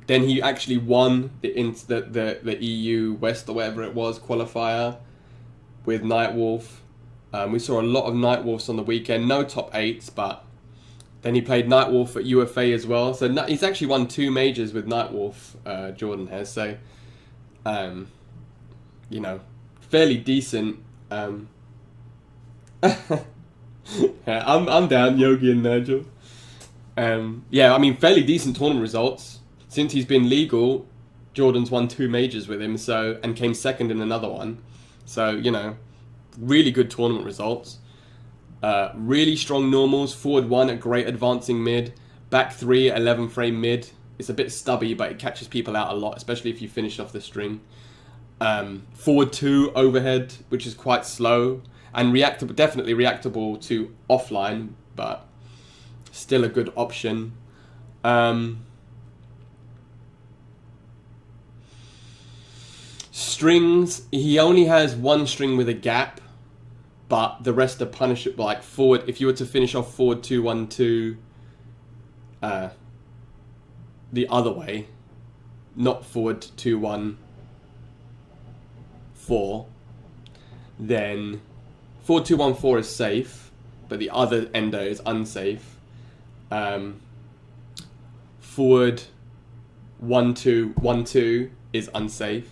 Then he actually won the EU West or whatever it was qualifier with Nightwolf. We saw a lot of Nightwolves on the weekend, no top 8s, but then he played Nightwolf at UFA as well. So he's actually won 2 majors with Nightwolf, Jordan has. So, you know, fairly decent. Yeah, I'm down, Yogi and Nigel. Yeah, I mean, fairly decent tournament results. Since he's been legal, Jordan's won 2 majors with him, so and came second in another one. So, you know, really good tournament results. Really strong normals. Forward 1 at great advancing mid. Back 3 at 11 frame mid. It's a bit stubby, but it catches people out a lot, especially if you finish off the string. Forward 2 overhead, which is quite slow. And definitely reactable to offline, but still a good option. strings, he only has one string with a gap, but the rest are punishable. Like forward, if you were to finish off forward 2 1 2, the other way, not forward 2 1 4, then forward 2 1 4 is safe, but the other ender is unsafe. Forward 1 2 1 2 is unsafe.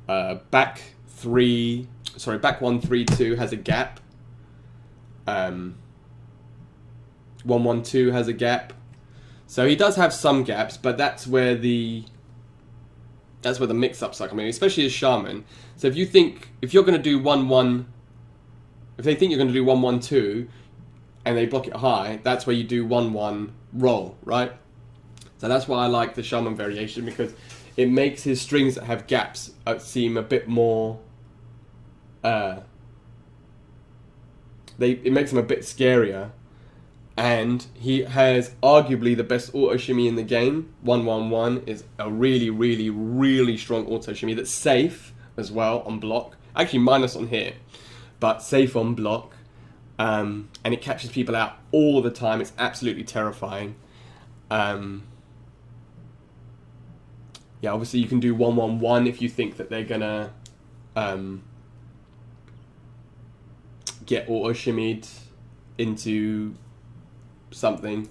Back 1 3 2 has a gap. 1 1 2 has a gap. So he does have some gaps, but that's where the mix-ups are coming, especially as Shaman. So if you're going to do 1 1, if they think you're going to do 1 1 2, and they block it high, that's where you do 1 1 roll, right? So that's why I like the Shaman variation, because it makes his strings that have gaps seem a bit more. It makes them a bit scarier, and he has arguably the best auto shimmy in the game. 1 1 1 is a really, really, really strong auto shimmy that's safe as well on block. Actually, minus on here, but safe on block, and it catches people out all the time. It's absolutely terrifying. Yeah, obviously you can do 1 1 1 if you think that they're gonna get auto shimmied into something.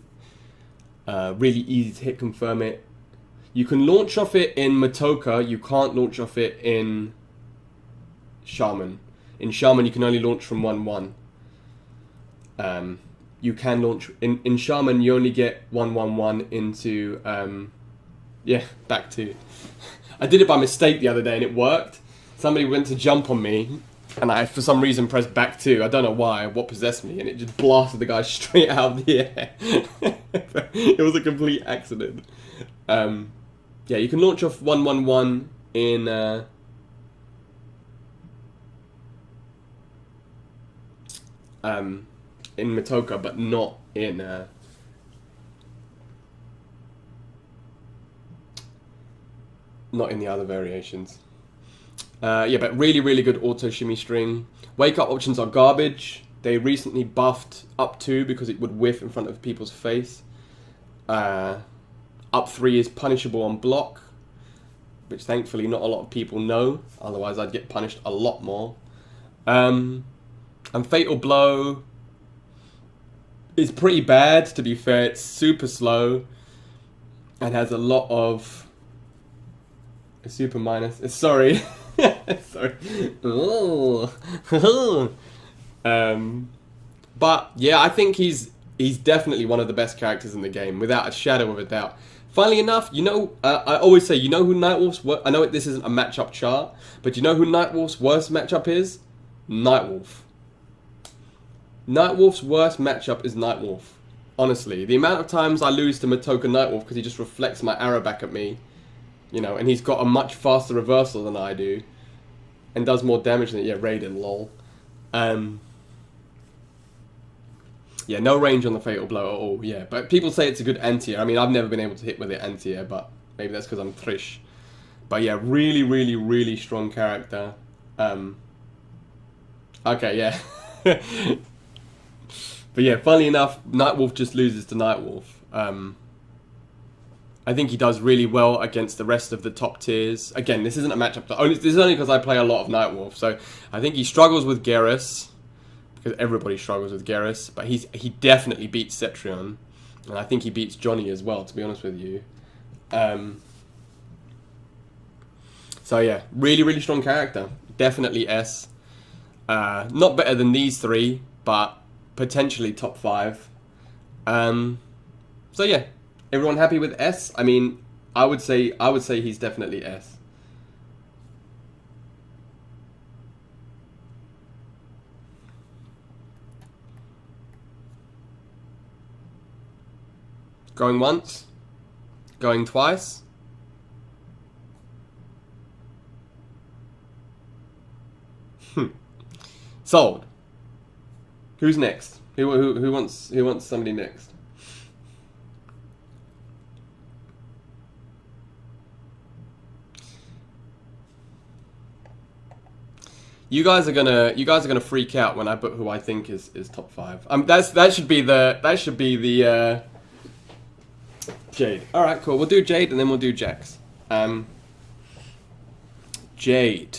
Really easy to hit confirm it. You can launch off it in Matoka, you can't launch off it in Shaman. In Shaman you can only launch from 1 1. You can launch in Shaman, you only get 1 1 1 into back 2. I did it by mistake the other day and it worked. Somebody went to jump on me and I, for some reason, pressed back 2. I don't know why, what possessed me, and it just blasted the guy straight out of the air. It was a complete accident. Yeah, you can launch off 1 1 1 in Matoka, but not in the other variations. Yeah, but really, really good auto shimmy string. Wake up options are garbage. They recently buffed up 2 because it would whiff in front of people's face. Up 3 is punishable on block, which thankfully not a lot of people know. Otherwise, I'd get punished a lot more. And Fatal Blow is pretty bad, to be fair. It's super slow and has a lot of super minus. Sorry. Sorry. But yeah, I think he's definitely one of the best characters in the game, without a shadow of a doubt. Funnily enough, I always say, you know who Nightwolf's I know this isn't a matchup chart, but you know who Nightwolf's worst matchup is? Nightwolf. Nightwolf's worst matchup is Nightwolf. Honestly, the amount of times I lose to Matoka Nightwolf because he just reflects my arrow back at me, and he's got a much faster reversal than I do, and does more damage than Raiden, lol. Yeah, no range on the Fatal Blow at all. Yeah, but people say it's a good anti-air. I mean, I've never been able to hit with it anti-air, but maybe that's because I'm Trish. But yeah, really, really, really strong character. Okay, yeah. But yeah, funnily enough, Nightwolf just loses to Nightwolf. I think he does really well against the rest of the top tiers. Again, this isn't a matchup. This is only because I play a lot of Nightwolf. So I think he struggles with Geras, because everybody struggles with Geras. But he definitely beats Cetrion. And I think he beats Johnny as well, to be honest with you. So yeah, really, really strong character. Definitely S. Not better than these 3, but potentially top 5. So yeah, everyone happy with S? I mean, I would say he's definitely S. Going once? Going twice? Sold. Who's next? Who wants somebody next? You guys are gonna freak out when I put who I think is top 5. That should be the Jade. All right, cool. We'll do Jade and then we'll do Jax. Jade.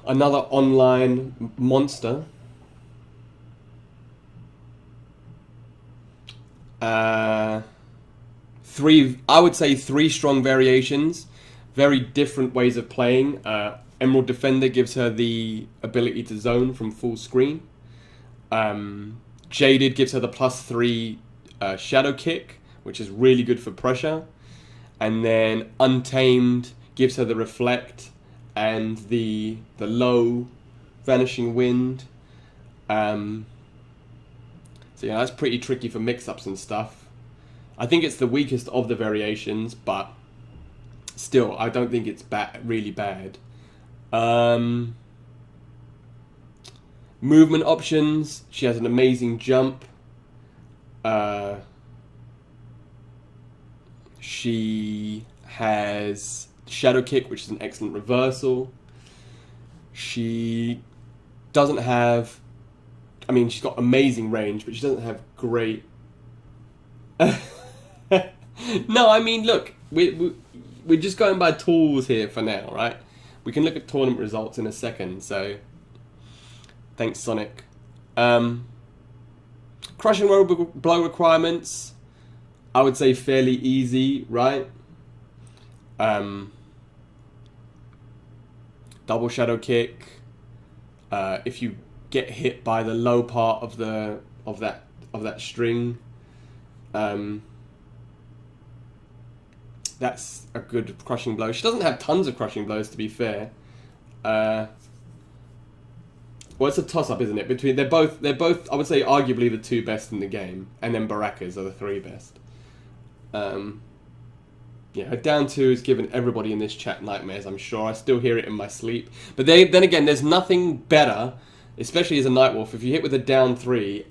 Another online monster. I would say 3 strong variations. Very different ways of playing. Emerald Defender gives her the ability to zone from full screen. Jaded gives her the +3 Shadow Kick, which is really good for pressure. And then Untamed gives her the Reflect and the low Vanishing Wind. So yeah, that's pretty tricky for mix-ups and stuff. I think it's the weakest of the variations, but still, I don't think it's really bad. Movement options. She has an amazing jump. She has Shadow Kick, which is an excellent reversal. She doesn't have... I mean, she's got amazing range, but she doesn't have great... No, I mean, look, we're just going by tools here for now, right? We can look at tournament results in a second, so... Thanks, Sonic. Crushing blow requirements, I would say fairly easy, right? Double Shadow Kick. If you get hit by the low part of that string, that's a good crushing blow. She doesn't have tons of crushing blows, to be fair. Well, it's a toss-up, isn't it? They're both, I would say, arguably the 2 best in the game, and then Baraka's are the 3 best. Yeah, her down 2 has given everybody in this chat nightmares, I'm sure. I still hear it in my sleep. But then again, there's nothing better, especially as a Nightwolf, if you hit with a down 3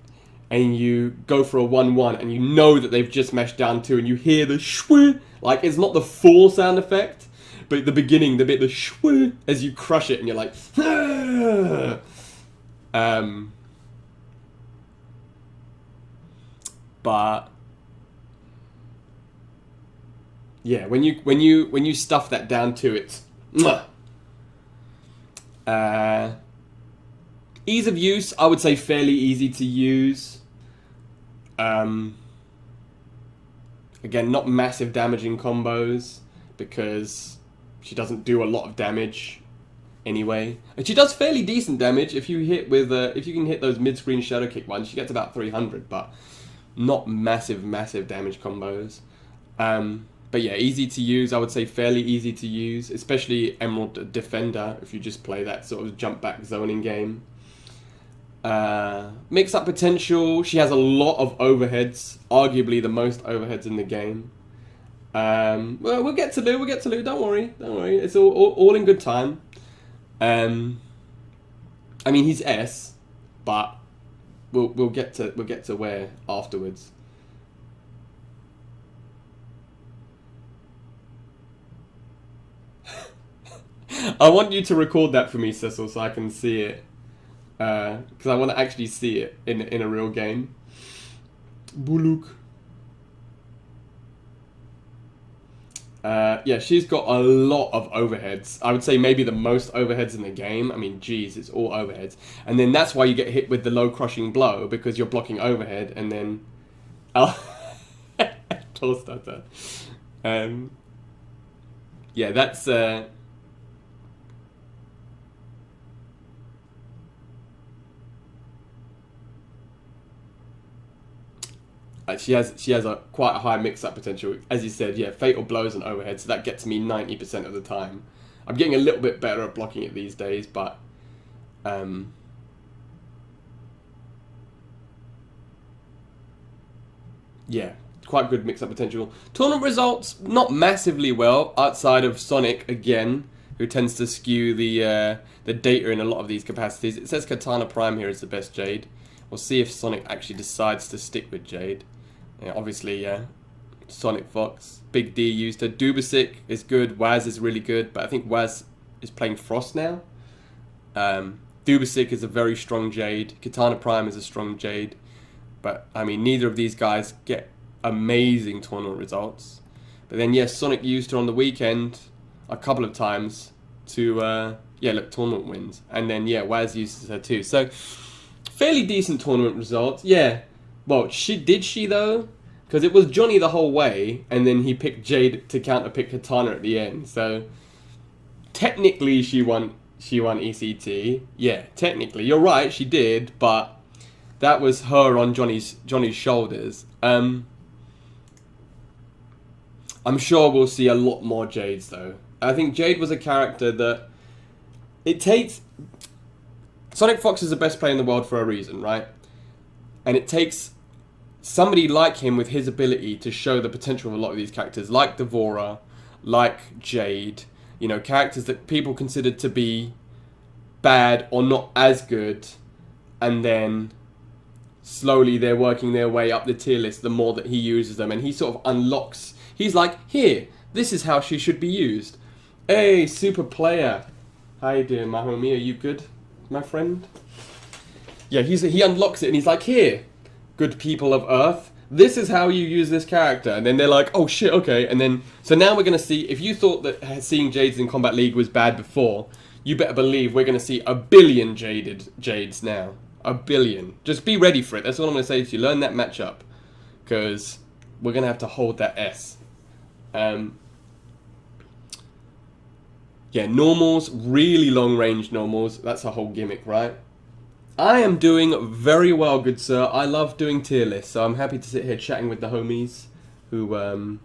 and you go for a 1-1 and you know that they've just mashed down 2 and you hear the shwee, like it's not the full sound effect, but at the beginning, the bit the shwee as you crush it and you're like, ah! But yeah, when you stuff that down to it's ease of use, I would say fairly easy to use. Again, not massive damaging combos because she doesn't do a lot of damage anyway. And she does fairly decent damage if you hit with if you can hit those mid-screen Shadow Kick ones. She gets about 300, but not massive damage combos. But yeah, easy to use. I would say fairly easy to use, especially Emerald Defender if you just play that sort of jump back zoning game. Mix-up potential. She has a lot of overheads, arguably the most overheads in the game. Well, we'll get to Lou. Don't worry. It's all in good time. I mean, he's S, but we'll get to where afterwards. I want you to record that for me, Cecil, so I can see it. Because I want to actually see it in a real game. Buluk. Yeah, she's got a lot of overheads. I would say maybe the most overheads in the game. I mean, geez, it's all overheads. And then that's why you get hit with the low crushing blow, because you're blocking overhead, and then... Tall stutter. Yeah, that's... She has a quite a high mix-up potential. As you said, yeah, fatal blows and overhead, so that gets me 90% of the time. I'm getting a little bit better at blocking it these days, but... yeah, quite good mix-up potential. Tournament results, not massively well, outside of Sonic, again, who tends to skew the data in a lot of these capacities. It says Katana Prime here is the best Jade. We'll see if Sonic actually decides to stick with Jade. Yeah, obviously, Sonic Fox, Big D used her. Dubasic is good, Waz is really good, but I think Waz is playing Frost now. Dubasik is a very strong Jade. Katana Prime is a strong Jade. But, I mean, neither of these guys get amazing tournament results. But then, yes, Sonic used her on the weekend a couple of times to, tournament wins. And then, Waz uses her too. So, fairly decent tournament results. Yeah. Well, did she though? Because it was Johnny the whole way, and then he picked Jade to counter-pick Katana at the end. So, technically she won ECT. Yeah, technically. You're right, she did, but that was her on Johnny's shoulders. I'm sure we'll see a lot more Jades though. I think Jade was a character that it takes... Sonic Fox is the best player in the world for a reason, right? And it takes somebody like him with his ability to show the potential of a lot of these characters, like D'Vorah, like Jade, you know, characters that people considered to be bad or not as good, and then slowly they're working their way up the tier list the more that he uses them, and he sort of unlocks, he's like, here, this is how she should be used. Hey, super player. How you doing, my homie? Are you good, my friend? Yeah, he unlocks it and he's like, here, good people of Earth, this is how you use this character. And then they're like, oh shit, okay. And then, so now we're going to see, if you thought that seeing Jades in Combat League was bad before, you better believe we're going to see a billion Jades now. A billion. Just be ready for it. That's all I'm going to say to you. Learn that matchup. Because we're going to have to hold that S. Yeah, normals, really long range normals. That's a whole gimmick, right? I am doing very well, good sir. I love doing tier lists, so I'm happy to sit here chatting with the homies who,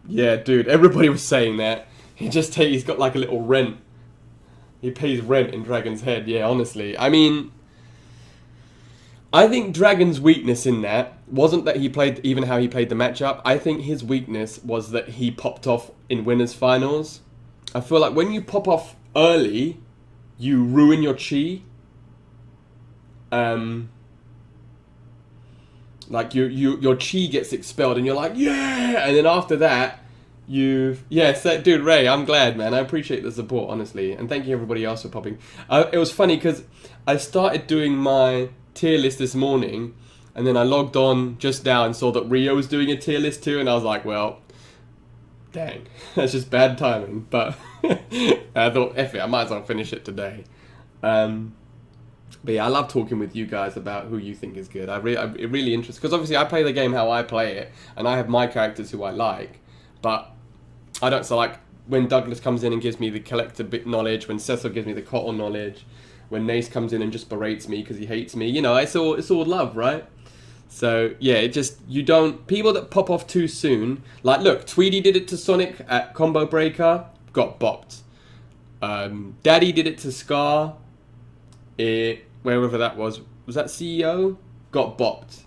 yeah, dude, everybody was saying that. He's got like a little rent. He pays rent in Dragon's Head, yeah, honestly. I mean, I think Dragon's weakness in that wasn't that he played, even how he played the matchup. I think his weakness was that he popped off in winners finals. I feel like when you pop off early, you ruin your chi. Like your chi gets expelled and you're like, yeah! And then after that, dude, Ray, I'm glad, man. I appreciate the support, honestly. And thank you everybody else for popping. It was funny because I started doing my tier list this morning and then I logged on just now and saw that Rio was doing a tier list too, and I was like, well, dang, that's just bad timing. But I thought, F it, I might as well finish it today. But yeah, I love talking with you guys about who you think is good. It really interests, because obviously I play the game how I play it, and I have my characters who I like, but I don't, so like, when Douglas comes in and gives me the collector bit knowledge, when Cecil gives me the Cotton knowledge, when Nace comes in and just berates me because he hates me, you know, it's all love, right? So, yeah, it just, people that pop off too soon, like, look, Tweedy did it to Sonic at Combo Breaker, got bopped. Daddy did it to Scar, wherever that was that CEO? Got bopped.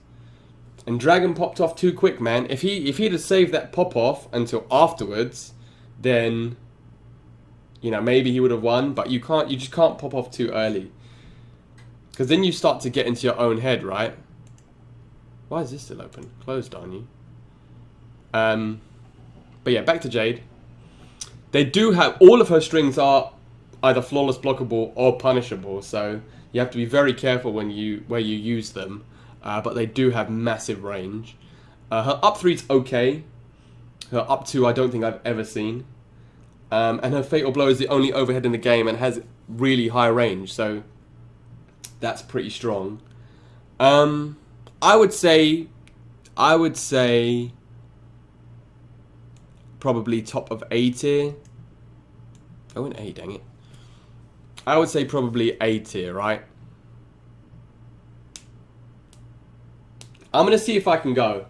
And Dragon popped off too quick, man. If he'd have saved that pop off until afterwards, then, you know, maybe he would have won, but you just can't pop off too early. Because then you start to get into your own head, right? Why is this still open? Closed, aren't you? But yeah, back to Jade. They do have, all of her strings are either flawless blockable or punishable, so you have to be very careful where you use them. But they do have massive range. Her up 3's okay. Her up 2 I don't think I've ever seen. And her Fatal Blow is the only overhead in the game and has really high range, so that's pretty strong. I would say probably top of A tier. I went A, dang it. I would say probably A tier, right? I'm gonna see if I can go.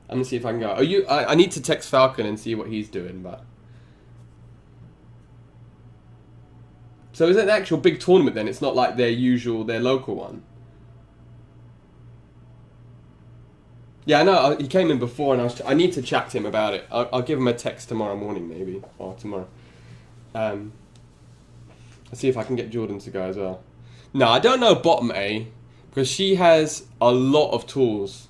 I need to text Falcon and see what he's doing, but. So is it an actual big tournament then? It's not like their local one. Yeah, I know. He came in before, and I need to chat to him about it. I'll give him a text tomorrow morning, maybe, or tomorrow. I'll see if I can get Jordan to go as well. No, I don't know bottom A, because she has a lot of tools.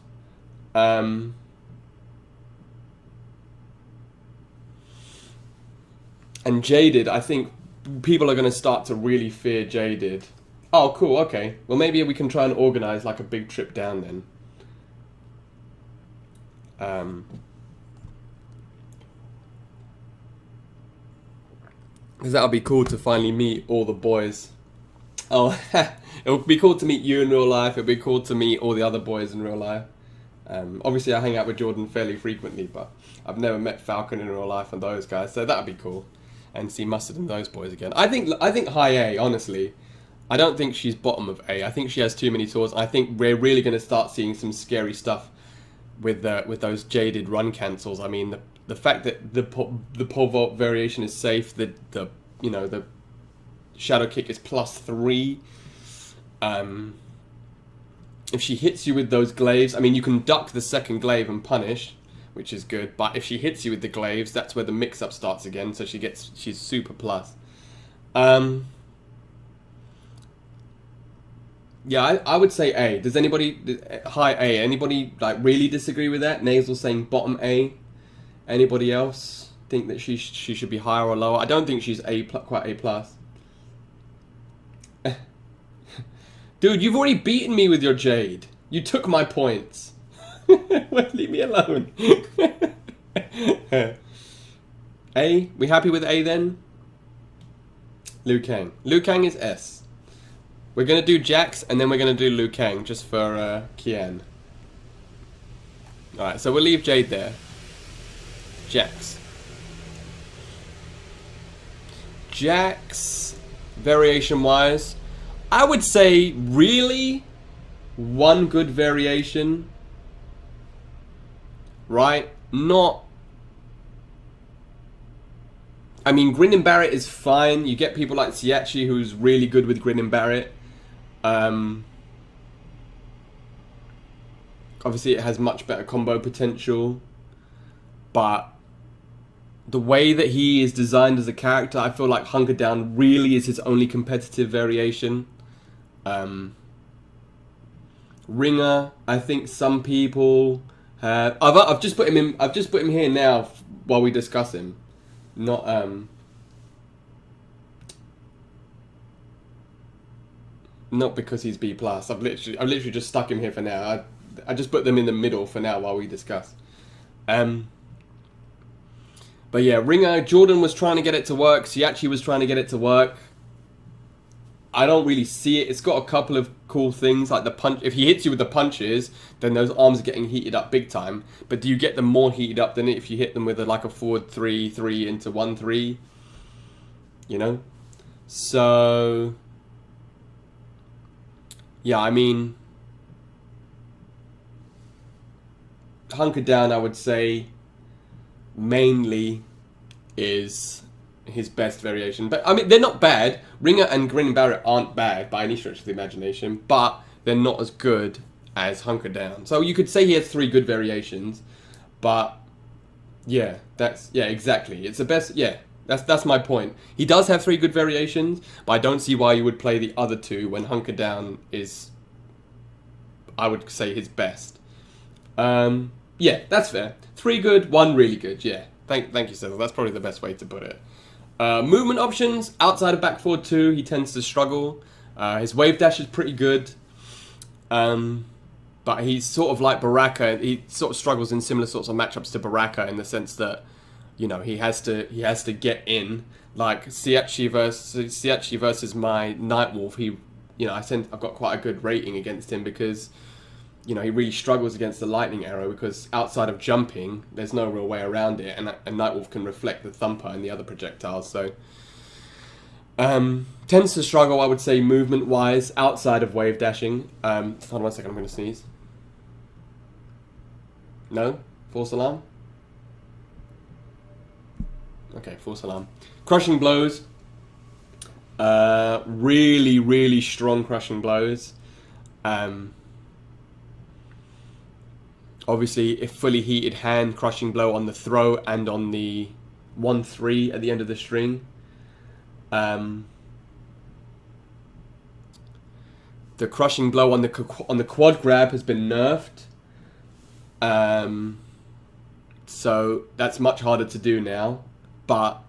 And Jaded, I think people are going to start to really fear Jaded. Oh, cool, okay. Well, maybe we can try and organise like a big trip down then. Because that'll be cool to finally meet all the boys. Oh, it'll be cool to meet you in real life. It'll be cool to meet all the other boys in real life. Obviously, I hang out with Jordan fairly frequently, but I've never met Falcon in real life and those guys, so that'd be cool. And see Mustard and those boys again. I think high A, honestly. I don't think she's bottom of A. I think she has too many tours. I think we're really going to start seeing some scary stuff with those Jaded run cancels. I mean, the fact that the pole vault variation is safe, the shadow kick is +3. If she hits you with those glaives, I mean, you can duck the second glaive and punish, which is good. But if she hits you with the glaives, that's where the mix-up starts again. So she's super plus. Yeah, I would say A. Does anybody high A? Anybody like really disagree with that? Nasal saying bottom A. Anybody else think that she should be higher or lower? I don't think she's quite A plus. Dude, you've already beaten me with your Jade. You took my points. Well, leave me alone. A? We happy with A then? Liu Kang. Liu Kang is S. We're going to do Jax and then we're going to do Liu Kang just for Kian. Alright, so we'll leave Jade there. Jax. Jax, variation-wise, I would say really one good variation, right? Not... I mean, Grin and Barrett is fine. You get people like Siachi who's really good with Grin and Barrett. Obviously it has much better combo potential, but the way that he is designed as a character, I feel like Hunker Down really is his only competitive variation. Ringer, I think some people have... I've just put him in. I've just put him here now while we discuss him. Not not because he's B plus. I've literally just stuck him here for now. I just put them in the middle for now while we discuss. But yeah, Ringer, Jordan was trying to get it to work. Siachi was trying to get it to work. I don't really see it. It's got a couple of cool things, like the punch. If he hits you with the punches, then those arms are getting heated up big time. But do you get them more heated up than if you hit them with like a forward 3-3 into 1-3? You know? So... yeah, I mean... Hunker Down, I would say, mainly is his best variation. But, I mean, they're not bad. Ringer and Grin and Barrett aren't bad by any stretch of the imagination, but they're not as good as Hunker Down. So you could say he has 3 good variations, but yeah, exactly. It's the best, yeah, that's my point. He does have 3 good variations, but I don't see why you would play the other 2 when Hunker Down is, I would say, his best. Yeah, that's fair. 3 good, 1 really good, yeah. Thank you, Cecil. That's probably the best way to put it. Movement options, outside of back forward 2, he tends to struggle. His wave dash is pretty good. But he's sort of like Baraka. He sort of struggles in similar sorts of matchups to Baraka in the sense that, you know, he has to get in. Like Siachi versus my Nightwolf, I've got quite a good rating against him because, you know, he really struggles against the lightning arrow because outside of jumping, there's no real way around it, and Nightwolf can reflect the thumper and the other projectiles. So, tends to struggle, I would say, movement-wise, outside of wave dashing. Hold on 1 second, I'm going to sneeze. No? False alarm? Okay, false alarm. Crushing blows. Really, really strong crushing blows. Obviously, if fully heated hand, crushing blow on the throw and on the 1-3 at the end of the string. The crushing blow on the quad grab has been nerfed. So that's much harder to do now. But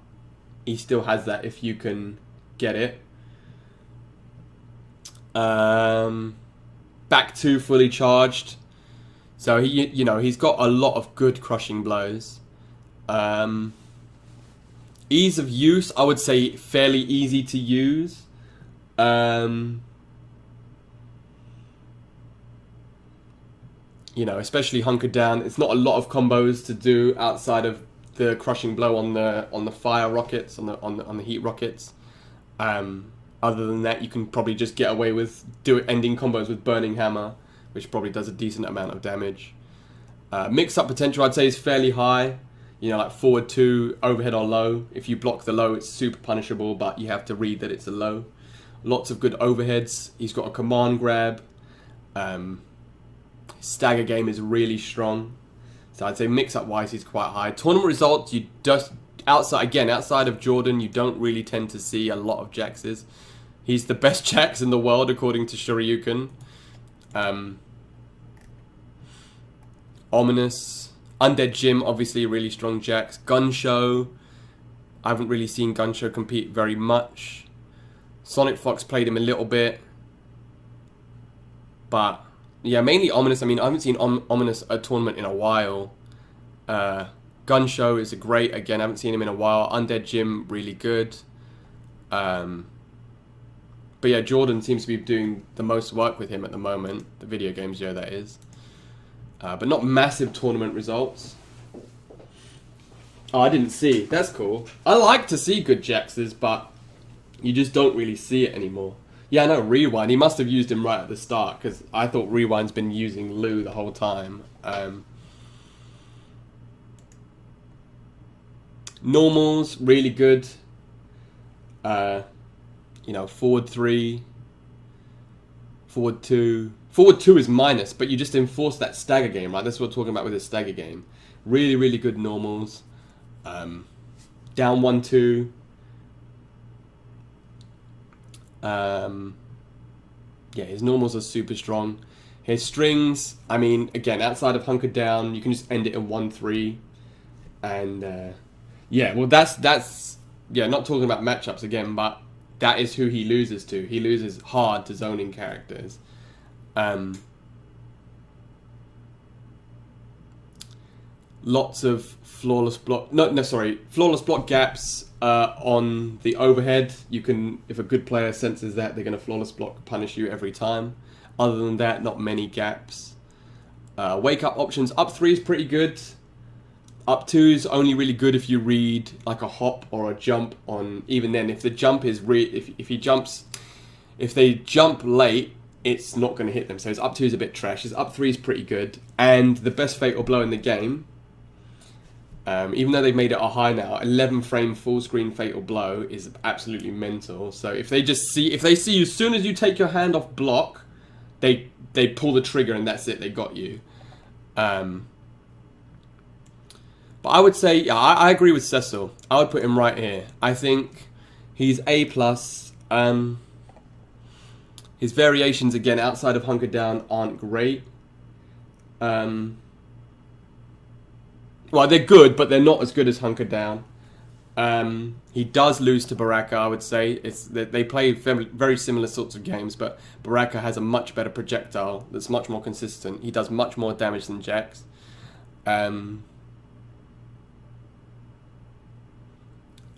he still has that if you can get it. Back 2 fully charged. So he's got a lot of good crushing blows. Ease of use, I would say fairly easy to use. Especially hunkered down. It's not a lot of combos to do outside of the crushing blow on the fire rockets, on the heat rockets. Other than that, you can probably just get away with ending combos with Burning Hammer, which probably does a decent amount of damage. Mix-up potential, I'd say, is fairly high. Like forward 2, overhead or low. If you block the low, it's super punishable, but you have to read that it's a low. Lots of good overheads. He's got a command grab. Stagger game is really strong. So I'd say mix-up wise, he's quite high. Tournament results, you just outside of Jordan, you don't really tend to see a lot of Jaxes. He's the best Jax in the world according to Shoryuken. Ominous. Undead Jim, obviously a really strong Jax. Gunshow. I haven't really seen Gunshow compete very much. Sonic Fox played him a little bit. But, yeah, mainly Ominous. I mean, I haven't seen Ominous a tournament in a while. Gunshow is a great, again, I haven't seen him in a while. Undead Jim, really good. But yeah, Jordan seems to be doing the most work with him at the moment. The video games, yeah, that is. But not massive tournament results. Oh, I didn't see. That's cool. I like to see good Jaxes, but you just don't really see it anymore. Yeah, no, Rewind. He must have used him right at the start, because I thought Rewind's been using Lou the whole time. Normals, really good. Forward 3, forward 2. Forward 2 is minus, but you just enforce that stagger game, right? That's what we're talking about with the stagger game. Really, really good normals. Down 1, 2. Yeah, his normals are super strong. His strings, I mean, again, outside of hunkered down, you can just end it in 1, 3. And, yeah, well, that's yeah, not talking about matchups again, but that is who he loses to. He loses hard to zoning characters. Lots of flawless block. Flawless block gaps on the overhead. You can, if a good player senses that, they're going to flawless block punish you every time. Other than that, not many gaps. Wake up options. Up 3 is pretty good. Up 2 is only really good if you read like a hop or a jump on. Even then, if the jump is if they jump late, it's not going to hit them. So his up 2 is a bit trash. His up 3 is pretty good. And the best fatal blow in the game, even though they've made it a high now, 11 frame full screen fatal blow is absolutely mental. So if they see you as soon as you take your hand off block, they pull the trigger and that's it. They got you. But I would say, yeah, I agree with Cecil. I would put him right here. I think he's A+. His variations, again, outside of hunkered down, aren't great. Well, they're good, but they're not as good as hunkered down. He does lose to Baraka, I would say. They play very similar sorts of games, but Baraka has a much better projectile that's much more consistent. He does much more damage than Jax.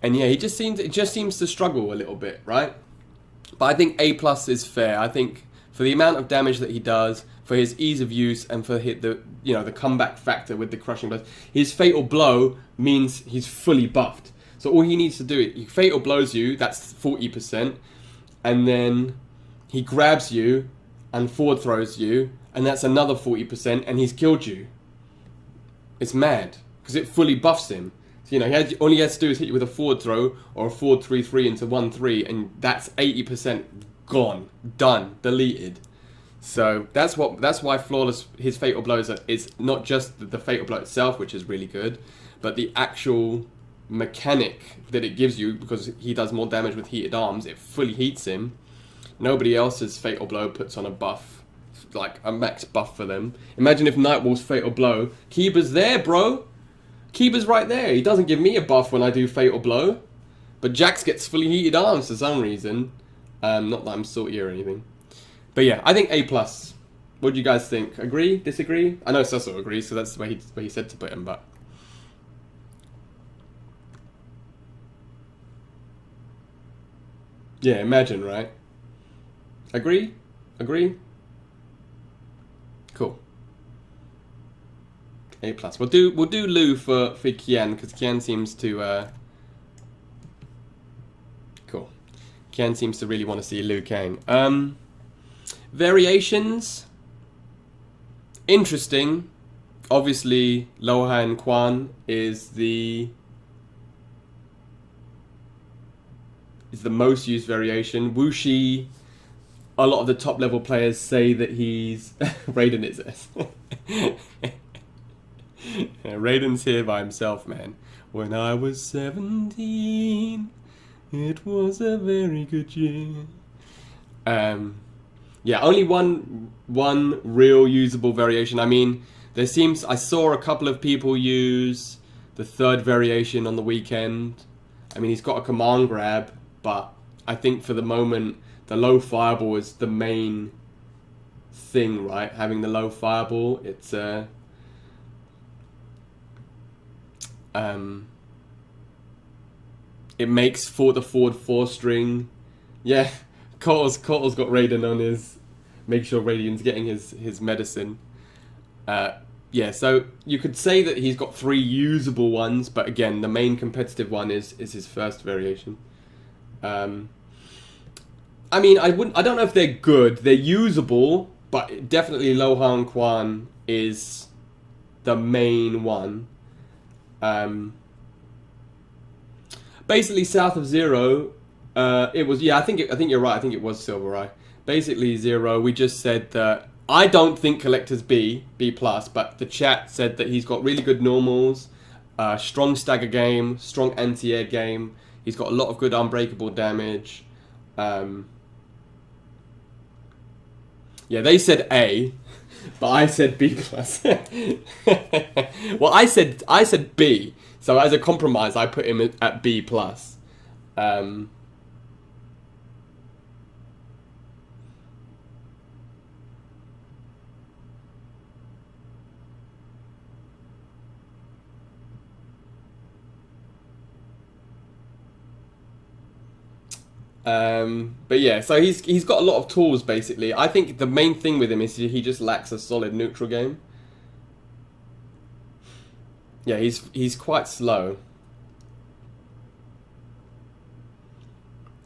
And yeah, it just seems to struggle a little bit, right? But I think A+ is fair. I think for the amount of damage that he does, for his ease of use, and for the comeback factor with the crushing blows, his fatal blow means he's fully buffed. So all he needs to do, he fatal blows you, that's 40%, and then he grabs you and forward throws you, and that's another 40%, and he's killed you. It's mad, because it fully buffs him. So, all he has to do is hit you with a forward throw or a forward 3-3 into 1-3, and that's 80% gone, done, deleted. So that's why flawless. His fatal blows is not just the fatal blow itself, which is really good, but the actual mechanic that it gives you, because he does more damage with heated arms. It fully heats him. Nobody else's fatal blow puts on a buff, like a max buff for them. Imagine if Nightwolf's fatal blow. Kiba's there, bro. Kiba's right there. He doesn't give me a buff when I do fatal blow. But Jax gets fully heated arms for some reason. Not that I'm salty or anything. But yeah, I think A+. What do you guys think? Agree? Disagree? I know Cecil agrees, so that's where he said to put him, but... Yeah, imagine, right? Agree? Agree? Cool. A+. We'll do Lu for Kian, because Kian seems to... Cool. Kian seems to really want to see Liu Kang. Variations... Interesting. Obviously, Lohan Quan is the most used variation. Wuxi, a lot of the top level players say that he's Raiden is this. Raiden's here by himself, man. When I was 17, it was a very good year. Yeah, only one real usable variation. I mean, I saw a couple of people use the third variation on the weekend. I mean, he's got a command grab, but I think for the moment, the low fireball is the main thing, right? Having the low fireball, it's it makes for the forward 4-string. Yeah, Kotal's got Raiden on his. Make sure Radiant's getting his medicine. Yeah, so you could say that he's got 3 usable ones, but again, the main competitive one is his first variation. I mean, I don't know if they're good. They're usable, but definitely Lohan Quan is the main one. Basically, South of Zero, it was, yeah, I think you're right. I think it was Silver Eye. Basically, Zero, we just said that I don't think Collector's B+, but the chat said that he's got really good normals, strong stagger game, strong anti-air game. He's got a lot of good unbreakable damage. Yeah, they said A, but I said B+. Well, I said B, so as a compromise, I put him at B+. But yeah, so he's got a lot of tools basically. I think the main thing with him is he just lacks a solid neutral game. Yeah, he's quite slow.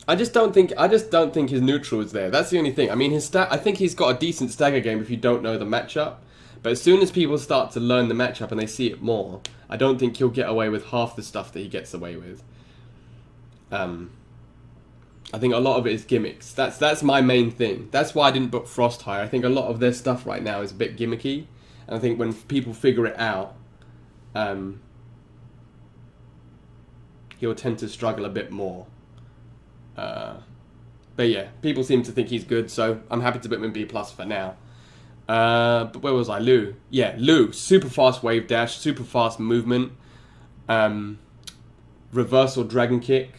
I just don't think his neutral is there. That's the only thing. I mean, I think he's got a decent stagger game if you don't know the matchup. But as soon as people start to learn the matchup and they see it more, I don't think he'll get away with half the stuff that he gets away with. I think a lot of it is gimmicks. That's my main thing. That's why I didn't book Frost high. I think a lot of their stuff right now is a bit gimmicky. And I think when people figure it out, he'll tend to struggle a bit more. But yeah, people seem to think he's good, so I'm happy to put him in B+ for now. But where was I? Lu. Yeah, Lu. Super fast wave dash, super fast movement. Reversal dragon kick.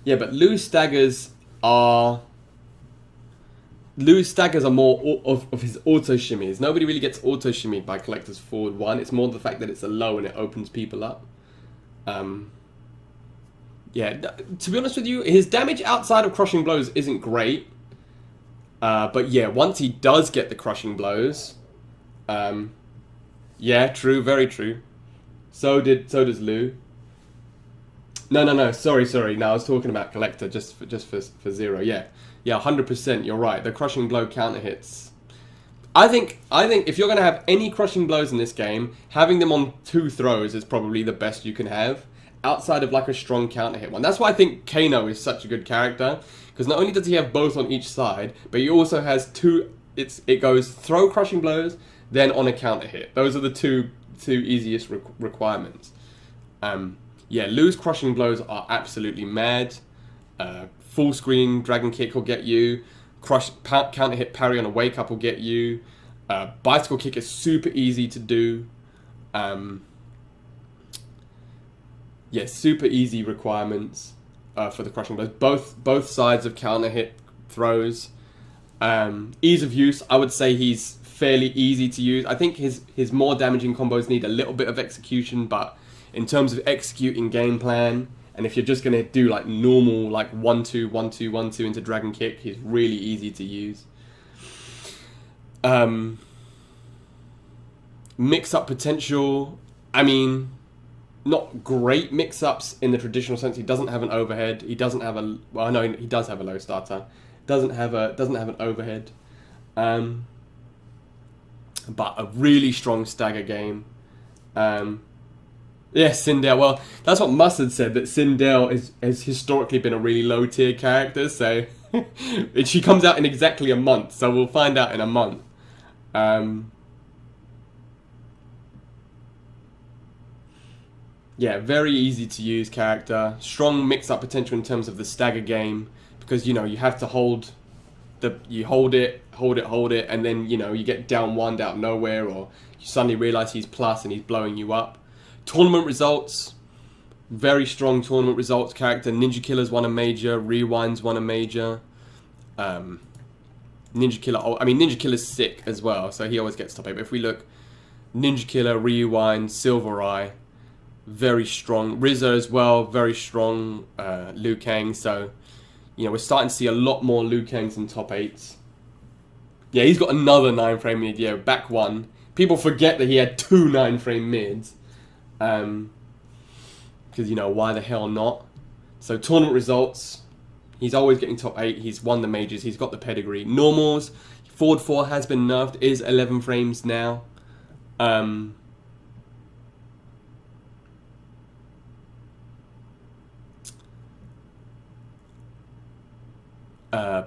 Yeah, but Lu's staggers are more of his auto shimmies. Nobody really gets auto shimmied by Collector's forward 1. It's more the fact that it's a low and it opens people up. Yeah, to be honest with you, his damage outside of crushing blows isn't great. But yeah, once he does get the crushing blows, yeah, true, very true. So does Lu. No. Sorry. No, I was talking about Collector just for Zero. Yeah, 100%. You're right. The crushing blow counter hits. I think if you're gonna have any crushing blows in this game, having them on 2 throws is probably the best you can have, outside of like a strong counter hit one. That's why I think Kano is such a good character, because not only does he have both on each side, but he also has 2. It goes throw crushing blows, then on a counter hit. Those are the two easiest requirements. Yeah, Lu's crushing blows are absolutely mad. Full screen dragon kick will get you. counter hit parry on a wake up will get you. Bicycle kick is super easy to do. Yeah, super easy requirements for the crushing blows. Both sides of counter hit throws. Ease of use, I would say he's fairly easy to use. I think his more damaging combos need a little bit of execution, but in terms of executing game plan, and if you're just going to do like normal like 1-2, 1-2, 1-2 into Dragon Kick, he's really easy to use. Mix-up potential, I mean, not great mix-ups in the traditional sense. He doesn't have an overhead. He doesn't have a... Well, no, he does have a low starter. Doesn't have an overhead. But a really strong stagger game. Yeah, Sindel. Well, that's what Mustard said, that Sindel has historically been a really low-tier character, so... she comes out in exactly a month, so we'll find out in a month. Yeah, very easy to use character. Strong mix-up potential in terms of the stagger game, because, you know, you have to hold it, and then, you know, you get down one out of nowhere, or you suddenly realize he's plus and he's blowing you up. Tournament results, very strong tournament results character. Ninja Killer's won a major, Rewind's won a major. Ninja Killer's sick as well, so he always gets top 8. But if we look, Ninja Killer, Rewind, Silver Eye, very strong. RZA as well, very strong. Liu Kang, so, you know, we're starting to see a lot more Liu Kangs in top 8s. Yeah, he's got another 9-frame mid, yeah, back one. People forget that he had 2 9-frame mids. Because, you know, why the hell not? So, tournament results, he's always getting top 8. He's won the majors. He's got the pedigree. Normals, Forward 4 has been nerfed, is 11 frames now.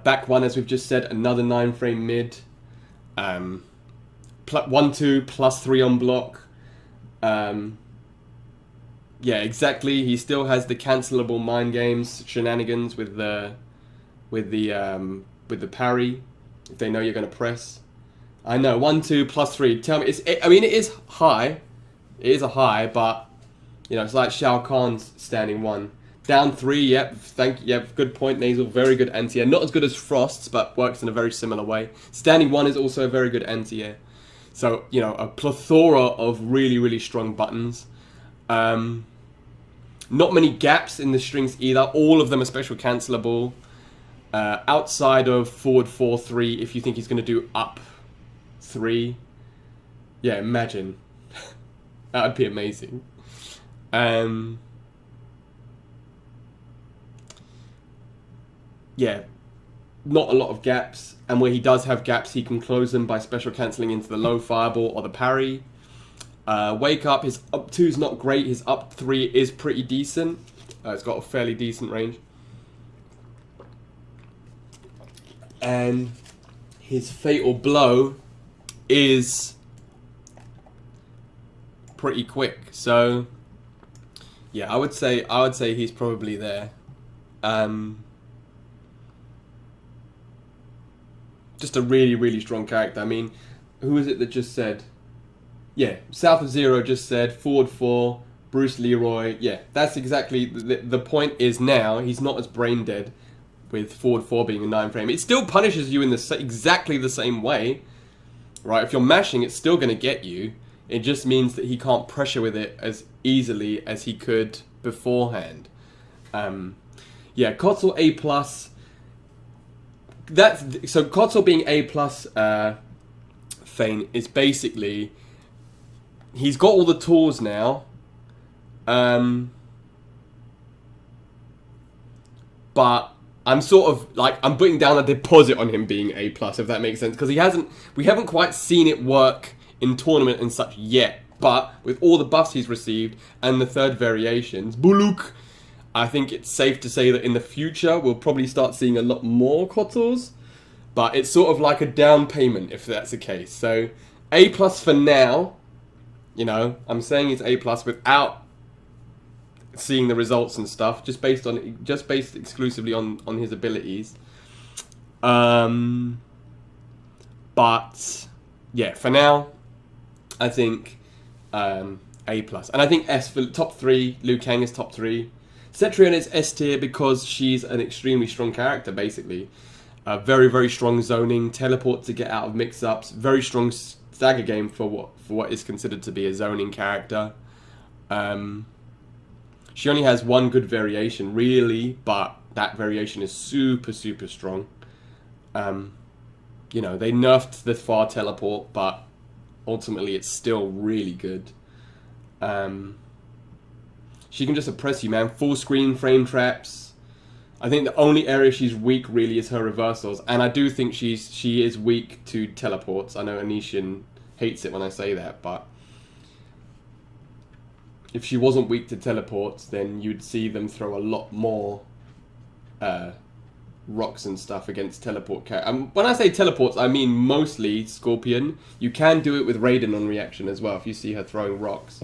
Back one, as we've just said, another 9-frame mid. 1-2 plus 3 on block. Yeah, exactly. He still has the cancelable mind games shenanigans with the parry if they know you're going to press. I know 1-2 plus 3. Tell me, I mean, it is high. It is a high, but you know, it's like Shao Kahn's standing 1. Down 3, yep, good point, Nasal, very good anti-air. Not as good as Frost's, but works in a very similar way. Standing 1 is also a very good anti-air. So, you know, a plethora of really, really strong buttons. Not many gaps in the strings either. All of them are special cancelable. Outside of forward 4-3, if you think he's going to do up 3. Yeah, imagine. That would be amazing. Yeah, not a lot of gaps, and where he does have gaps, he can close them by special cancelling into the low fireball or the parry. Wake up, his up 2 is not great, his up 3 is pretty decent. It's got a fairly decent range. And his fatal blow is pretty quick. So yeah, I would say he's probably there. Just a really, really strong character. I mean, who is it that just said? Yeah, South of Zero just said forward 4, Bruce Leroy. Yeah, that's exactly the point. Is now he's not as brain dead with forward 4 being a 9-frame. It still punishes you in exactly the same way, right? If you're mashing, it's still going to get you. It just means that he can't pressure with it as easily as he could beforehand. Yeah, Kotl A+. So Kotl being A+, Thane, is basically, he's got all the tools now, but I'm sort of like, I'm putting down a deposit on him being A+, if that makes sense, because we haven't quite seen it work in tournament and such yet, but with all the buffs he's received and the third variations, Buluk, I think it's safe to say that in the future we'll probably start seeing a lot more Kotls, but it's sort of like a down payment if that's the case. So A+ for now, you know, I'm saying it's A+ without seeing the results and stuff, just based exclusively on his abilities. But yeah, for now, I think A+. And I think S for top 3. Liu Kang is top 3. Cetrion is S tier because she's an extremely strong character, basically. Very, very strong zoning, teleport to get out of mix-ups, very strong stagger game for what is considered to be a zoning character. She only has one good variation, really, but that variation is super, super strong. You know, they nerfed the far teleport, but ultimately it's still really good. She can just oppress you, man. Full screen frame traps. I think the only area she's weak really is her reversals, and I do think she is weak to teleports. I know Anishin hates it when I say that, but if she wasn't weak to teleports, then you'd see them throw a lot more rocks and stuff against teleport characters. When I say teleports, I mean mostly Scorpion. You can do it with Raiden on reaction as well if you see her throwing rocks,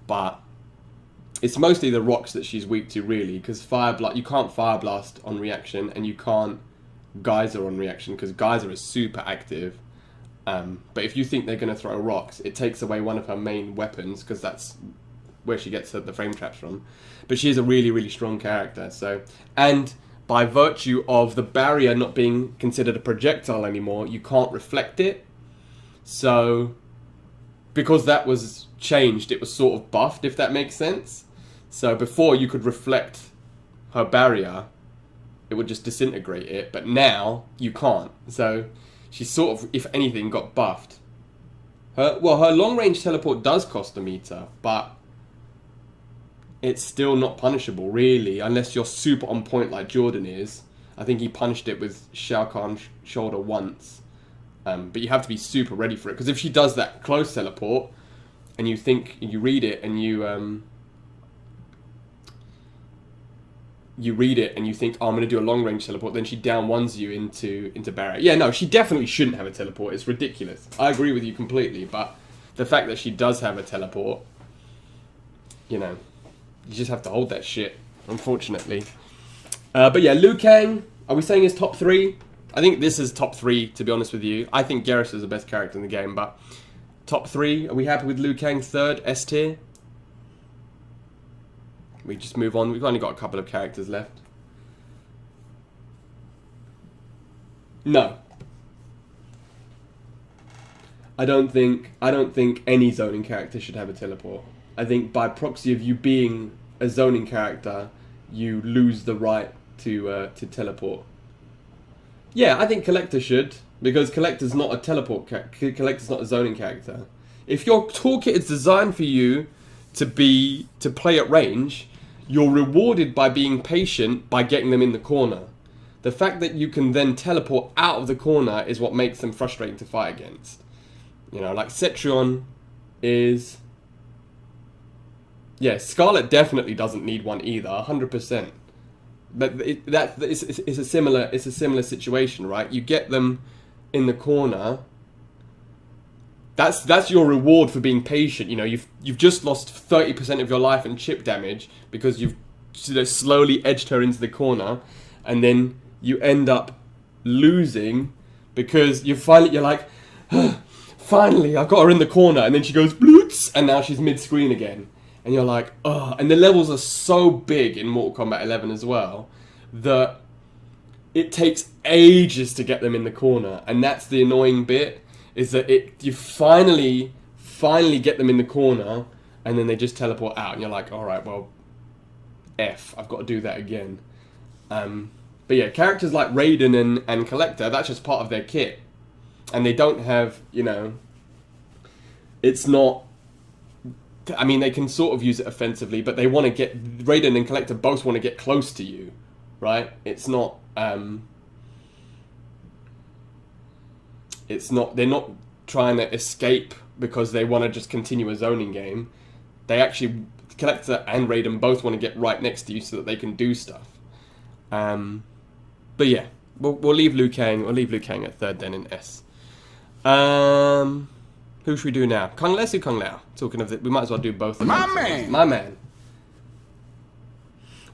but it's mostly the rocks that she's weak to, really, because you can't Fire Blast on reaction, and you can't Geyser on reaction, because Geyser is super active. But if you think they're going to throw rocks, it takes away one of her main weapons, because that's where she gets the frame traps from. But she is a really, really strong character. And by virtue of the barrier not being considered a projectile anymore, you can't reflect it. So, because that was changed, it was sort of buffed, if that makes sense. So before you could reflect her barrier, it would just disintegrate it, but now you can't. So she sort of, if anything, got buffed. Her long range teleport does cost a meter, but it's still not punishable, really, unless you're super on point like Jordan is. I think he punished it with Shao Kahn's shoulder once. But you have to be super ready for it, because if she does that close teleport, and you read it, and you think, oh, I'm going to do a long range teleport, then she down ones you into barrier. Yeah, no, she definitely shouldn't have a teleport. It's ridiculous. I agree with you completely, but the fact that she does have a teleport, you know, you just have to hold that shit, unfortunately. But yeah, Liu Kang, are we saying he's top 3? I think this is top 3, to be honest with you. I think Geras is the best character in the game, but top 3, are we happy with Liu Kang? 3rd, S tier? We just move on. We've only got a couple of characters left. No. I don't think any zoning character should have a teleport. I think by proxy of you being a zoning character, you lose the right to teleport. Yeah, I think Collector should, because Collector's not a teleport Collector's not a zoning character. If your toolkit is designed for you to play at range, you're rewarded by being patient by getting them in the corner. The fact that you can then teleport out of the corner is what makes them frustrating to fight against. You know, like Cetrion is... Yeah, Scarlet definitely doesn't need one either, 100%. But it's a similar situation, right? You get them in the corner. That's your reward for being patient. You know, you've just lost 30% of your life in chip damage because you've slowly edged her into the corner, and then you end up losing because you're like, finally, I've got her in the corner, and then she goes bloops, and now she's mid-screen again, and you're like, oh. And the levels are so big in Mortal Kombat 11 as well that it takes ages to get them in the corner, and that's the annoying bit. Is that you finally get them in the corner, and then they just teleport out, and you're like, all right, well, I've got to do that again. But yeah, characters like Raiden and Collector, that's just part of their kit, and they don't have, you know, it's not. I mean, they can sort of use it offensively, but they want to get Raiden and Collector both want to get close to you, right? It's not. They're not trying to escape because they want to just continue a zoning game. They actually, Collector and Raiden both want to get right next to you so that they can do stuff. But yeah, we'll leave Liu Kang. We'll leave Liu Kang at 3rd then in S. Who should we do now? Kung Lao or Kung Lao? Talking of it, we might as well do both of them. My man.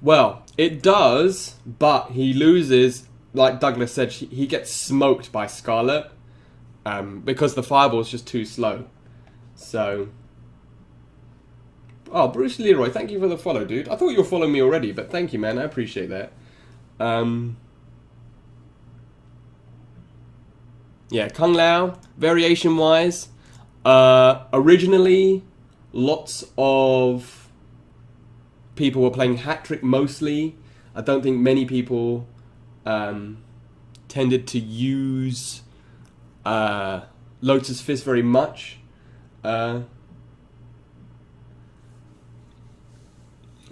Well, it does, but he loses like Douglas said, he gets smoked by Scarlet because the fireball is just too slow. So, oh, Bruce Leroy, thank you for the follow, dude. I thought you were following me already, but thank you, man. I appreciate that. Yeah, Kung Lao, variation-wise, originally, lots of people were playing Hat Trick mostly. I don't think many people tended to use Lotus Fist very much.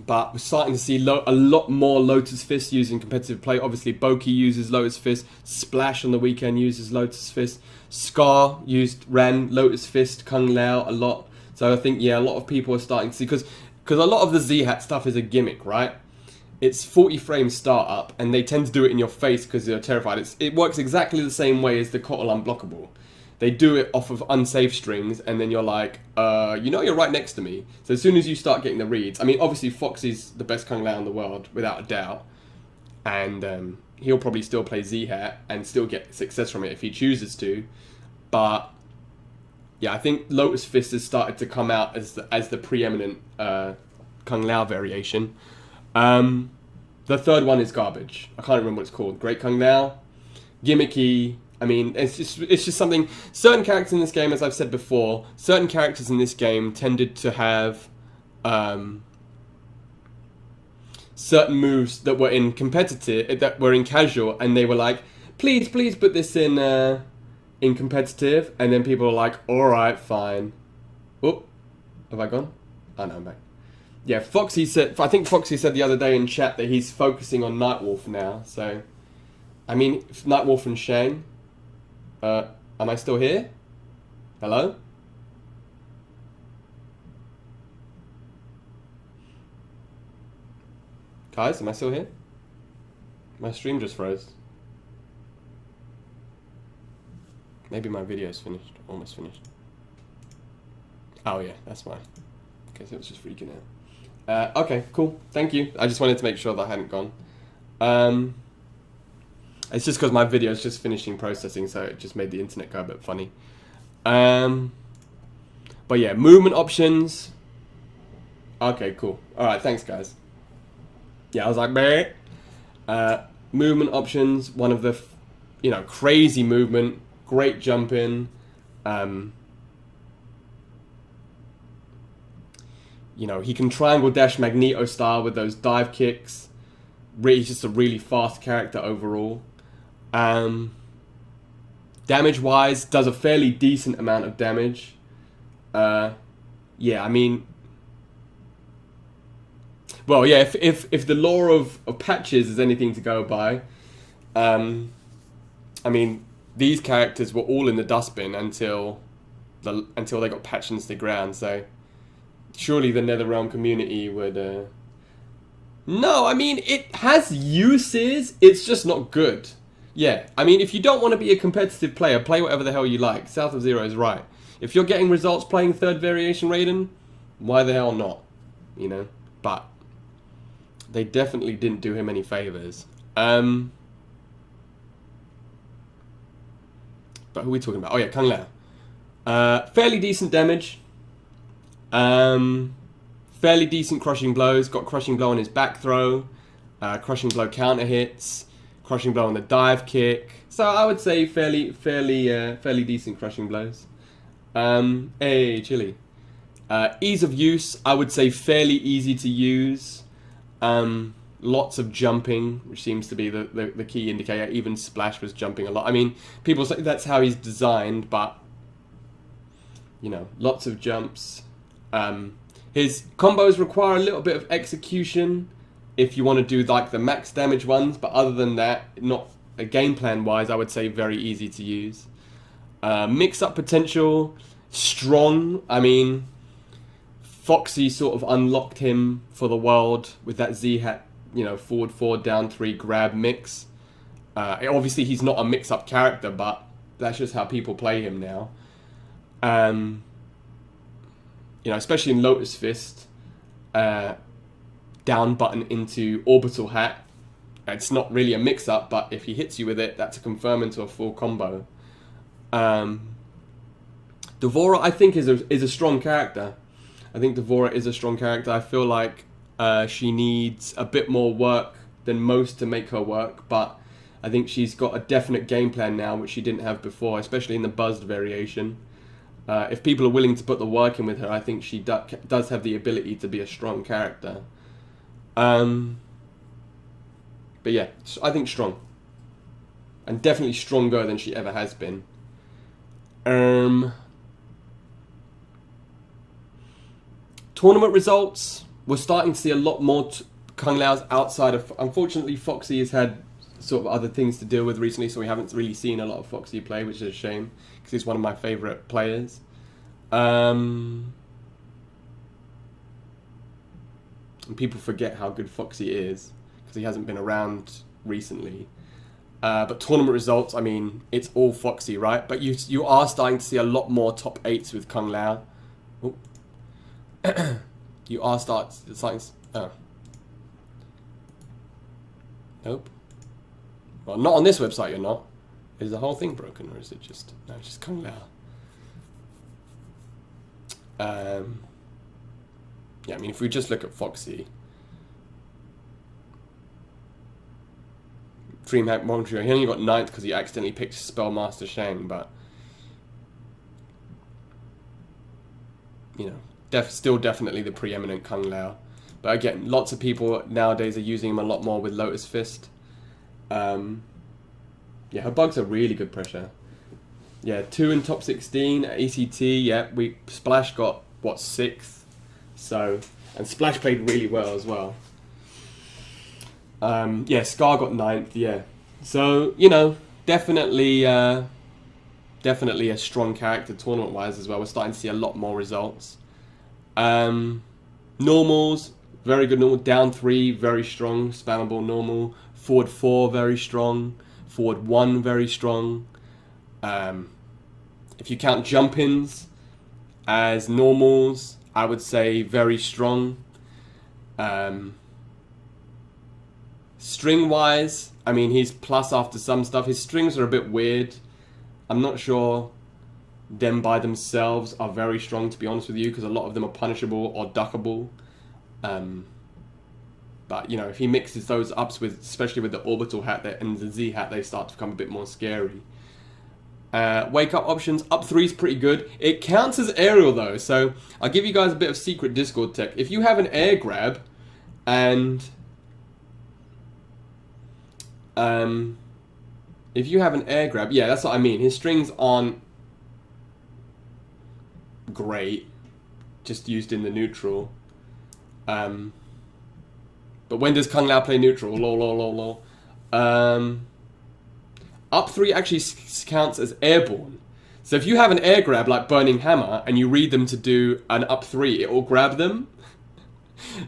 But we're starting to see a lot more Lotus Fist used in competitive play. Obviously, Boki uses Lotus Fist. Splash on the weekend uses Lotus Fist. Scar ran Lotus Fist, Kung Lao a lot. So I think, yeah, a lot of people are starting to see... Because a lot of the Z-Hat stuff is a gimmick, right? It's 40 frame startup, and they tend to do it in your face because they're terrified. It works exactly the same way as the Kotal Unblockable. They do it off of unsafe strings, and then you're like, you know you're right next to me. So as soon as you start getting the reads... I mean, obviously, Foxy's the best Kung Lao in the world, without a doubt. And he'll probably still play Z-Hat and still get success from it if he chooses to. But, yeah, I think Lotus Fist has started to come out as the preeminent Kung Lao variation. The third one is garbage. I can't remember what it's called. Great Kung Lao. Gimmicky... I mean, it's just something... Certain characters in this game, as I've said before, certain characters in this game tended to have certain moves that were in competitive, that were in casual, and they were like, please put this in competitive, and then people are like, alright, fine. Oh, have I gone? Oh no, I'm back. Yeah, Foxy said... I think Foxy said the other day in chat that he's focusing on Nightwolf now, so... I mean, Nightwolf and Shang... am I still here? Hello? Guys, am I still here? My stream just froze. Maybe my video's finished. Almost finished. Oh yeah, that's why. Okay, so it was just freaking out. Okay, cool. Thank you. I just wanted to make sure that I hadn't gone. It's just because my video is just finishing processing, so it just made the internet go a bit funny. But yeah, movement options. Okay, cool. Alright, thanks guys. Yeah, I was like, meh. Movement options, one of the, crazy movement, great jumping. He can triangle dash Magneto style with those dive kicks. He's just a really fast character overall. Damage wise, does a fairly decent amount of damage. Yeah, I mean, well, yeah, if the lore of patches is anything to go by, I mean, these characters were all in the dustbin until they got patched into the ground. So surely the NetherRealm community would. No, I mean, it has uses. It's just not good. Yeah, I mean, if you don't want to be a competitive player, play whatever the hell you like. South of Zero is right. If you're getting results playing third variation Raiden, why the hell not? But they definitely didn't do him any favors. But who are we talking about? Oh yeah, Kung Lao. Fairly decent damage. Fairly decent crushing blows. Got crushing blow on his back throw. Crushing blow counter hits. Crushing blow on the dive kick. So I would say fairly decent crushing blows. Hey, Chili. Ease of use, I would say fairly easy to use. Lots of jumping, which seems to be the key indicator. Even Splash was jumping a lot. I mean, people say that's how he's designed, but lots of jumps. His combos require a little bit of execution if you want to do like the max damage ones, but other than that, not game plan wise, I would say very easy to use. Mix up potential, strong. I mean, Foxy sort of unlocked him for the world with that Z-Hat, forward 4, down 3 grab mix. Obviously he's not a mix-up character, but that's just how people play him now. Especially in Lotus Fist, down button into orbital hat, it's not really a mix-up, but if he hits you with it, that's a confirm into a full combo. D'Vorah, I think, is a strong character. I think D'Vorah is a strong character. I feel like she needs a bit more work than most to make her work, but I think she's got a definite game plan now, which she didn't have before, especially in the buzzed variation. If people are willing to put the work in with her, I think she does have the ability to be a strong character. But yeah, I think strong. And definitely stronger than she ever has been. Tournament results. We're starting to see a lot more Kung Lao's outside of... Unfortunately, Foxy has had sort of other things to deal with recently, so we haven't really seen a lot of Foxy play, which is a shame, because he's one of my favourite players. And people forget how good Foxy is, because he hasn't been around recently. But tournament results, I mean, it's all Foxy, right? But you are starting to see a lot more top 8s with Kung Lao. You are starting... Oh. Nope. Well, not on this website, you're not. Is the whole thing broken, or is it just... No, it's just Kung Lao. Yeah, I mean, if we just look at Foxy... DreamHack Montreal, he only got 9th because he accidentally picked Spellmaster Shang, but... You know, still definitely the preeminent Kung Lao. But again, lots of people nowadays are using him a lot more with Lotus Fist. Yeah, her bugs are really good pressure. Yeah, 2 in top 16 at ECT. Yeah, Splash got what, 6th. So, and Splash played really well as well. Yeah, Scar got 9th. Yeah, so you know, definitely a strong character tournament wise as well. We're starting to see a lot more results. Normals, very good normal. Down 3, very strong, spammable normal. Forward 4, very strong. Forward 1, very strong. If you count jump-ins as normals, I would say very strong. String-wise, I mean, he's plus after some stuff. His strings are a bit weird. I'm not sure them by themselves are very strong, to be honest with you, because a lot of them are punishable or duckable. But, you know, if he mixes those ups with, especially with the orbital hat and the Z hat, they start to become a bit more scary. Wake up options, up 3 is pretty good. It counts as aerial though, so I'll give you guys a bit of secret Discord tech. If you have an air grab and... if you have an air grab, yeah, that's what I mean. His strings aren't great, just used in the neutral. But when does Kung Lao play neutral? Lol, lol, lol, lol. Up 3 actually counts as airborne. So if you have an air grab like Burning Hammer and you read them to do an up 3, it will grab them.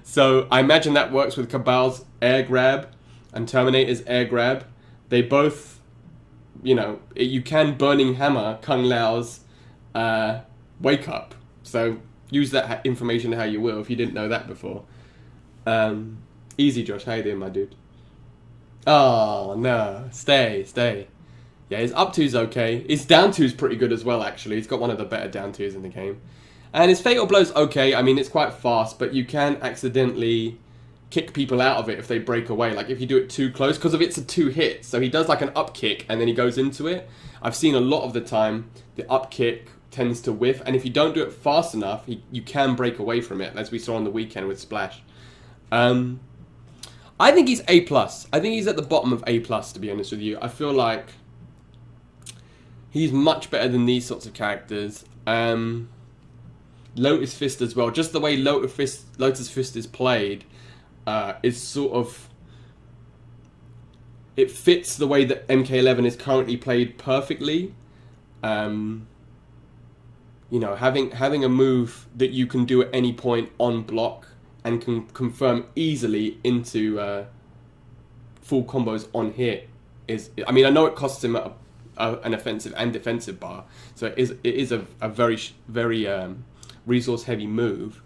So I imagine that works with Cabal's air grab and Terminator's air grab. They both, you know, you can Burning Hammer Kung Lao's wake up. So use that information how you will if you didn't know that before. Easy, Josh. How you doing, my dude? Oh, no. Stay. Yeah, his up 2's okay. His down 2's pretty good as well, actually. He's got one of the better down 2's in the game. And his Fatal Blow's okay. I mean, it's quite fast, but you can accidentally kick people out of it if they break away. Like, if you do it too close, because of it's a 2 hit. So he does like an up kick, and then he goes into it. I've seen a lot of the time, the up kick tends to whiff. And if you don't do it fast enough, you can break away from it, as we saw on the weekend with Splash. I think he's A+. I think he's at the bottom of A+, to be honest with you. I feel like he's much better than these sorts of characters. Lotus Fist as well. Just the way Lotus Fist is played is sort of... It fits the way that MK11 is currently played perfectly. You know, having a move that you can do at any point on block and can confirm easily into full combos on hit is... I mean, I know it costs him an offensive and defensive bar, so it is a very resource heavy move,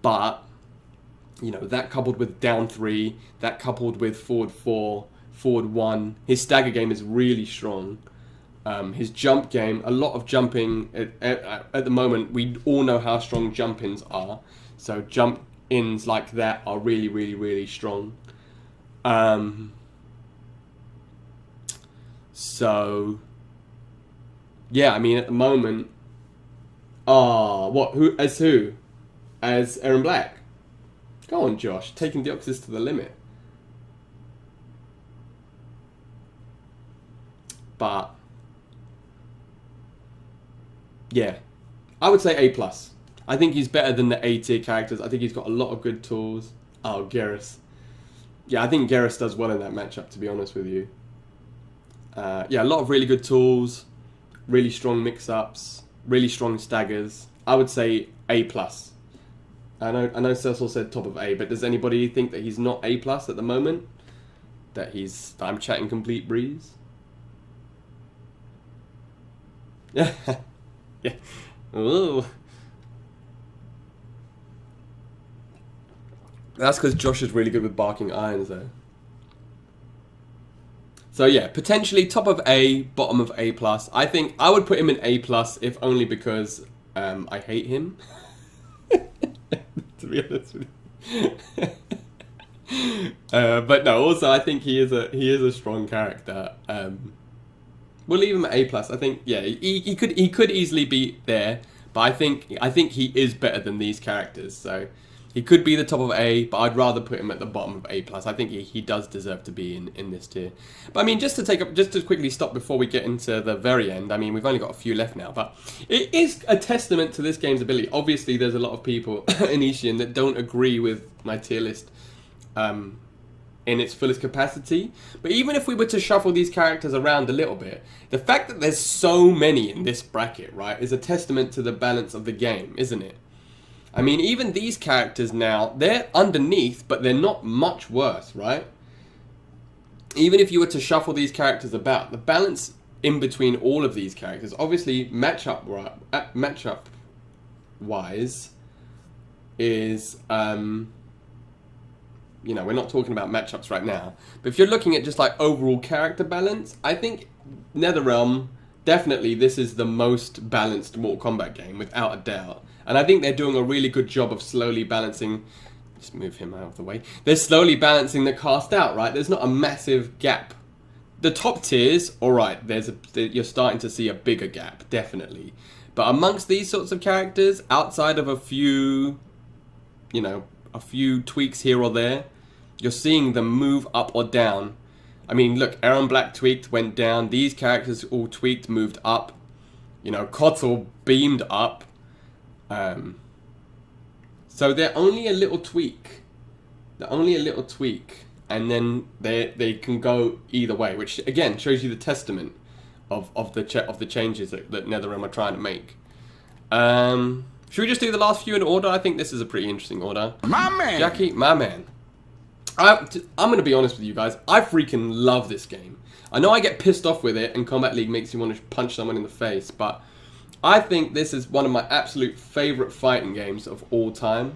but You know, that coupled with down 3, that coupled with forward 4, forward 1. His stagger game is really strong. His jump game, a lot of jumping. At the moment, we all know how strong jump-ins are. So jump-ins like that are really, really, really strong. So, yeah, I mean, at the moment... Who? As Erron Black? Go on, Josh. Taking Deoxys to the limit. But... yeah, I would say A+. I think he's better than the A tier characters. I think he's got a lot of good tools. Oh, Geras. Yeah, I think Geras does well in that matchup, to be honest with you. Yeah, a lot of really good tools, really strong mix-ups, really strong staggers. I would say A+. I know Cecil said top of A, but does anybody think that he's not A+ at the moment? That I'm chatting complete breeze? Yeah. Yeah. Ooh. That's because Josh is really good with barking irons, though. So yeah, potentially top of A, bottom of A+. I think I would put him in A+, if only because I hate him. To be honest with you. But no, also I think he is a strong character. We'll leave him at A+. I think, yeah, he could easily be there, but I think he is better than these characters. So he could be the top of A, but I'd rather put him at the bottom of A+. I think he does deserve to be in this tier. But I mean, just to quickly stop before we get into the very end. I mean, we've only got a few left now, but it is a testament to this game's ability. Obviously, there's a lot of people in Ishion that don't agree with my tier list. In its fullest capacity. But even if we were to shuffle these characters around a little bit, the fact that there's so many in this bracket, right, is a testament to the balance of the game, isn't it? I mean, even these characters now, they're underneath, but they're not much worse, right? Even if you were to shuffle these characters about, the balance in between all of these characters, obviously matchup-wise, is... you know, we're not talking about matchups right now. But if you're looking at just like overall character balance, I think NetherRealm, definitely this is the most balanced Mortal Kombat game, without a doubt. And I think they're doing a really good job of slowly balancing... Just move him out of the way. They're slowly balancing the cast out, right? There's not a massive gap. The top tiers, alright, you're starting to see a bigger gap, definitely. But amongst these sorts of characters, outside of a few, you know, a few tweaks here or there, you're seeing them move up or down. I mean, look, Erron Black tweaked, went down. These characters all tweaked, moved up. You know, Kotal beamed up. So they're only a little tweak. They're only a little tweak. And then they can go either way, which again shows you the testament of the changes that NetherRealm are trying to make. Should we just do the last few in order? I think this is a pretty interesting order. My man! Jackie, my man. I'm going to be honest with you guys. I freaking love this game. I know I get pissed off with it, and Kombat League makes you want to punch someone in the face, but I think this is one of my absolute favourite fighting games of all time.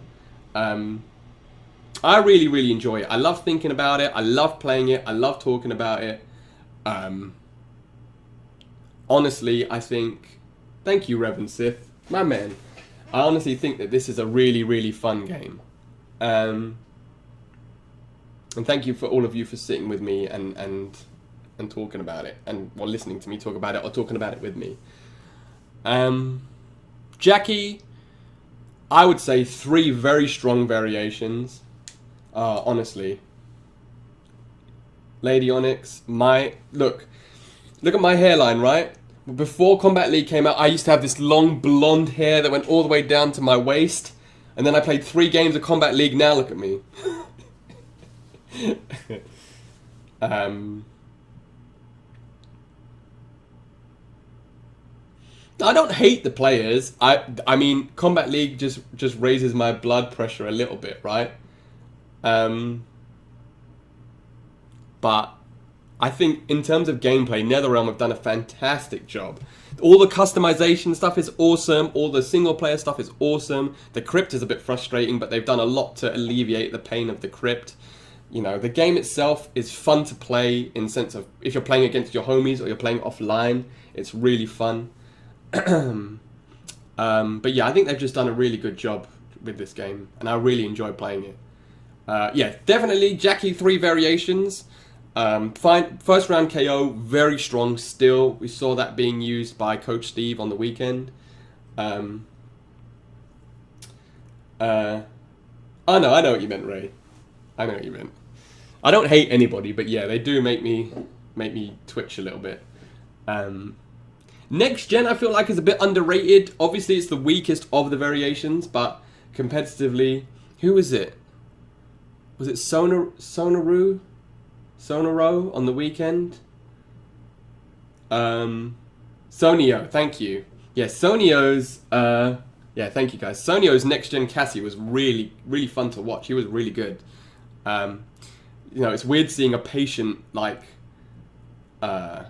I really, really enjoy it. I love thinking about it. I love playing it. I love talking about it. Honestly, I think... Thank you, Reverend Sith. My man. I honestly think that this is a really, really fun game. And thank you for all of you for sitting with me and talking about it. And well, listening to me talk about it or talking about it with me. Jackie, I would say 3 very strong variations. Honestly. Lady Onyx, look at my hairline, right? Before Kombat League came out, I used to have this long blonde hair that went all the way down to my waist. And then I played 3 games of Kombat League. Now look at me. I don't hate the players. I mean, Kombat League just raises my blood pressure a little bit, right? But I think in terms of gameplay, NetherRealm have done a fantastic job. All the customization stuff is awesome. All the single player stuff is awesome. The crypt is a bit frustrating, but they've done a lot to alleviate the pain of the crypt. You know, the game itself is fun to play in sense of if you're playing against your homies or you're playing offline, it's really fun. But yeah, I think they've just done a really good job with this game, and I really enjoy playing it. Yeah, definitely Jackie 3 variations. Fine, first round KO, very strong still. We saw that being used by Coach Steve on the weekend. Oh no, I know what you meant, Ray. I know what you meant. I don't hate anybody, but yeah, they do make me twitch a little bit. Next gen, I feel like is a bit underrated. Obviously, it's the weakest of the variations, but competitively, who is it? Was it Sonoro on the weekend? Sonio, thank you. Yeah, Sonio's. Yeah, thank you guys. Sonio's next gen Cassie was really, really fun to watch. He was really good. You know, it's weird seeing a patient like a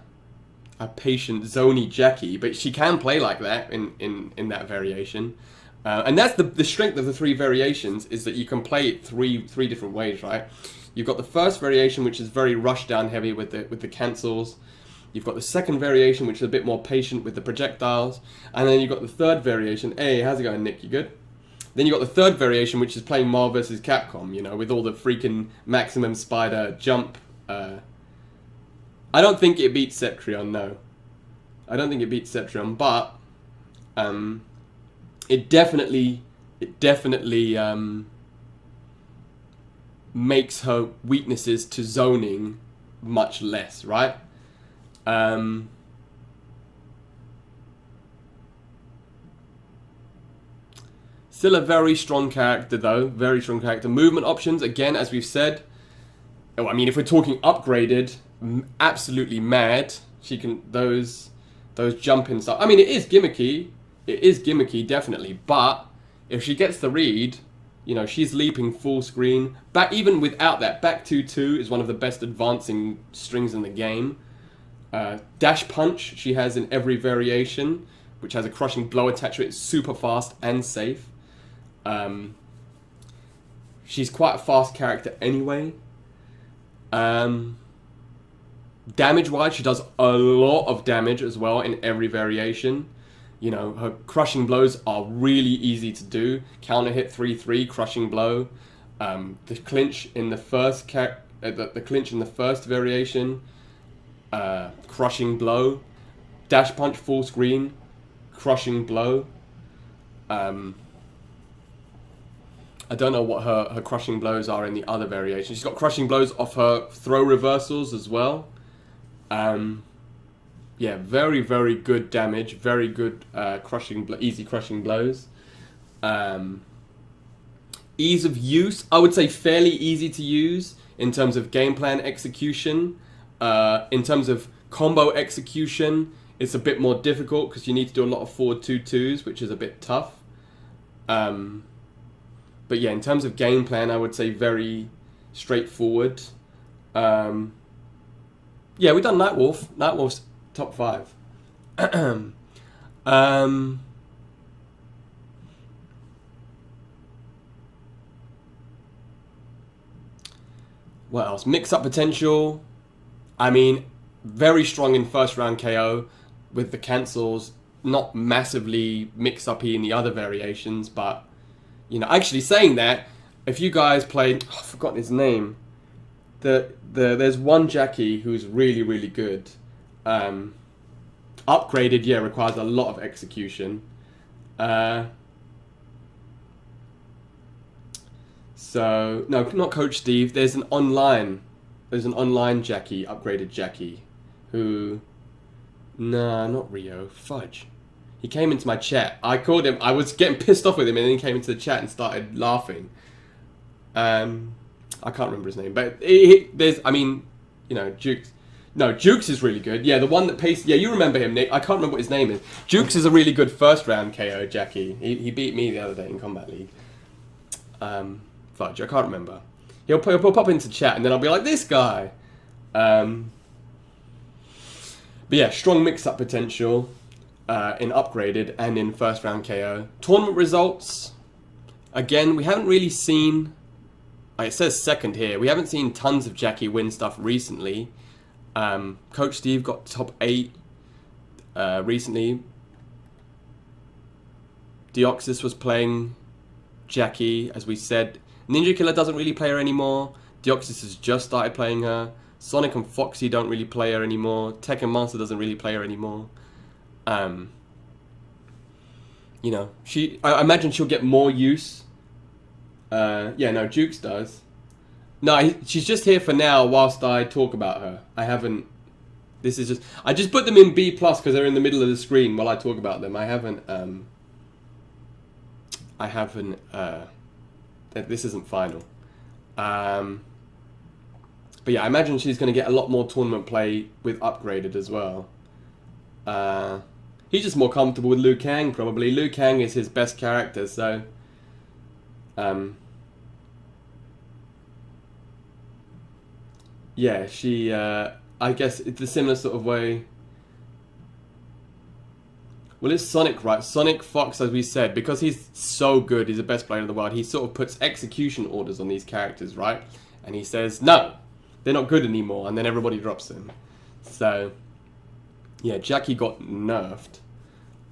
patient Zoni Jackie, but she can play like that in that variation. And that's the strength of the 3 variations, is that you can play it three different ways, right? You've got the first variation, which is very rushdown heavy with the cancels. You've got the second variation, which is a bit more patient with the projectiles. And then you've got the third variation. Hey, how's it going, Nick? You good? Then you've got the third variation, which is playing Marvel vs. Capcom, you know, with all the freaking maximum spider jump. I don't think it beats Cetrion, no. I don't think it beats Cetrion, but it definitely makes her weaknesses to zoning much less, right? Still a very strong character though, very strong character. Movement options, again, as we've said. Oh, I mean, if we're talking upgraded, absolutely mad. She can, those jumping stuff. I mean, it is gimmicky. It is gimmicky, definitely. But if she gets the read, you know, she's leaping full screen. Back, even without that, back 2-2 is one of the best advancing strings in the game. Dash punch she has in every variation, which has a crushing blow attached to it. It's super fast and safe. She's quite a fast character anyway. Damage-wise, she does a lot of damage as well in every variation. You know, her crushing blows are really easy to do. Counter hit 3-3, crushing blow. The clinch in the first the clinch in the first variation, crushing blow. Dash punch full screen, crushing blow. I don't know what her crushing blows are in the other variations. She's got crushing blows off her throw reversals as well. Yeah, very, very good damage. Very good easy crushing blows. Ease of use, I would say fairly easy to use in terms of game plan execution. In terms of combo execution, it's a bit more difficult because you need to do a lot of forward 2-2s, which is a bit tough. But yeah, in terms of game plan, I would say very straightforward. Yeah, we've done Nightwolf. Nightwolf's top 5. What else? Mix-up potential. I mean, very strong in first round KO with the cancels. Not massively mix-up-y in the other variations, but you know, actually saying that, if you guys played, oh, I've forgotten his name. There's one Jackie who's really, really good. Upgraded, yeah, requires a lot of execution. So no, not Coach Steve. There's an online Jackie, upgraded Jackie, who, nah, not Rio. Fudge. He came into my chat. I called him. I was getting pissed off with him, and then he came into the chat and started laughing. I can't remember his name, but there's, I mean, you know, Jukes. No, Jukes is really good. Yeah, the one that paced. Yeah, you remember him, Nick. I can't remember what his name is. Jukes is a really good first round KO Jackie. He beat me the other day in Combat League. Fudge, I can't remember. He'll pop into chat, and then I'll be like, this guy. But yeah, strong mix-up potential in upgraded and in first round KO. Tournament results, again, we haven't really seen, it says second here, we haven't seen tons of Jackie win stuff recently. Coach Steve got top 8 recently. Deoxys was playing Jackie, as we said. Ninja Killer doesn't really play her anymore. Deoxys has just started playing her. Sonic and Foxy don't really play her anymore. Tekken Master doesn't really play her anymore. You know, I imagine she'll get more use. Yeah, no, Jukes does. No, she's just here for now whilst I talk about her. I haven't... This is just... I just put them in B+ because they're in the middle of the screen while I talk about them. I haven't... This isn't final. But yeah, I imagine she's going to get a lot more tournament play with upgraded as well. He's just more comfortable with Liu Kang, probably. Liu Kang is his best character, so... yeah, she... I guess it's a similar sort of way... Well, it's Sonic, right? Sonic Fox, as we said, because he's so good, he's the best player in the world, he sort of puts execution orders on these characters, right? And he says, no, they're not good anymore, and then everybody drops them. So, yeah, Jackie got nerfed,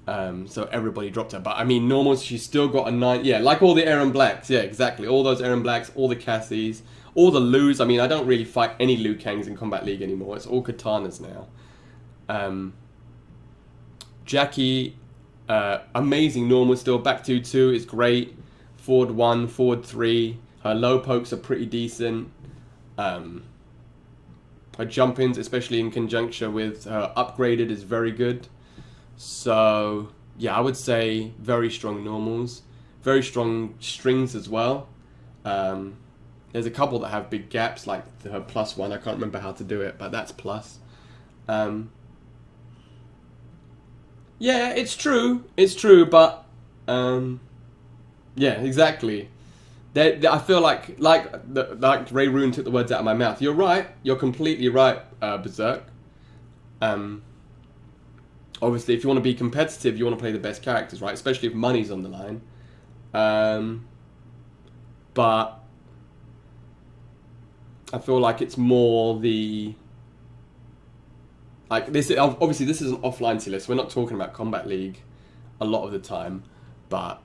so everybody dropped her. But, I mean, normal, she's still got a 9... Yeah, like all the Aaron Blacks, yeah, exactly. All those Aaron Blacks, all the Cassies, all the Lus. I mean, I don't really fight any Liu Kangs in Combat League anymore. It's all Katanas now. Jackie, amazing normal still. Back 2-2 is great. Forward 1, forward 3. Her low pokes are pretty decent. Her jump-ins, especially in conjunction with her upgraded, is very good. So, yeah, I would say very strong normals. Very strong strings as well. There's a couple that have big gaps, like her +1. I can't remember how to do it, but that's plus. Yeah, it's true. It's true, but yeah, exactly. I feel like Ray Roon took the words out of my mouth. You're right. You're completely right, Berserk. Obviously, if you want to be competitive, you want to play the best characters, right? Especially if money's on the line. But I feel like it's more the... Like this, obviously this is an offline tier list. We're not talking about Combat League a lot of the time, but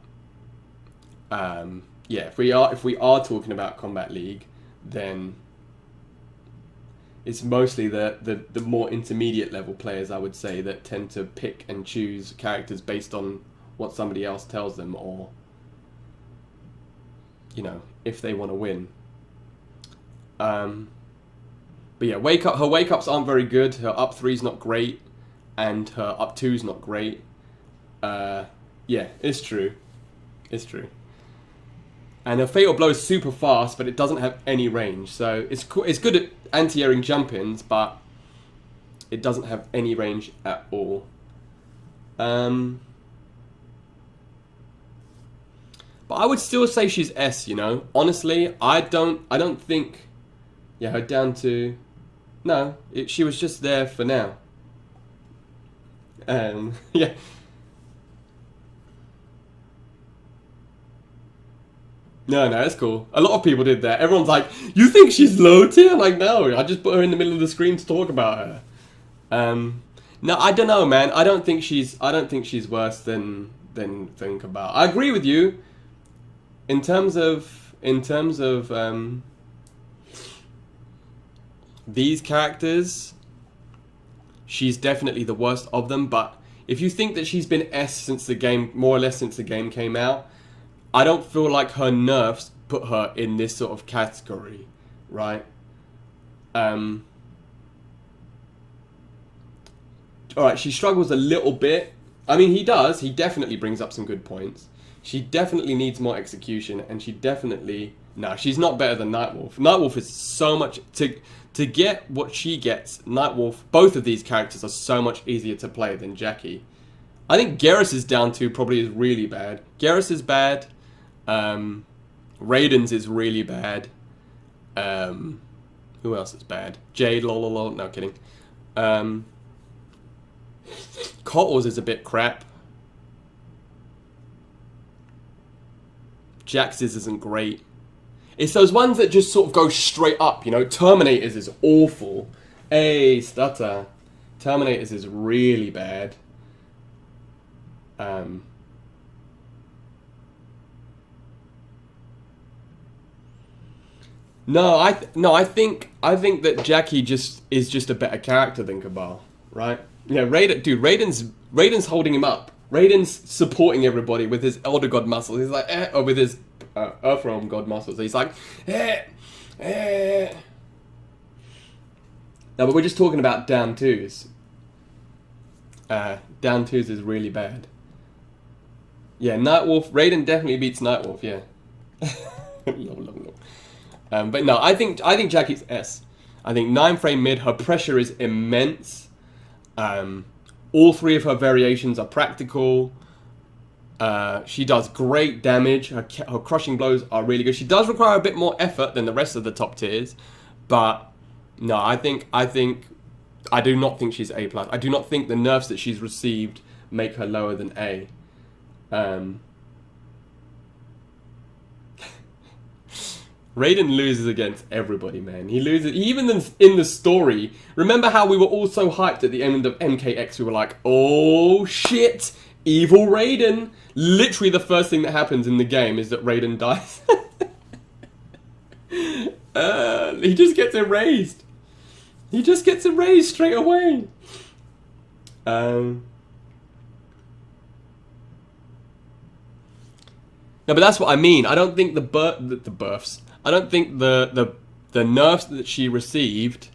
yeah, if we are talking about Combat League, then it's mostly the more intermediate level players, I would say, that tend to pick and choose characters based on what somebody else tells them, or you know, if they want to win. But yeah, her wake-ups aren't very good. Her up 3's not great, and her up 2's not great. Yeah, it's true. It's true. And her fatal blow is super fast, but it doesn't have any range. So it's good at anti-airing jump-ins, but it doesn't have any range at all. But I would still say she's S, you know. Honestly, I don't think... Yeah, her down to... No, she was just there for now. Yeah. No, that's cool. A lot of people did that. Everyone's like, you think she's low tier? I'm like, no, I just put her in the middle of the screen to talk about her. No, I don't know, man. I don't think she's worse than Kabal. I agree with you. In terms of these characters, she's definitely the worst of them, but if you think that she's been S since the game, more or less since the game came out, I don't feel like her nerfs put her in this sort of category, right? Alright, she struggles a little bit. I mean, he definitely brings up some good points. She definitely needs more execution, and she definitely... No, she's not better than Nightwolf. Nightwolf is so much... To get what she gets, Nightwolf, both of these characters are so much easier to play than Jackie. I think Geras' down 2 probably is really bad. Geras is bad. Raiden's is really bad. Who else is bad? Jade, lol. No, kidding. Kotal's is a bit crap. Jax's isn't great. It's those ones that just sort of go straight up, you know. Terminator's is awful. Hey, stutter. Terminator's is really bad. No, I think that Jackie is just a better character than Cabal, right? Yeah, Raiden's holding him up. Raiden's supporting everybody with his Elder God muscles. He's like, or with his Earthrealm God muscles. He's like, No, but we're just talking about down twos. Down twos is really bad. Yeah, Nightwolf. Raiden definitely beats Nightwolf. Yeah. But no, I think Jackie's S. I think 9-frame mid. Her pressure is immense. All three of her variations are practical. She does great damage. Her crushing blows are really good. She does require a bit more effort than the rest of the top tiers, but no, I do not think she's A+. I do not think the nerfs that she's received make her lower than A. Raiden loses against everybody, man. He loses, even in the story. Remember how we were all so hyped at the end of MKX? We were like, oh shit, evil Raiden. Literally the first thing that happens in the game is that Raiden dies. He just gets erased. He just gets erased straight away. No, but that's what I mean. I don't think the births. I don't think the nerfs that she received,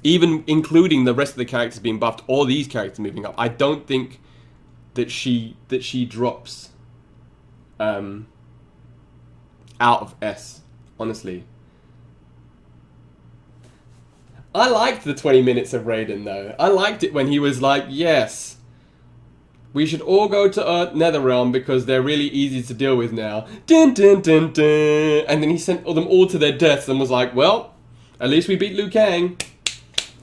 even including the rest of the characters being buffed, or these characters moving up, I don't think that she drops out of S. Honestly, I liked the 20 minutes of Raiden though. I liked it when he was like, yes, we should all go to Netherrealm because they're really easy to deal with now. Dun, dun, dun, dun. And then he sent them all to their deaths and was like, well, at least we beat Liu Kang.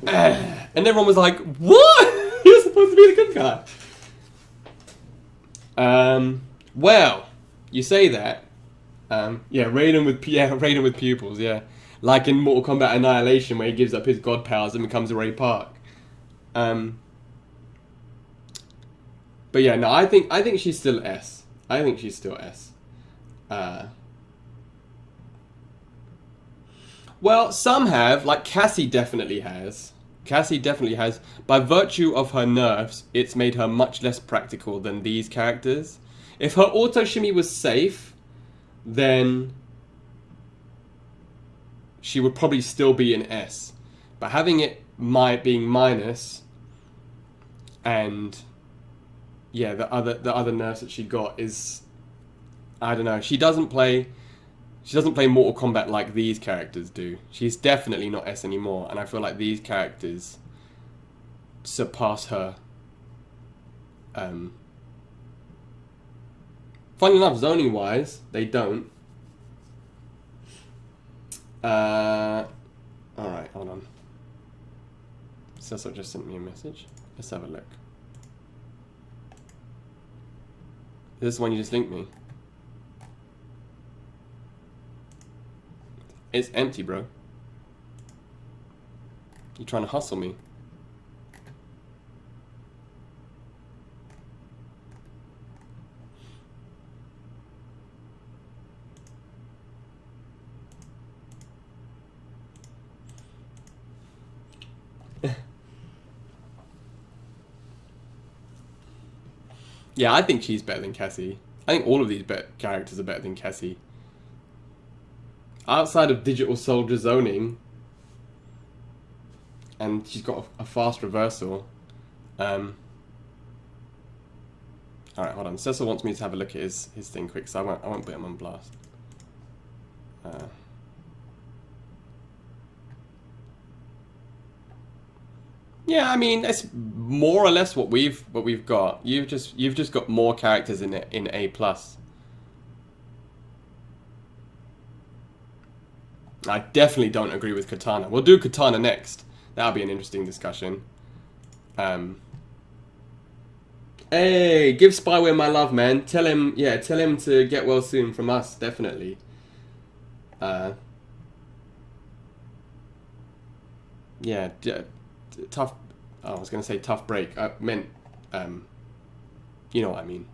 And everyone was like, what? He was supposed to be the good guy. Well, you say that. Yeah, Raiden with pupils, yeah. Like in Mortal Kombat Annihilation where he gives up his god powers and becomes Ray Park. But yeah, no, I think she's still S. I think she's still S. Well, some have, like Cassie definitely has. Cassie definitely has. By virtue of her nerfs, it's made her much less practical than these characters. If her auto shimmy was safe, then she would probably still be an S. But having it being minus, and yeah, the other nerfs that she got is, I don't know. She doesn't play Mortal Kombat like these characters do. She's definitely not S anymore, and I feel like these characters surpass her. Funny enough, zoning wise, they don't. Alright, hold on. Cecil just sent me a message. Let's have a look. This is the one you just linked me. It's empty, bro. You trying to hustle me? Yeah, I think she's better than Cassie. I think all of these characters are better than Cassie. Outside of Digital Soldier zoning, and she's got a fast reversal. Alright, hold on. Cecil wants me to have a look at his thing quick, so I won't put him on blast. Yeah, I mean it's more or less what we've got. You've just got more characters in A+. I definitely don't agree with Katana. We'll do Katana next. That'll be an interesting discussion. Um, hey, give Spyware my love, man. Tell him, yeah, tell him to get well soon from us, definitely. Yeah, tough. Oh, I was gonna say tough break. I meant, you know what I mean.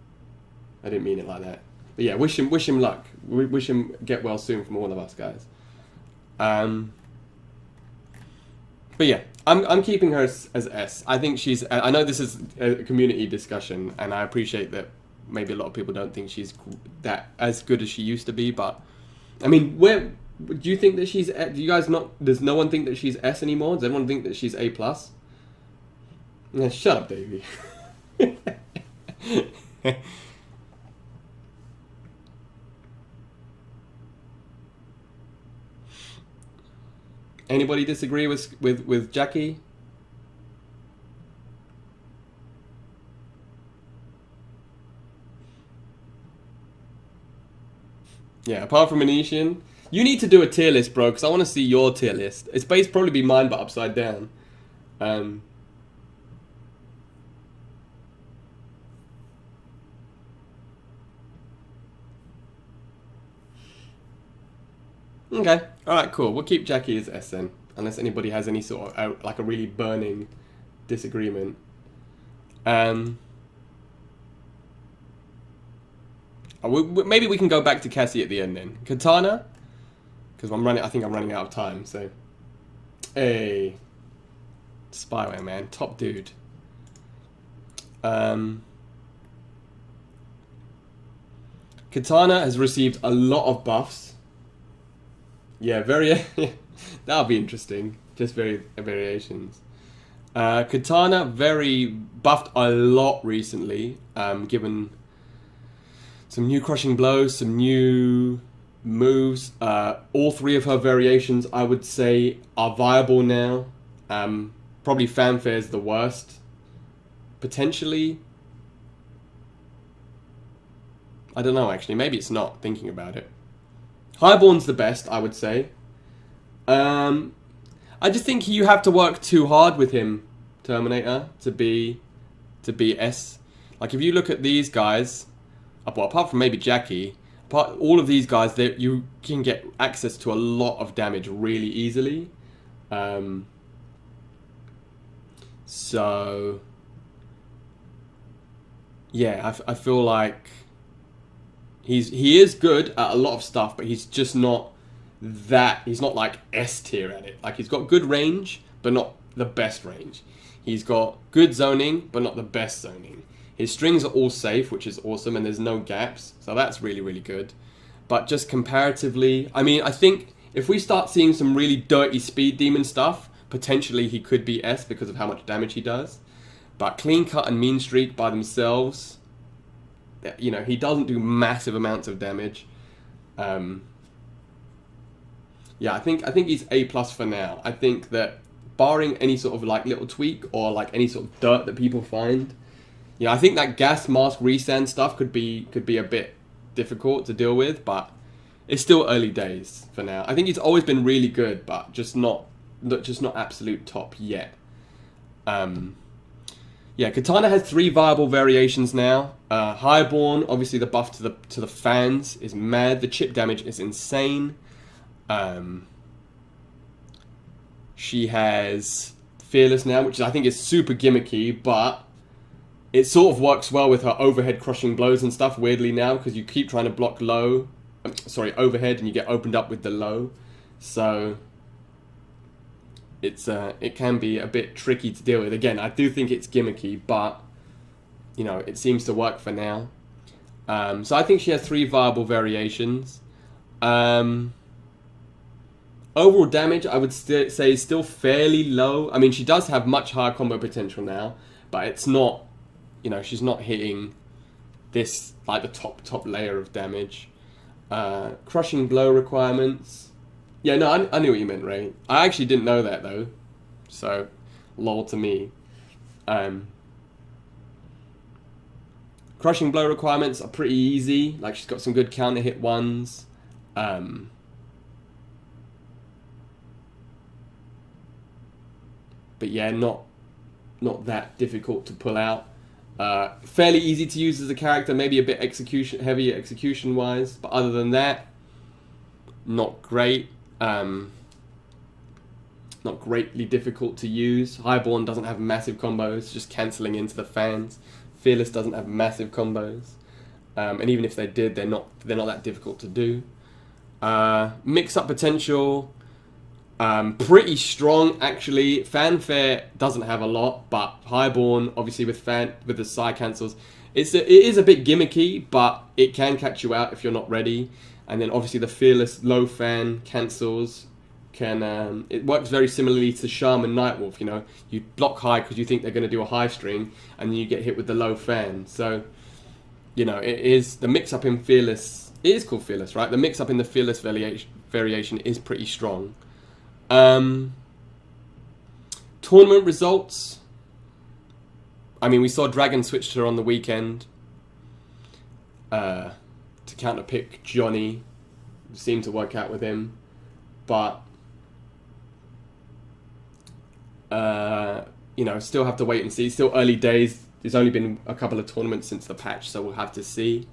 I didn't mean it like that. But yeah, wish him luck. Wish him get well soon from all of us guys. But yeah, I'm keeping her as S. I think she's. I know this is a community discussion, and I appreciate that maybe a lot of people don't think she's that as good as she used to be. But I mean, where do you think that she's? Do you guys not? Does no one think that she's S anymore? Does everyone think that she's A plus? Yeah, shut up, Davey. Anybody disagree with Jackie? Yeah, apart from Venetian, you need to do a tier list, bro, because I want to see your tier list. It's based probably be mine, but upside down. Okay, all right, cool. We'll keep Jackie as S then, unless anybody has any sort of like a really burning disagreement. Maybe we can go back to Cassie at the end then. Katana, because I think I'm running out of time. So, hey, Spyware man, top dude. Katana has received a lot of buffs. Yeah, that'll be interesting. Just variations. Katana very buffed a lot recently, given some new crushing blows, some new moves. All three of her variations, I would say, are viable now. Probably Fanfare's the worst. Potentially. I don't know, actually. Maybe it's not, thinking about it. Highborn's the best, I would say. I just think you have to work too hard with him, Terminator, to be S. Like, if you look at these guys, apart from maybe Jackie, all of these guys, you can get access to a lot of damage really easily. So, yeah, I feel like he is good at a lot of stuff, but he's just not he's not like S tier at it. Like, he's got good range, but not the best range. He's got good zoning, but not the best zoning. His strings are all safe, which is awesome, and there's no gaps, so that's really, really good. But just comparatively, I mean, I think if we start seeing some really dirty speed demon stuff, potentially he could be S because of how much damage he does. But Clean Cut and Mean Streak by themselves, you know, he doesn't do massive amounts of damage. Yeah, I think he's A plus for now. I think that barring any sort of like little tweak or like any sort of dirt that people find, you know, I think that gas mask resand stuff could be a bit difficult to deal with, but it's still early days for now. I think he's always been really good, but just not absolute top yet. Yeah, Katana has 3 viable variations now. Highborn, obviously the buff to the fans is mad. The chip damage is insane. She has Fearless now, which I think is super gimmicky, but it sort of works well with her overhead crushing blows and stuff, weirdly now, because you keep trying to block overhead, and you get opened up with the low. So it can be a bit tricky to deal with. Again, I do think it's gimmicky, but you know, it seems to work for now. So I think she has 3 viable variations. Overall damage, I would say, is still fairly low. I mean, she does have much higher combo potential now, but it's not, you know, she's not hitting this, like, the top layer of damage. Crushing blow requirements. Yeah, no, I knew what you meant, Ray. I actually didn't know that, though. So, lol to me. Crushing blow requirements are pretty easy. Like, she's got some good counter hit ones. But yeah, not not that difficult to pull out. Fairly easy to use as a character, maybe a bit heavy execution wise, but other than that, not great. Not greatly difficult to use. Highborn doesn't have massive combos, just cancelling into the fans. Fearless doesn't have massive combos, and even if they did, they're not that difficult to do. Mix-up potential, pretty strong actually. Fanfare doesn't have a lot, but Highborn, obviously with the Psy cancels, it is a bit gimmicky, but it can catch you out if you're not ready. And then obviously the Fearless low fan cancels can it works very similarly to Shaman Nightwolf. You know, you block high because you think they're going to do a high string, and then you get hit with the low fan. So, you know, it is the mix-up in Fearless. It is called Fearless, right? The mix-up in the Fearless variation is pretty strong. Tournament results. I mean, we saw Dragon switched her on the weekend to counterpick Johnny. It seemed to work out with him, but you know, still have to wait and see. Still early days. There's only been a couple of tournaments since the patch, so we'll have to see.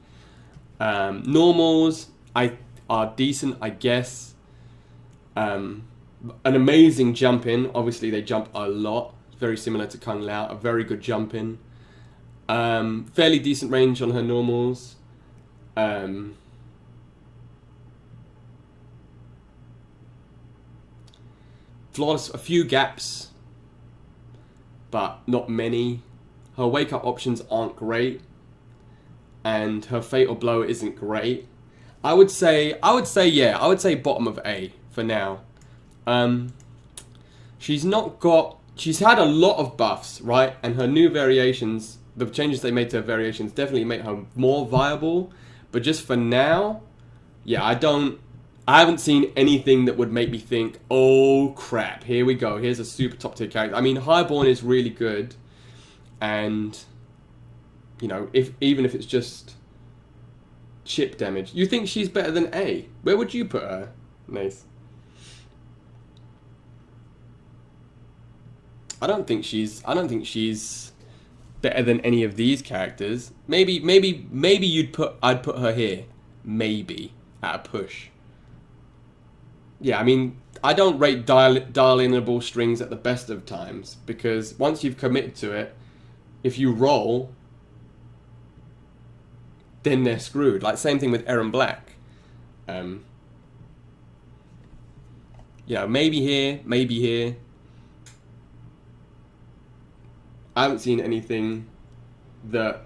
Normals are decent, I guess. An amazing jump in. Obviously, they jump a lot. Very similar to Kung Lao. A very good jump in. Fairly decent range on her normals. Flawless, a few gaps, but not many. Her wake-up options aren't great, and her fatal blow isn't great. I would say bottom of A for now. She's had a lot of buffs, right? And her new variations, the changes they made to her variations definitely make her more viable. But just for now, yeah, I haven't seen anything that would make me think, oh crap, here we go. Here's a super top tier character. I mean, Highborn is really good. And, you know, even if it's just chip damage. You think she's better than A? Where would you put her? Nice. I don't think she's better than any of these characters. Maybe I'd put her here. Maybe at a push. Yeah, I mean, I don't rate dial-inable strings at the best of times, because once you've committed to it, if you roll, then they're screwed. Like, same thing with Erron Black. Yeah, maybe here, maybe here. I haven't seen anything that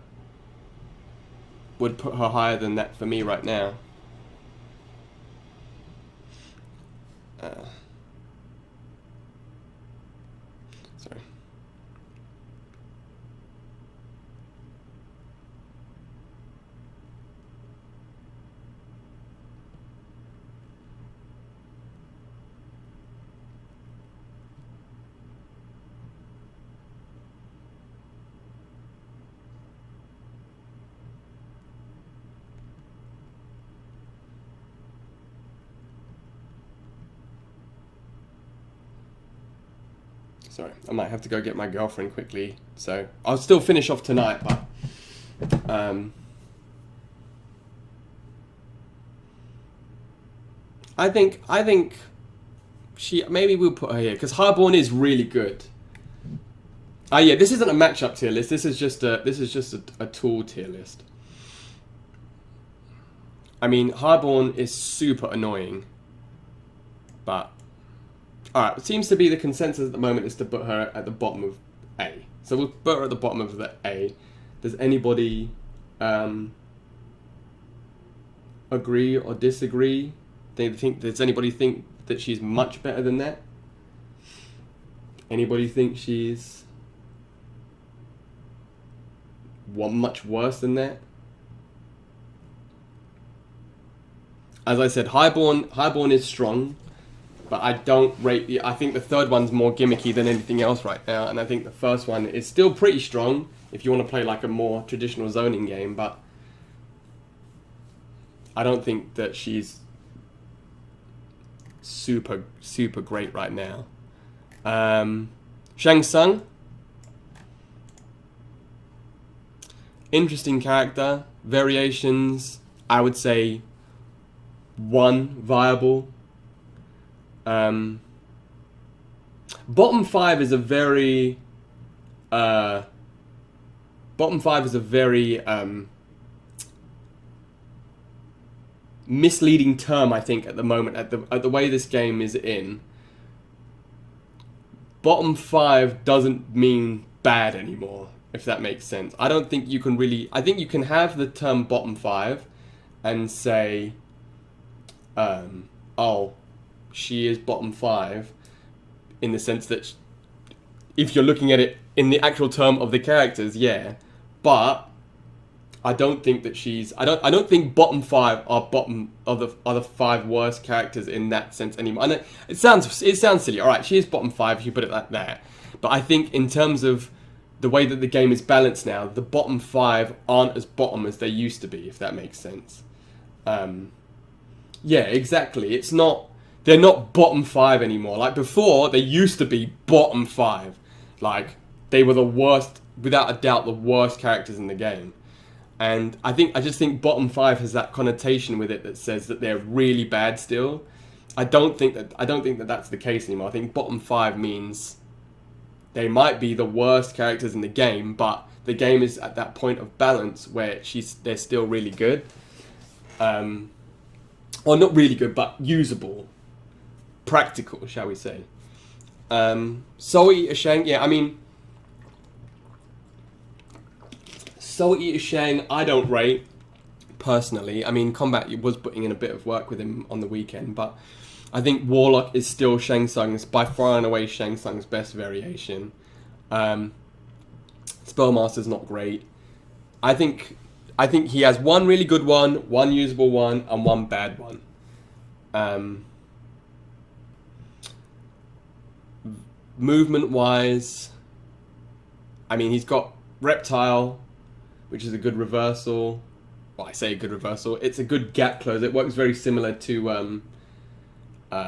would put her higher than that for me right now. Sorry. Sorry, I might have to go get my girlfriend quickly. So I'll still finish off tonight, but I think maybe we'll put her here because Highborn is really good. Yeah, this isn't a matchup tier list. This is just a tool tier list. I mean, Highborn is super annoying, but. Alright, it seems to be the consensus at the moment is to put her at the bottom of A. So we'll put her at the bottom of the A. Does anybody agree or disagree? Does anybody think that she's much better than that? Anybody think she's much worse than that? As I said, Highborn is strong. But I don't rate I think the third one's more gimmicky than anything else right now, and I think the first one is still pretty strong if you want to play like a more traditional zoning game, but I don't think that she's super great right now. Shang Tsung, interesting character. Variations, I would say 1 viable. Bottom 5 is a very misleading term, I think, at the moment, at the way this game is in. Bottom 5 doesn't mean bad anymore, if that makes sense. I don't think you can really... I think you can have the term bottom 5 and say, oh, she is bottom 5, in the sense that if you're looking at it in the actual term of the characters, yeah. But I don't think that she's... I don't think bottom 5 are the 5 worst characters in that sense anymore. And it sounds silly. All right, she is bottom 5 if you put it like that. But I think in terms of the way that the game is balanced now, the bottom 5 aren't as bottom as they used to be, if that makes sense. Yeah, exactly. It's not... They're not bottom 5 anymore. Like before, they used to be bottom 5. Like, they were the worst, without a doubt, the worst characters in the game. And I just think bottom 5 has that connotation with it that says that they're really bad still. I don't think that that's the case anymore. I think bottom 5 means they might be the worst characters in the game, but the game is at that point of balance where they're still really good. Or not really good, but usable. Practical, shall we say. Soul Eater Shang, yeah, I mean... Soul Eater Shang, I don't rate, personally. I mean, Combat was putting in a bit of work with him on the weekend, but I think Warlock is still Shang Tsung's, by far and away, Shang Tsung's best variation. Spellmaster's not great. I think he has 1 really good one, 1 usable one, and 1 bad one. Movement-wise, I mean, he's got Reptile, which is a good reversal. Well, I say a good reversal. It's a good gap closer. It works very similar to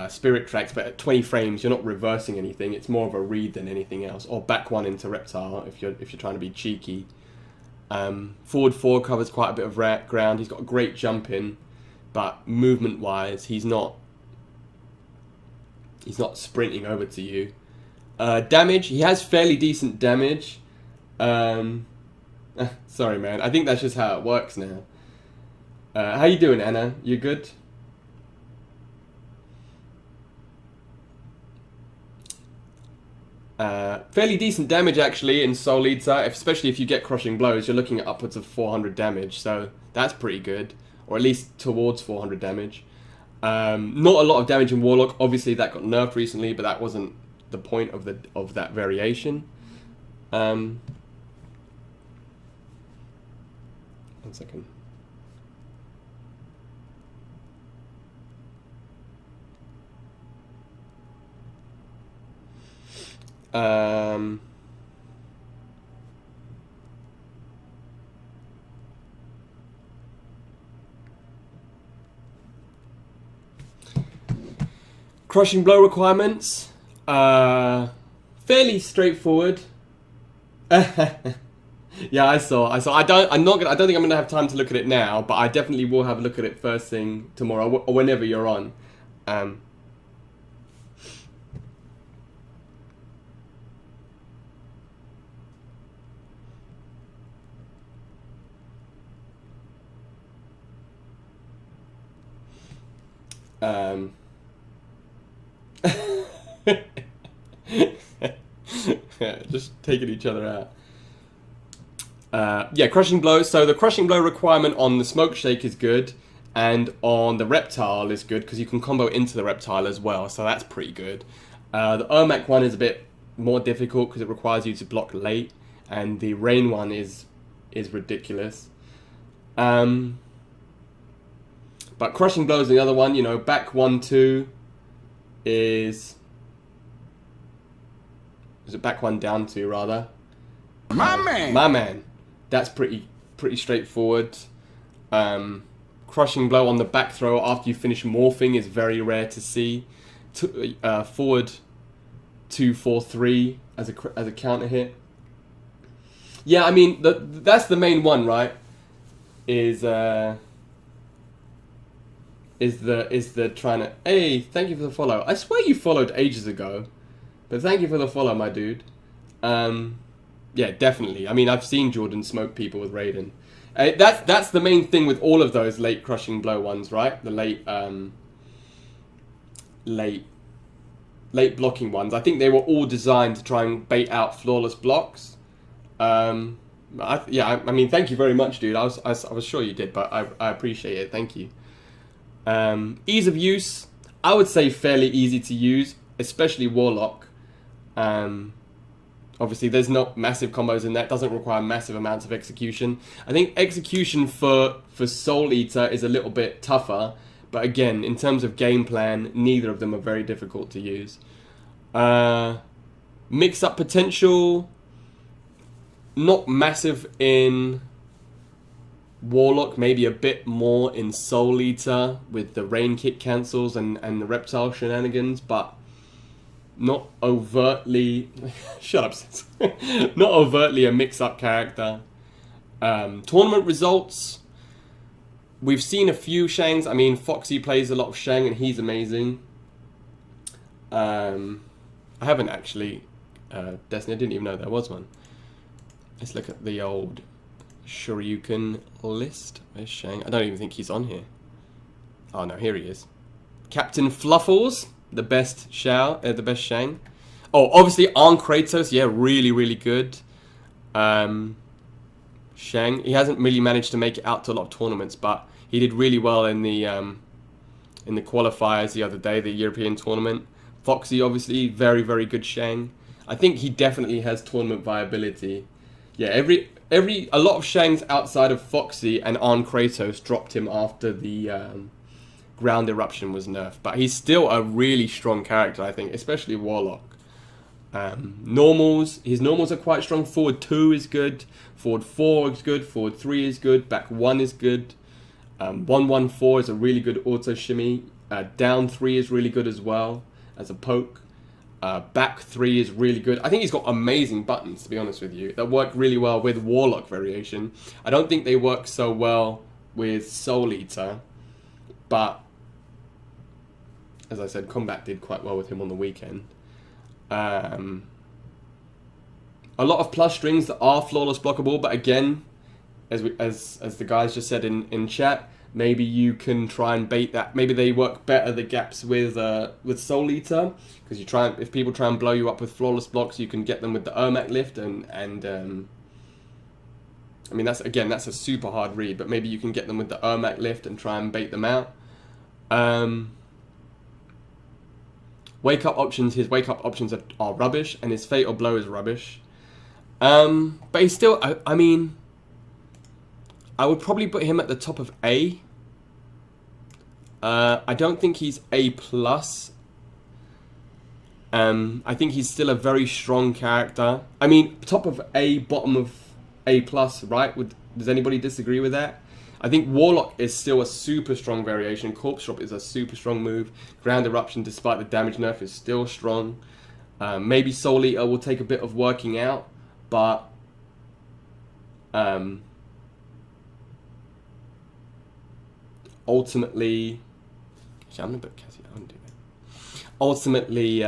Spirit Tracks, but at 20 frames, you're not reversing anything. It's more of a read than anything else. Or back 1 into Reptile if you're trying to be cheeky. Forward 4 covers quite a bit of ground. He's got a great jump in, but movement-wise, he's not sprinting over to you. Damage, he has fairly decent damage. Sorry, man. I think that's just how it works now. How you doing, Anna? You good? Fairly decent damage, actually, in Soul Eater. Especially if you get Crushing Blows, you're looking at upwards of 400 damage. So that's pretty good. Or at least towards 400 damage. Not a lot of damage in Warlock. Obviously, that got nerfed recently, but that wasn't the point of that variation. 1 second. Crushing Blow requirements, fairly straightforward. Yeah, I saw. I don't think I'm gonna have time to look at it now, but I definitely will have a look at it first thing tomorrow or whenever you're on. Just taking each other out. Yeah, Crushing Blow. So the Crushing Blow requirement on the Smoke Shake is good, and on the Reptile is good because you can combo into the Reptile as well, so that's pretty good. The Ermac one is a bit more difficult because it requires you to block late, and the Rain one is ridiculous. But Crushing Blow is the other one. You know, back 1-2 is it back 1 down 2 rather? My man. That's pretty straightforward. Crushing Blow on the back throw after you finish morphing is very rare to see. Forward 2-4-3 as a counter hit. Yeah, I mean, that's the main one, right? Is the trying to... Hey, thank you for the follow. I swear you followed ages ago, but thank you for the follow, my dude. Yeah, definitely. I mean, I've seen Jordan smoke people with Raiden. That's the main thing with all of those late crushing blow ones, right? The late blocking ones. I think they were all designed to try and bait out flawless blocks. I mean, thank you very much, dude. I was sure you did, but I appreciate it. Thank you. Ease of use, I would say fairly easy to use, especially Warlock. Obviously, there's not massive combos in that. Doesn't require massive amounts of execution. I think execution for Soul Eater is a little bit tougher. But again, in terms of game plan, neither of them are very difficult to use. Mix-up potential, not massive in Warlock, maybe a bit more in Soul Eater with the rain kick cancels and the reptile shenanigans, but not overtly... Shut up, sis. Not overtly a mix-up character. Tournament results... We've seen a few Shangs. I mean, Foxy plays a lot of Shang, and he's amazing. I haven't actually... Destiny, I didn't even know there was one. Let's look at the old Shoryuken list. Where's Shang? I don't even think he's on here. Oh, no, here he is. Captain Fluffles, the best Shang. Oh, obviously, Arn Kratos. Yeah, really, really good. Shang, he hasn't really managed to make it out to a lot of tournaments, but he did really well in the qualifiers the other day, the European tournament. Foxy, obviously, very, very good Shang. I think he definitely has tournament viability. Yeah, a lot of Shangs outside of Foxy and Arn Kratos dropped him after the Ground Eruption was nerfed, but he's still a really strong character, I think, especially Warlock. His normals are quite strong. Forward 2 is good. Forward 4 is good. Forward 3 is good. Back 1 is good. 114 is a really good auto shimmy. Down 3 is really good as well as a poke. Back 3 is really good. I think he's got amazing buttons, to be honest with you, that work really well with Warlock variation. I don't think they work so well with Soul Eater, but as I said, Combat did quite well with him on the weekend. A lot of plus strings that are flawless blockable, but again, as the guys just said in chat, maybe you can try and bait that. Maybe they work better, the gaps with Soul Eater, because if people try and blow you up with flawless blocks, you can get them with the Ermac lift and I mean that's a super hard read, but maybe you can get them with the Ermac lift and try and bait them out. Wake up options. His wake up options are rubbish, and his fatal blow is rubbish. But he's still. I mean, I would probably put him at the top of A. I don't think he's A plus. I think he's still a very strong character. I mean, top of A, bottom of A plus, right? Does anybody disagree with that? I think Warlock is still a super strong variation. Corpse Drop is a super strong move. Ground Eruption, despite the damage nerf, is still strong. Maybe Soul Eater will take a bit of working out, but ultimately, actually, I'm gonna put Cassie. I wouldn't do that. Ultimately,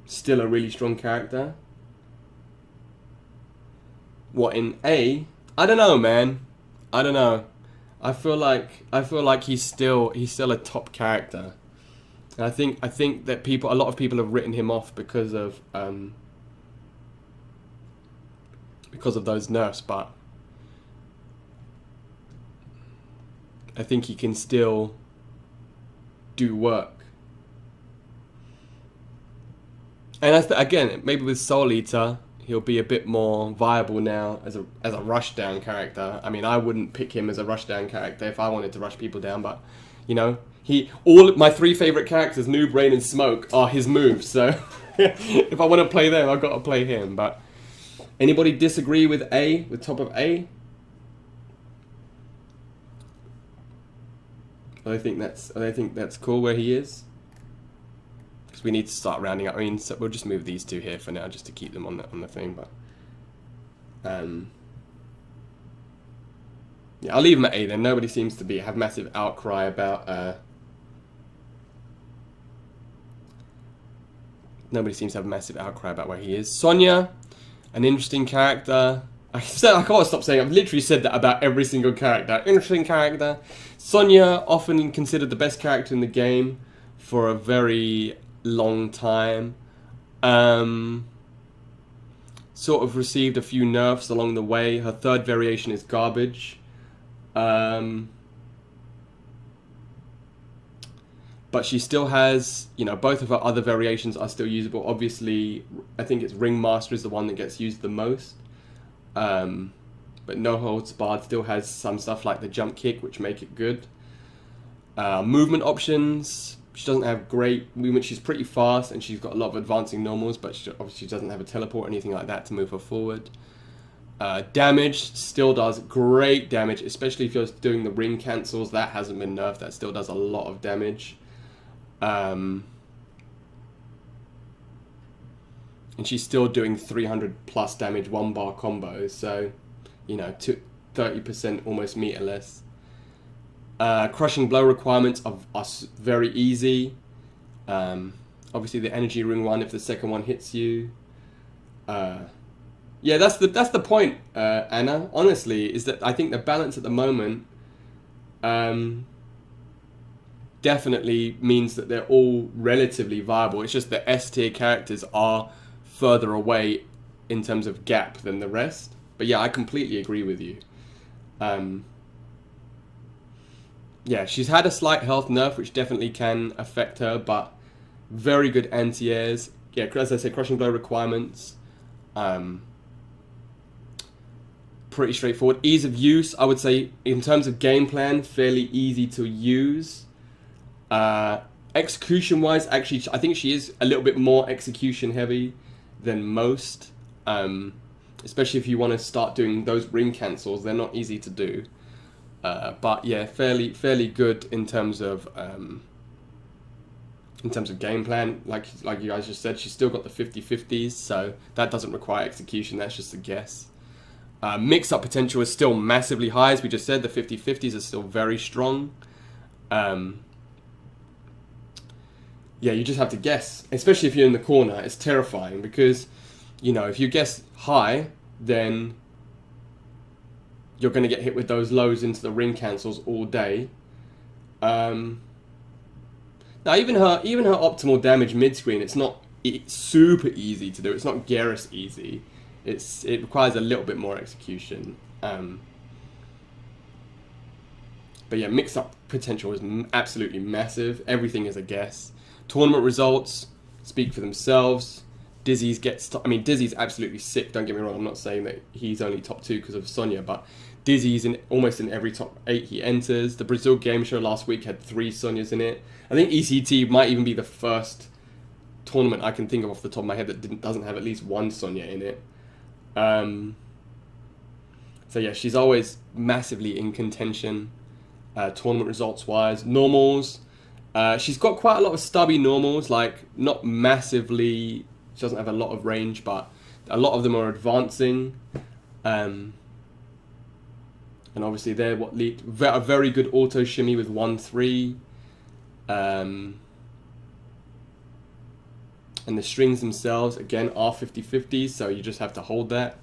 still a really strong character. What, in A? I don't know, man. I don't know. I feel like he's still a top character. And I think that a lot of people have written him off because of those nerfs, but I think he can still do work. And again, maybe with Soul Eater, he'll be a bit more viable now as a rushdown character. I mean, I wouldn't pick him as a rushdown character if I wanted to rush people down, but you know, all my 3 favorite characters, Noob, Rain, and Smoke, are his moves. So if I want to play them, I've got to play him. But anybody disagree with A, with top of A? I think that's cool where he is. because we need to start rounding up. I mean, so we'll just move these two here for now, just to keep them on the thing. But yeah, I'll leave him at A then. Nobody seems to have massive outcry about. Nobody seems to have a massive outcry about where he is. Sonya, an interesting character. I can't stop saying. I've literally said that about every single character. Interesting character. Sonya, often considered the best character in the game for a very long time. Sort of received a few nerfs along the way. Her third variation is garbage. But she still has, both of her other variations are still usable. Obviously, I think it's Ringmaster is the one that gets used the most. But No Holds Barred still has some stuff like the jump kick, which make it good. Movement options. She doesn't have great movement. She's pretty fast, and she's got a lot of advancing normals, but she obviously doesn't have a teleport or anything like that to move her forward. Damage still does great damage, especially if you're doing the ring cancels. That hasn't been nerfed. That still does a lot of damage. And she's still doing 300 plus damage 1-bar combos, so 30% almost meterless. Crushing blow requirements are very easy. Obviously the energy ring one if the second one hits you. Yeah, that's the point, Anna. Honestly, is that I think the balance at the moment definitely means that they're all relatively viable. It's just the S tier characters are further away in terms of gap than the rest. But yeah, I completely agree with you. Yeah, she's had a slight health nerf, which definitely can affect her, but very good anti-airs. Yeah, as I said, crushing blow requirements. Pretty straightforward. Ease of use, I would say, in terms of game plan, fairly easy to use. Execution-wise, actually, I think she is a little bit more execution-heavy than most. Especially if you want to start doing those ring cancels, they're not easy to do. But yeah, fairly good in terms of game plan. Like you guys just said, she's still got the 50-50s, so that doesn't require execution. That's just a guess. Mix-up potential is still massively high, as we just said. The 50-50s are still very strong. Yeah, you just have to guess, especially if you're in the corner. It's terrifying because, if you guess high, then you're going to get hit with those lows into the ring cancels all day. Now, even her optimal damage mid-screen, it's super easy to do. It's not Geras easy. It requires a little bit more execution. But yeah, mix-up potential is absolutely massive. Everything is a guess. Tournament results speak for themselves. Dizzy's Dizzy's absolutely sick. Don't get me wrong. I'm not saying that he's only top 2 because of Sonya, but Dizzy's almost in every top 8 he enters. The Brazil Game Show last week had 3 Sonyas in it. I think ECT might even be the first tournament I can think of off the top of my head that doesn't have at least one Sonya in it. So yeah, she's always massively in contention, tournament results wise. Normals, she's got quite a lot of stubby normals, like not massively. She doesn't have a lot of range, but a lot of them are advancing. And obviously they're what lead a very good auto shimmy with 1-3. And the strings themselves, again, are 50-50s, so you just have to hold that.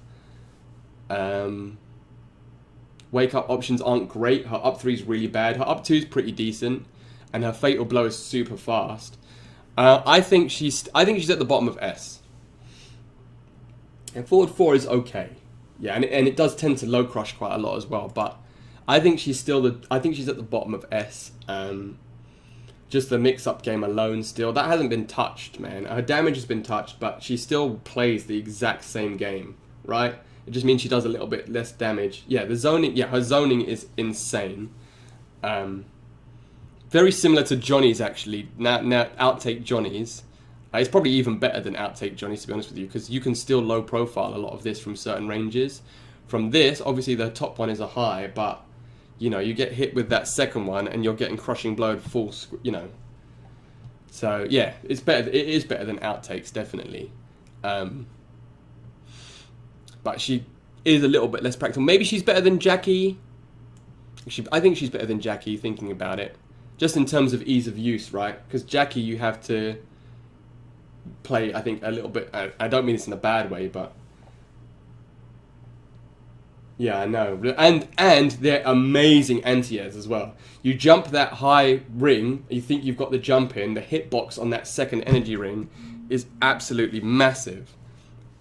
Wake up options aren't great. Her up 3 is really bad. Her up 2 is pretty decent. And her fatal blow is super fast. I think she's at the bottom of S. And forward 4 is okay. Yeah, and it does tend to low crush quite a lot as well. But I think she's at the bottom of S. Just the mix-up game alone still. That hasn't been touched, man. Her damage has been touched, but she still plays the exact same game, right? It just means she does a little bit less damage. Yeah, her zoning is insane. Very similar to Johnny's, actually. Now Outtake Johnny's. It's probably even better than Outtake Johnny's, to be honest with you, because you can still low profile a lot of this from certain ranges. From this, obviously the top one is a high, but you get hit with that second one and you're getting crushing blow full, So yeah, it's better. It is better than Outtakes, definitely. But she is a little bit less practical. Maybe she's better than Jackie. I think she's better than Jackie, thinking about it. Just in terms of ease of use, right? Because Jackie, you have to play, I think, a little bit... I don't mean this in a bad way, but... Yeah, I know. And they're amazing anti-airs as well. You jump that high ring, you think you've got the jump in, the hitbox on that second energy ring is absolutely massive.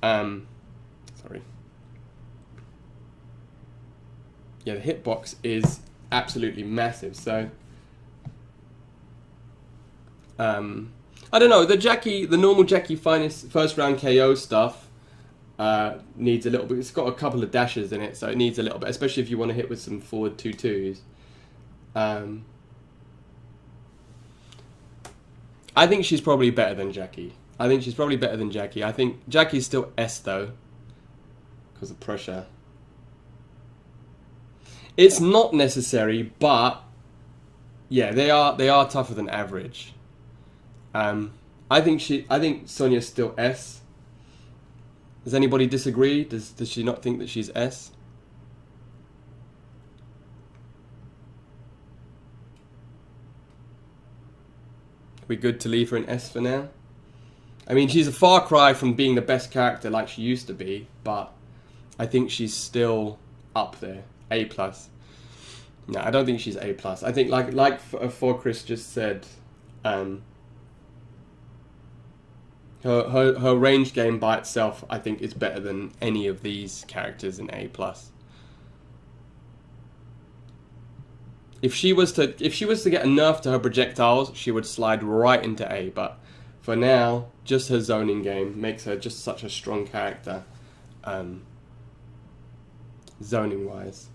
Sorry. Yeah, the hitbox is absolutely massive, so... I don't know, the normal Jackie Finest first round KO stuff needs a little bit. It's got a couple of dashes in it, so it needs a little bit, especially if you want to hit with some forward 2-2s. I think she's probably better than Jackie. I think Jackie's still S though, because of pressure. It's not necessary, but yeah, they are tougher than average. I think Sonia's still S. Does anybody disagree? Does she not think that she's S? Are we good to leave her in S for now? I mean, she's a far cry from being the best character like she used to be, but I think she's still up there. A+. No, I don't think she's A+. I think like For Chris just said, her range game by itself, I think, is better than any of these characters in A+. If she was to get a nerf to her projectiles, she would slide right into A. But for now, just her zoning game makes her just such a strong character, zoning wise.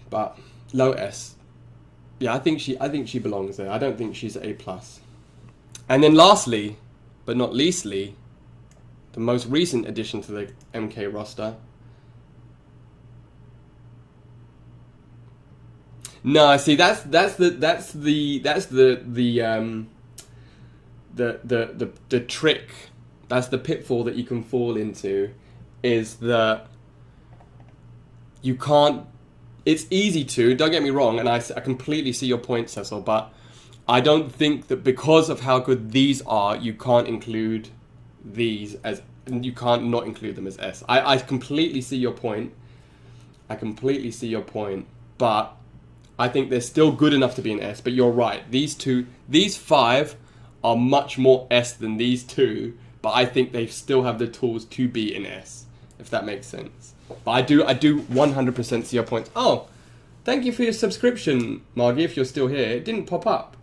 But low S. Yeah, I think she belongs there. I don't think she's A+. And then lastly, but not leastly, the most recent addition to the MK roster. No, see, that's the trick. That's the pitfall that you can fall into, is that you can't. It's easy to, don't get me wrong, and I completely see your point, Cecil, but I don't think that because of how good these are, you can't include these as, you can't not include them as S. I completely see your point. But I think they're still good enough to be an S, but you're right. These 5 are much more S than these 2, but I think they still have the tools to be an S, if that makes sense. But I do 100% see your point. Oh, thank you for your subscription, Margie, if you're still here. It didn't pop up.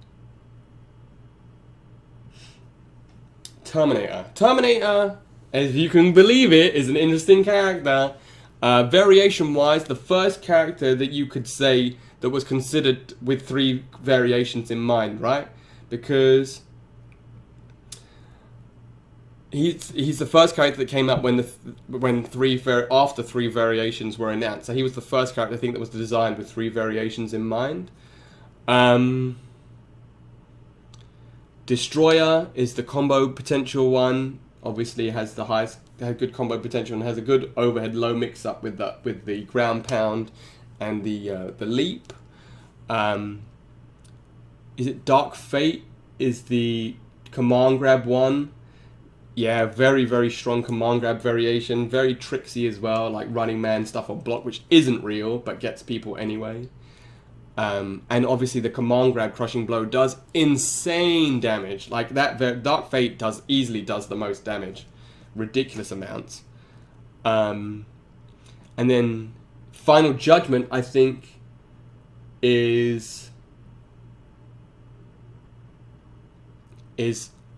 Terminator, as you can believe it, is an interesting character. Variation-wise, the first character that you could say that was considered with 3 variations in mind, right? Because he's the first character that came out after 3 variations were announced. So he was the first character, I think, that was designed with 3 variations in mind. Destroyer is the combo potential one. Obviously, it has good combo potential and has a good overhead low mix up with the ground pound and the leap. Is it Dark Fate is the command grab one? Yeah, very, very strong command grab variation. Very tricksy as well, like Running Man stuff on block, which isn't real, but gets people anyway. And obviously the command grab Crushing Blow does insane damage. Like that, Dark Fate easily does the most damage. Ridiculous amounts. And then Final Judgment, I think, is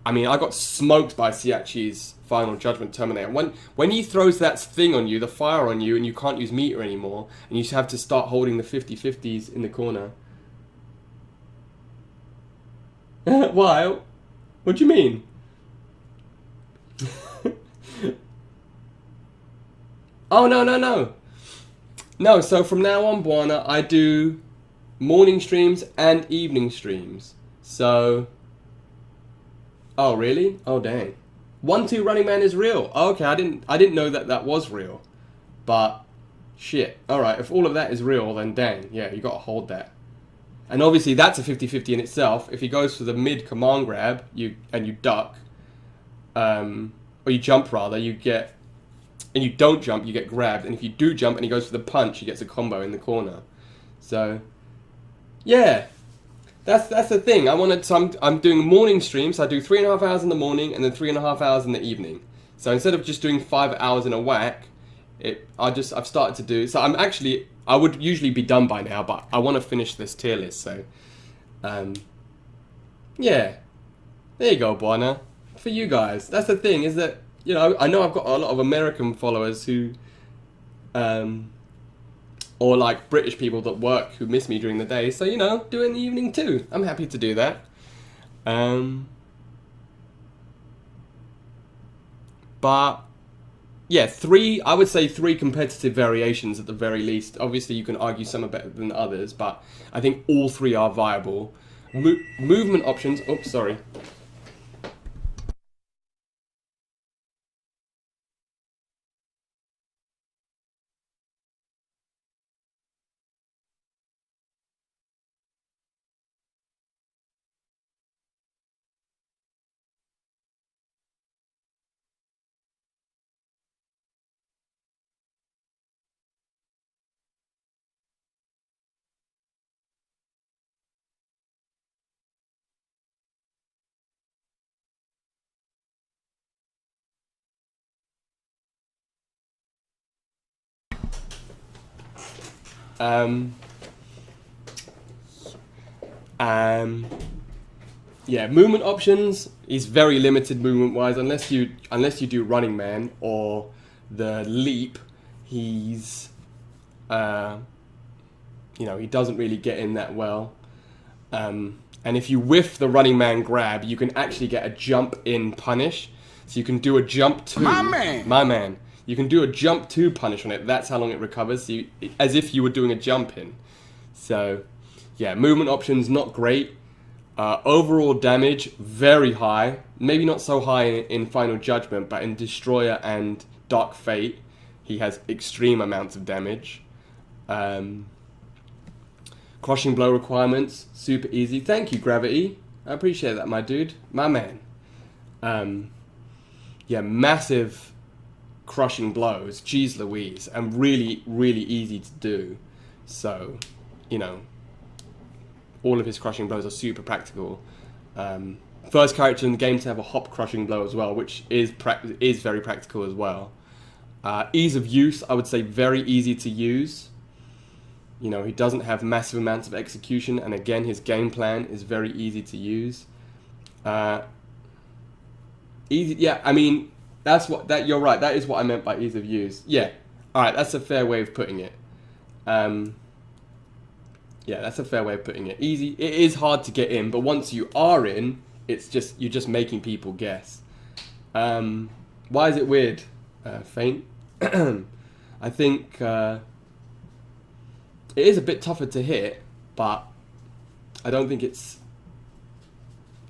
I mean, I got smoked by Siachi's Final Judgment Terminator. When he throws that thing on you, the fire on you, and you can't use meter anymore, and you have to start holding the 50-50s in the corner. Why? What do you mean? Oh, no. No, so from now on, Buana, I do morning streams and evening streams. So Oh, really? Oh, dang. 1-2 Running Man is real. Oh, okay, I didn't know that that was real. But shit. All right, if all of that is real, then dang, yeah, you got to hold that. And obviously that's a 50-50 in itself. If he goes for the mid command grab, you duck, or you jump rather, you get, and you don't jump, you get grabbed. And if you do jump and he goes for the punch, he gets a combo in the corner. So yeah, that's the thing. I'm doing morning streams. So I do 3.5 hours in the morning and then 3.5 hours in the evening. So instead of just doing 5 hours in a whack, I've started to do. So I would usually be done by now, but I want to finish this tier list. So, yeah, there you go, Buana. For you guys, that's the thing, is that, I know I've got a lot of American followers who, or like British people that work who miss me during the day. So, do it in the evening too. I'm happy to do that. But yeah, I would say three competitive variations at the very least. Obviously, you can argue some are better than others, but I think all three are viable. Movement options. Oops, sorry. Um, yeah, movement options is very limited movement wise, unless you do Running Man or the leap. He's he doesn't really get in that well. And if you whiff the Running Man grab, you can actually get a jump in punish. So you can do a jump to my man. You can do a jump to punish on it. That's how long it recovers. So as if you were doing a jump in. So yeah, movement options not great. Overall damage very high. Maybe not so high in Final Judgment, but in Destroyer and Dark Fate, he has extreme amounts of damage. Crushing blow requirements, super easy. Thank you, Gravity. I appreciate that, my dude. My man. Yeah, massive crushing blows. Jeez Louise. And really, really easy to do. So, all of his crushing blows are super practical. First character in the game to have a hop crushing blow as well, which is very practical as well. Ease of use, I would say very easy to use. He doesn't have massive amounts of execution, and again, his game plan is very easy to use. Easy, yeah. I mean, you're right. That is what I meant by ease of use. Yeah. All right, that's a fair way of putting it. Yeah, that's a fair way of putting it. Easy. It is hard to get in, but once you are in, you're just making people guess. Why is it weird? Faint. I think. It is a bit tougher to hit, but I don't think it's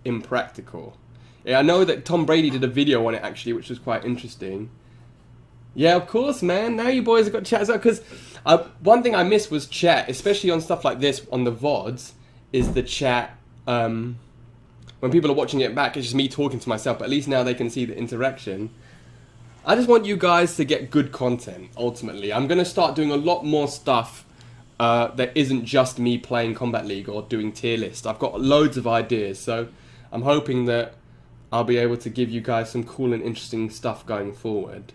impractical. Yeah, I know that Tom Brady did a video on it actually, which was quite interesting. Yeah, of course, man. Now you boys have got chat as well. Because one thing I missed was chat, especially on stuff like this, on the VODs, is the chat. When people are watching it back, it's just me talking to myself, but at least now they can see the interaction. I just want you guys to get good content, ultimately. I'm going to start doing a lot more stuff that isn't just me playing Combat League or doing tier list. I've got loads of ideas, so I'm hoping that I'll be able to give you guys some cool and interesting stuff going forward.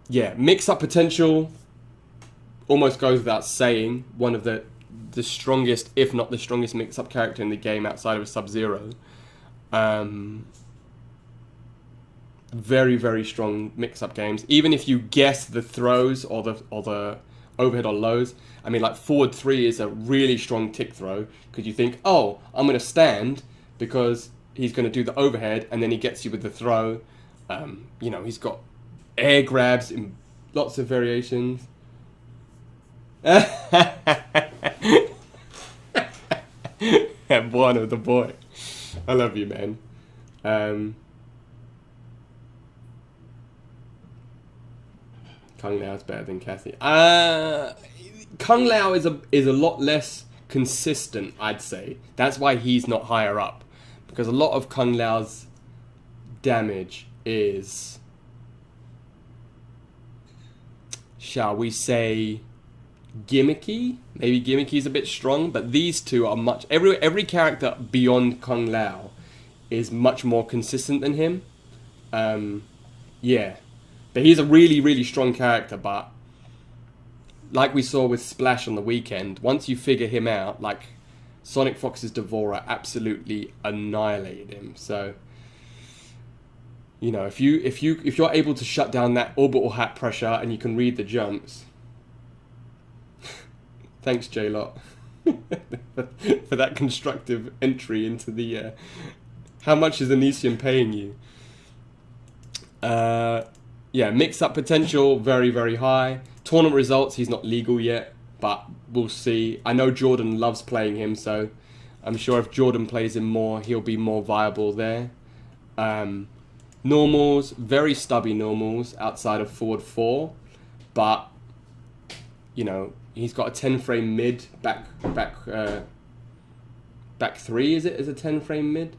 Yeah, mix-up potential almost goes without saying. One of the strongest, if not the strongest mix-up character in the game outside of Sub-Zero. Very, very strong mix-up games. Even if you guess the throws or the overhead or lows. I mean, like forward 3 is a really strong tick throw because you think, oh, I'm going to stand because he's going to do the overhead and then he gets you with the throw. He's got air grabs in lots of variations. Bueno, the boy. I love you, man. Kung Lao's better than Cassie. Kung Lao is a lot less consistent, I'd say. That's why he's not higher up, because a lot of Kung Lao's damage is, shall we say, gimmicky. Maybe gimmicky is a bit strong, but these two are much. Every character beyond Kung Lao is much more consistent than him. Yeah, but he's a really, really strong character. But like we saw with Splash on the weekend, once you figure him out, like Sonic Fox's Devourer absolutely annihilated him. So, you know, if you're able to shut down that orbital hat pressure and you can read the jumps, thanks J-Lot for that constructive entry into the. How much is Onision paying you? Yeah, mix-up potential very, very high. Tournament results, he's not legal yet, but we'll see. I know Jordan loves playing him, so I'm sure if Jordan plays him more, he'll be more viable there. Normals, very stubby normals outside of forward 4, but you know, he's got a 10 frame mid, back 3, is it? Is a 10 frame mid?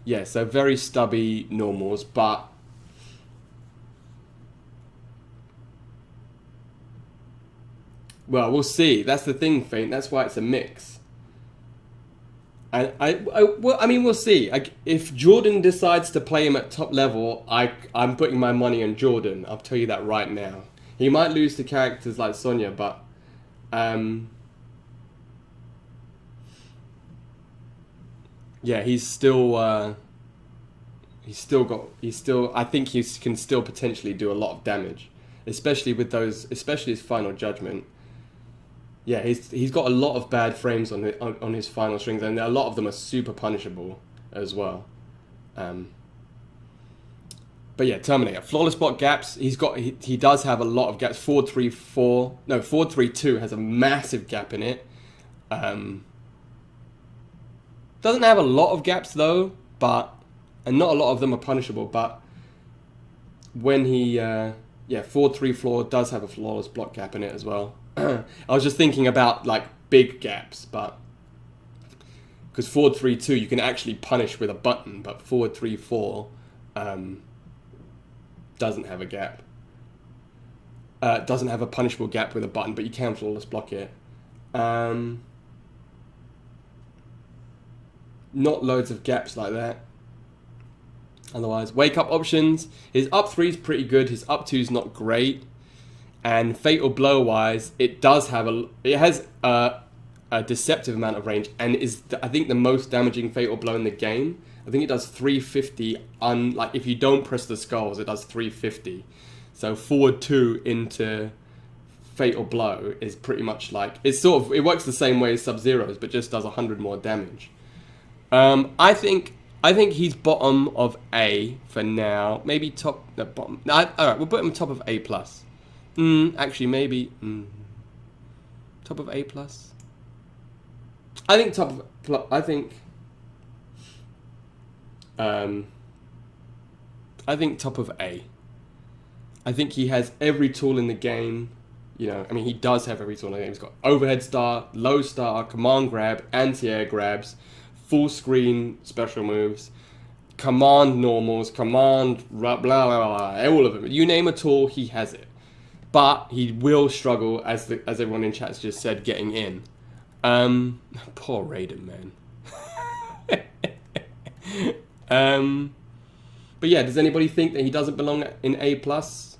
Yeah, so very stubby normals, but well, we'll see. That's the thing, Faint. That's why it's a mix. And I mean, we'll see. If Jordan decides to play him at top level, I'm putting my money on Jordan. I'll tell you that right now. He might lose to characters like Sonya, but yeah, I think he can still potentially do a lot of damage, especially with especially his final judgment. Yeah, he's got a lot of bad frames on his final strings, and a lot of them are super punishable as well. But yeah, Terminator, flawless block gaps. He does have a lot of gaps. Forward 3-4, no, forward 3-2 has a massive gap in it. Doesn't have a lot of gaps though, and not a lot of them are punishable. But when he, forward 3 floor does have a flawless block gap in it as well. I was just thinking about like big gaps, but because forward 3-2 you can actually punish with a button, but forward 3-4 doesn't have a gap. Doesn't have a punishable gap with a button, but you can flawless block it. Not loads of gaps like that. Otherwise, wake up options. His up 3 is pretty good. His up 2 is not great. And fatal blow wise, it has a deceptive amount of range, and is I think the most damaging fatal blow in the game. I think it does 350 like if you don't press the skulls, it does 350. So forward 2 into fatal blow is pretty much like it works the same way as Sub-Zero's, but just does 100 more damage. I think he's bottom of A for now. Maybe top the bottom. All right, we'll put him top of A plus. Actually, maybe top of A plus. I think top of. I think top of A. I think he has every tool in the game. You know, I mean, he does have every tool in the game. He's got overhead star, low star, command grab, anti-air grabs, full screen special moves, command normals, command blah blah blah, all of them. You name a tool, he has it. But he will struggle, as everyone in chat's just said, getting in. Poor Raiden, man. But yeah, does anybody think that he doesn't belong in A plus?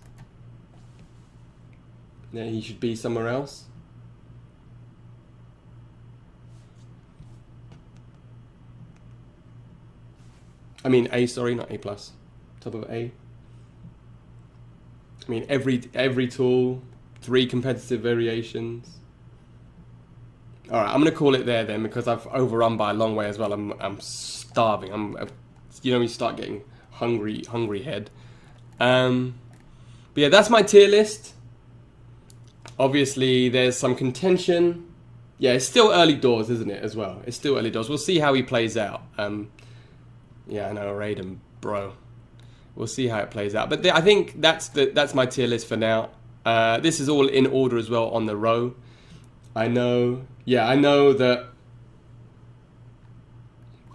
That he should be somewhere else? I mean A, sorry, not A plus. Top of A. I mean, every tool, 3 competitive variations. All right, I'm gonna call it there then, because I've overrun by a long way as well. I'm starving. You start getting hungry head. But yeah, that's my tier list. Obviously, there's some contention yeah, it's still early doors, isn't it? As well, it's still early doors. We'll see how he plays out. Yeah, I know, Raiden, bro. We'll see how it plays out. But I think that's my tier list for now. This is all in order as well on the row. I know that.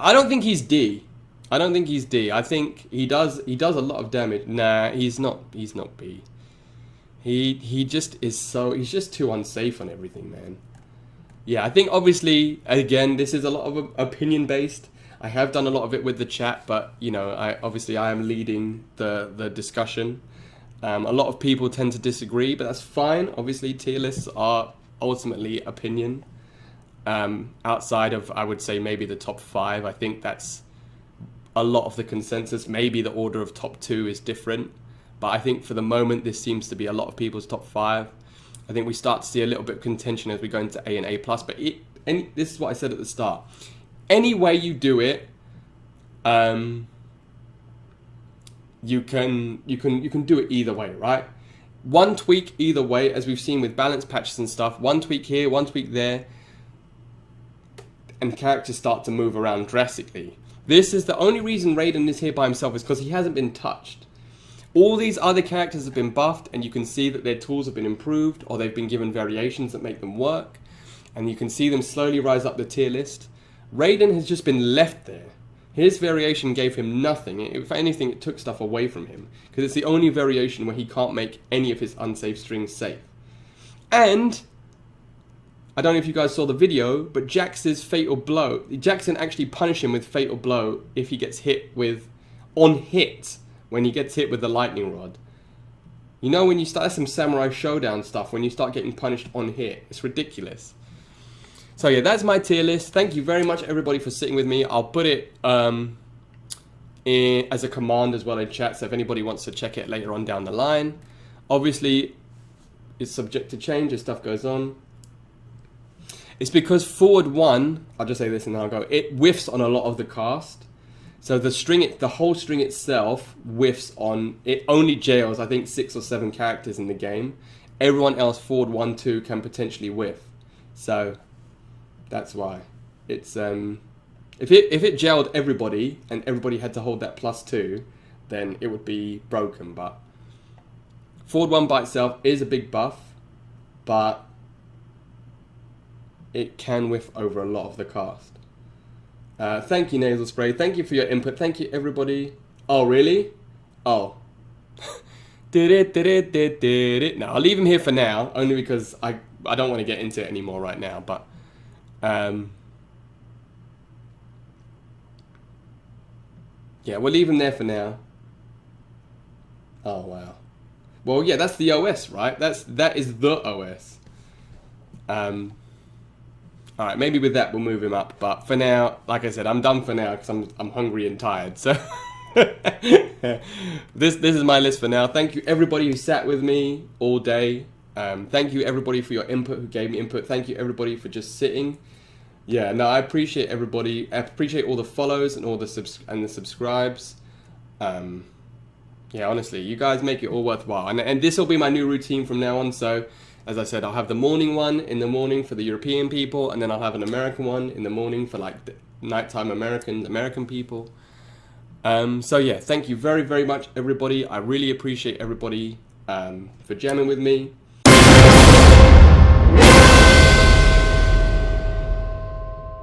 I don't think he's D. I think he does a lot of damage. Nah, he's not B. He just is he's just too unsafe on everything, man. Yeah, I think obviously again this is a lot of opinion based. I have done a lot of it with the chat, but you know, I am leading the discussion. A lot of people tend to disagree, but that's fine. Obviously, tier lists are ultimately opinion. Outside of, I would say, maybe the top 5, I think that's a lot of the consensus. Maybe the order of top 2 is different, but I think for the moment, this seems to be a lot of people's top 5. I think we start to see a little bit of contention as we go into A and A+, but this is what I said at the start. Any way you do it, you can do it either way, right? One tweak either way, as we've seen with balance patches and stuff. One tweak here, one tweak there, and characters start to move around drastically. This is the only reason Raiden is here by himself is because he hasn't been touched. All these other characters have been buffed, and you can see that their tools have been improved, or they've been given variations that make them work, and you can see them slowly rise up the tier list. Raiden has just been left there. His variation gave him nothing. If anything, it took stuff away from him, because it's the only variation where he can't make any of his unsafe strings safe. And I don't know if you guys saw the video, but Jax's fatal blow, Jackson actually punished him with fatal blow if he gets hit with, on hit, when he gets hit with the lightning rod. You know, when you start some Samurai Showdown stuff, when you start getting punished on hit, it's ridiculous. So yeah, that's my tier list. Thank you very much, everybody, for sitting with me. I'll put it as a command as well in chat, so if anybody wants to check it later on down the line. Obviously, it's subject to change as stuff goes on. It's because forward 1, I'll just say this and then I'll go, it whiffs on a lot of the cast. So the whole string itself whiffs on, it only jails, I think, 6 or 7 characters in the game. Everyone else, forward 1, 2, can potentially whiff. So that's why. It's if it jailed everybody and everybody had to hold that +2, then it would be broken. But forward 1 by itself is a big buff, but it can whiff over a lot of the cast. Thank you, Nasal Spray. Thank you for your input. Thank you, everybody. Oh, really? Oh. No, I'll leave him here for now, only because I don't want to get into it anymore right now, but yeah, we'll leave him there for now. Oh, wow. Well, yeah, that's the OS, right? That is the OS. All right, maybe with that we'll move him up, but for now, like I said, I'm done for now because I'm hungry and tired. So this is my list for now. Thank you everybody who sat with me all day. Thank you everybody for your input, who gave me input. Thank you everybody for just sitting. Yeah, no, I appreciate everybody. I appreciate all the follows and all the subscribes. Yeah, honestly, you guys make it all worthwhile. And this will be my new routine from now on. So, as I said, I'll have the morning one in the morning for the European people, and then I'll have an American one in the morning for like the nighttime American people. So yeah, thank you very, very much, everybody. I really appreciate everybody for jamming with me.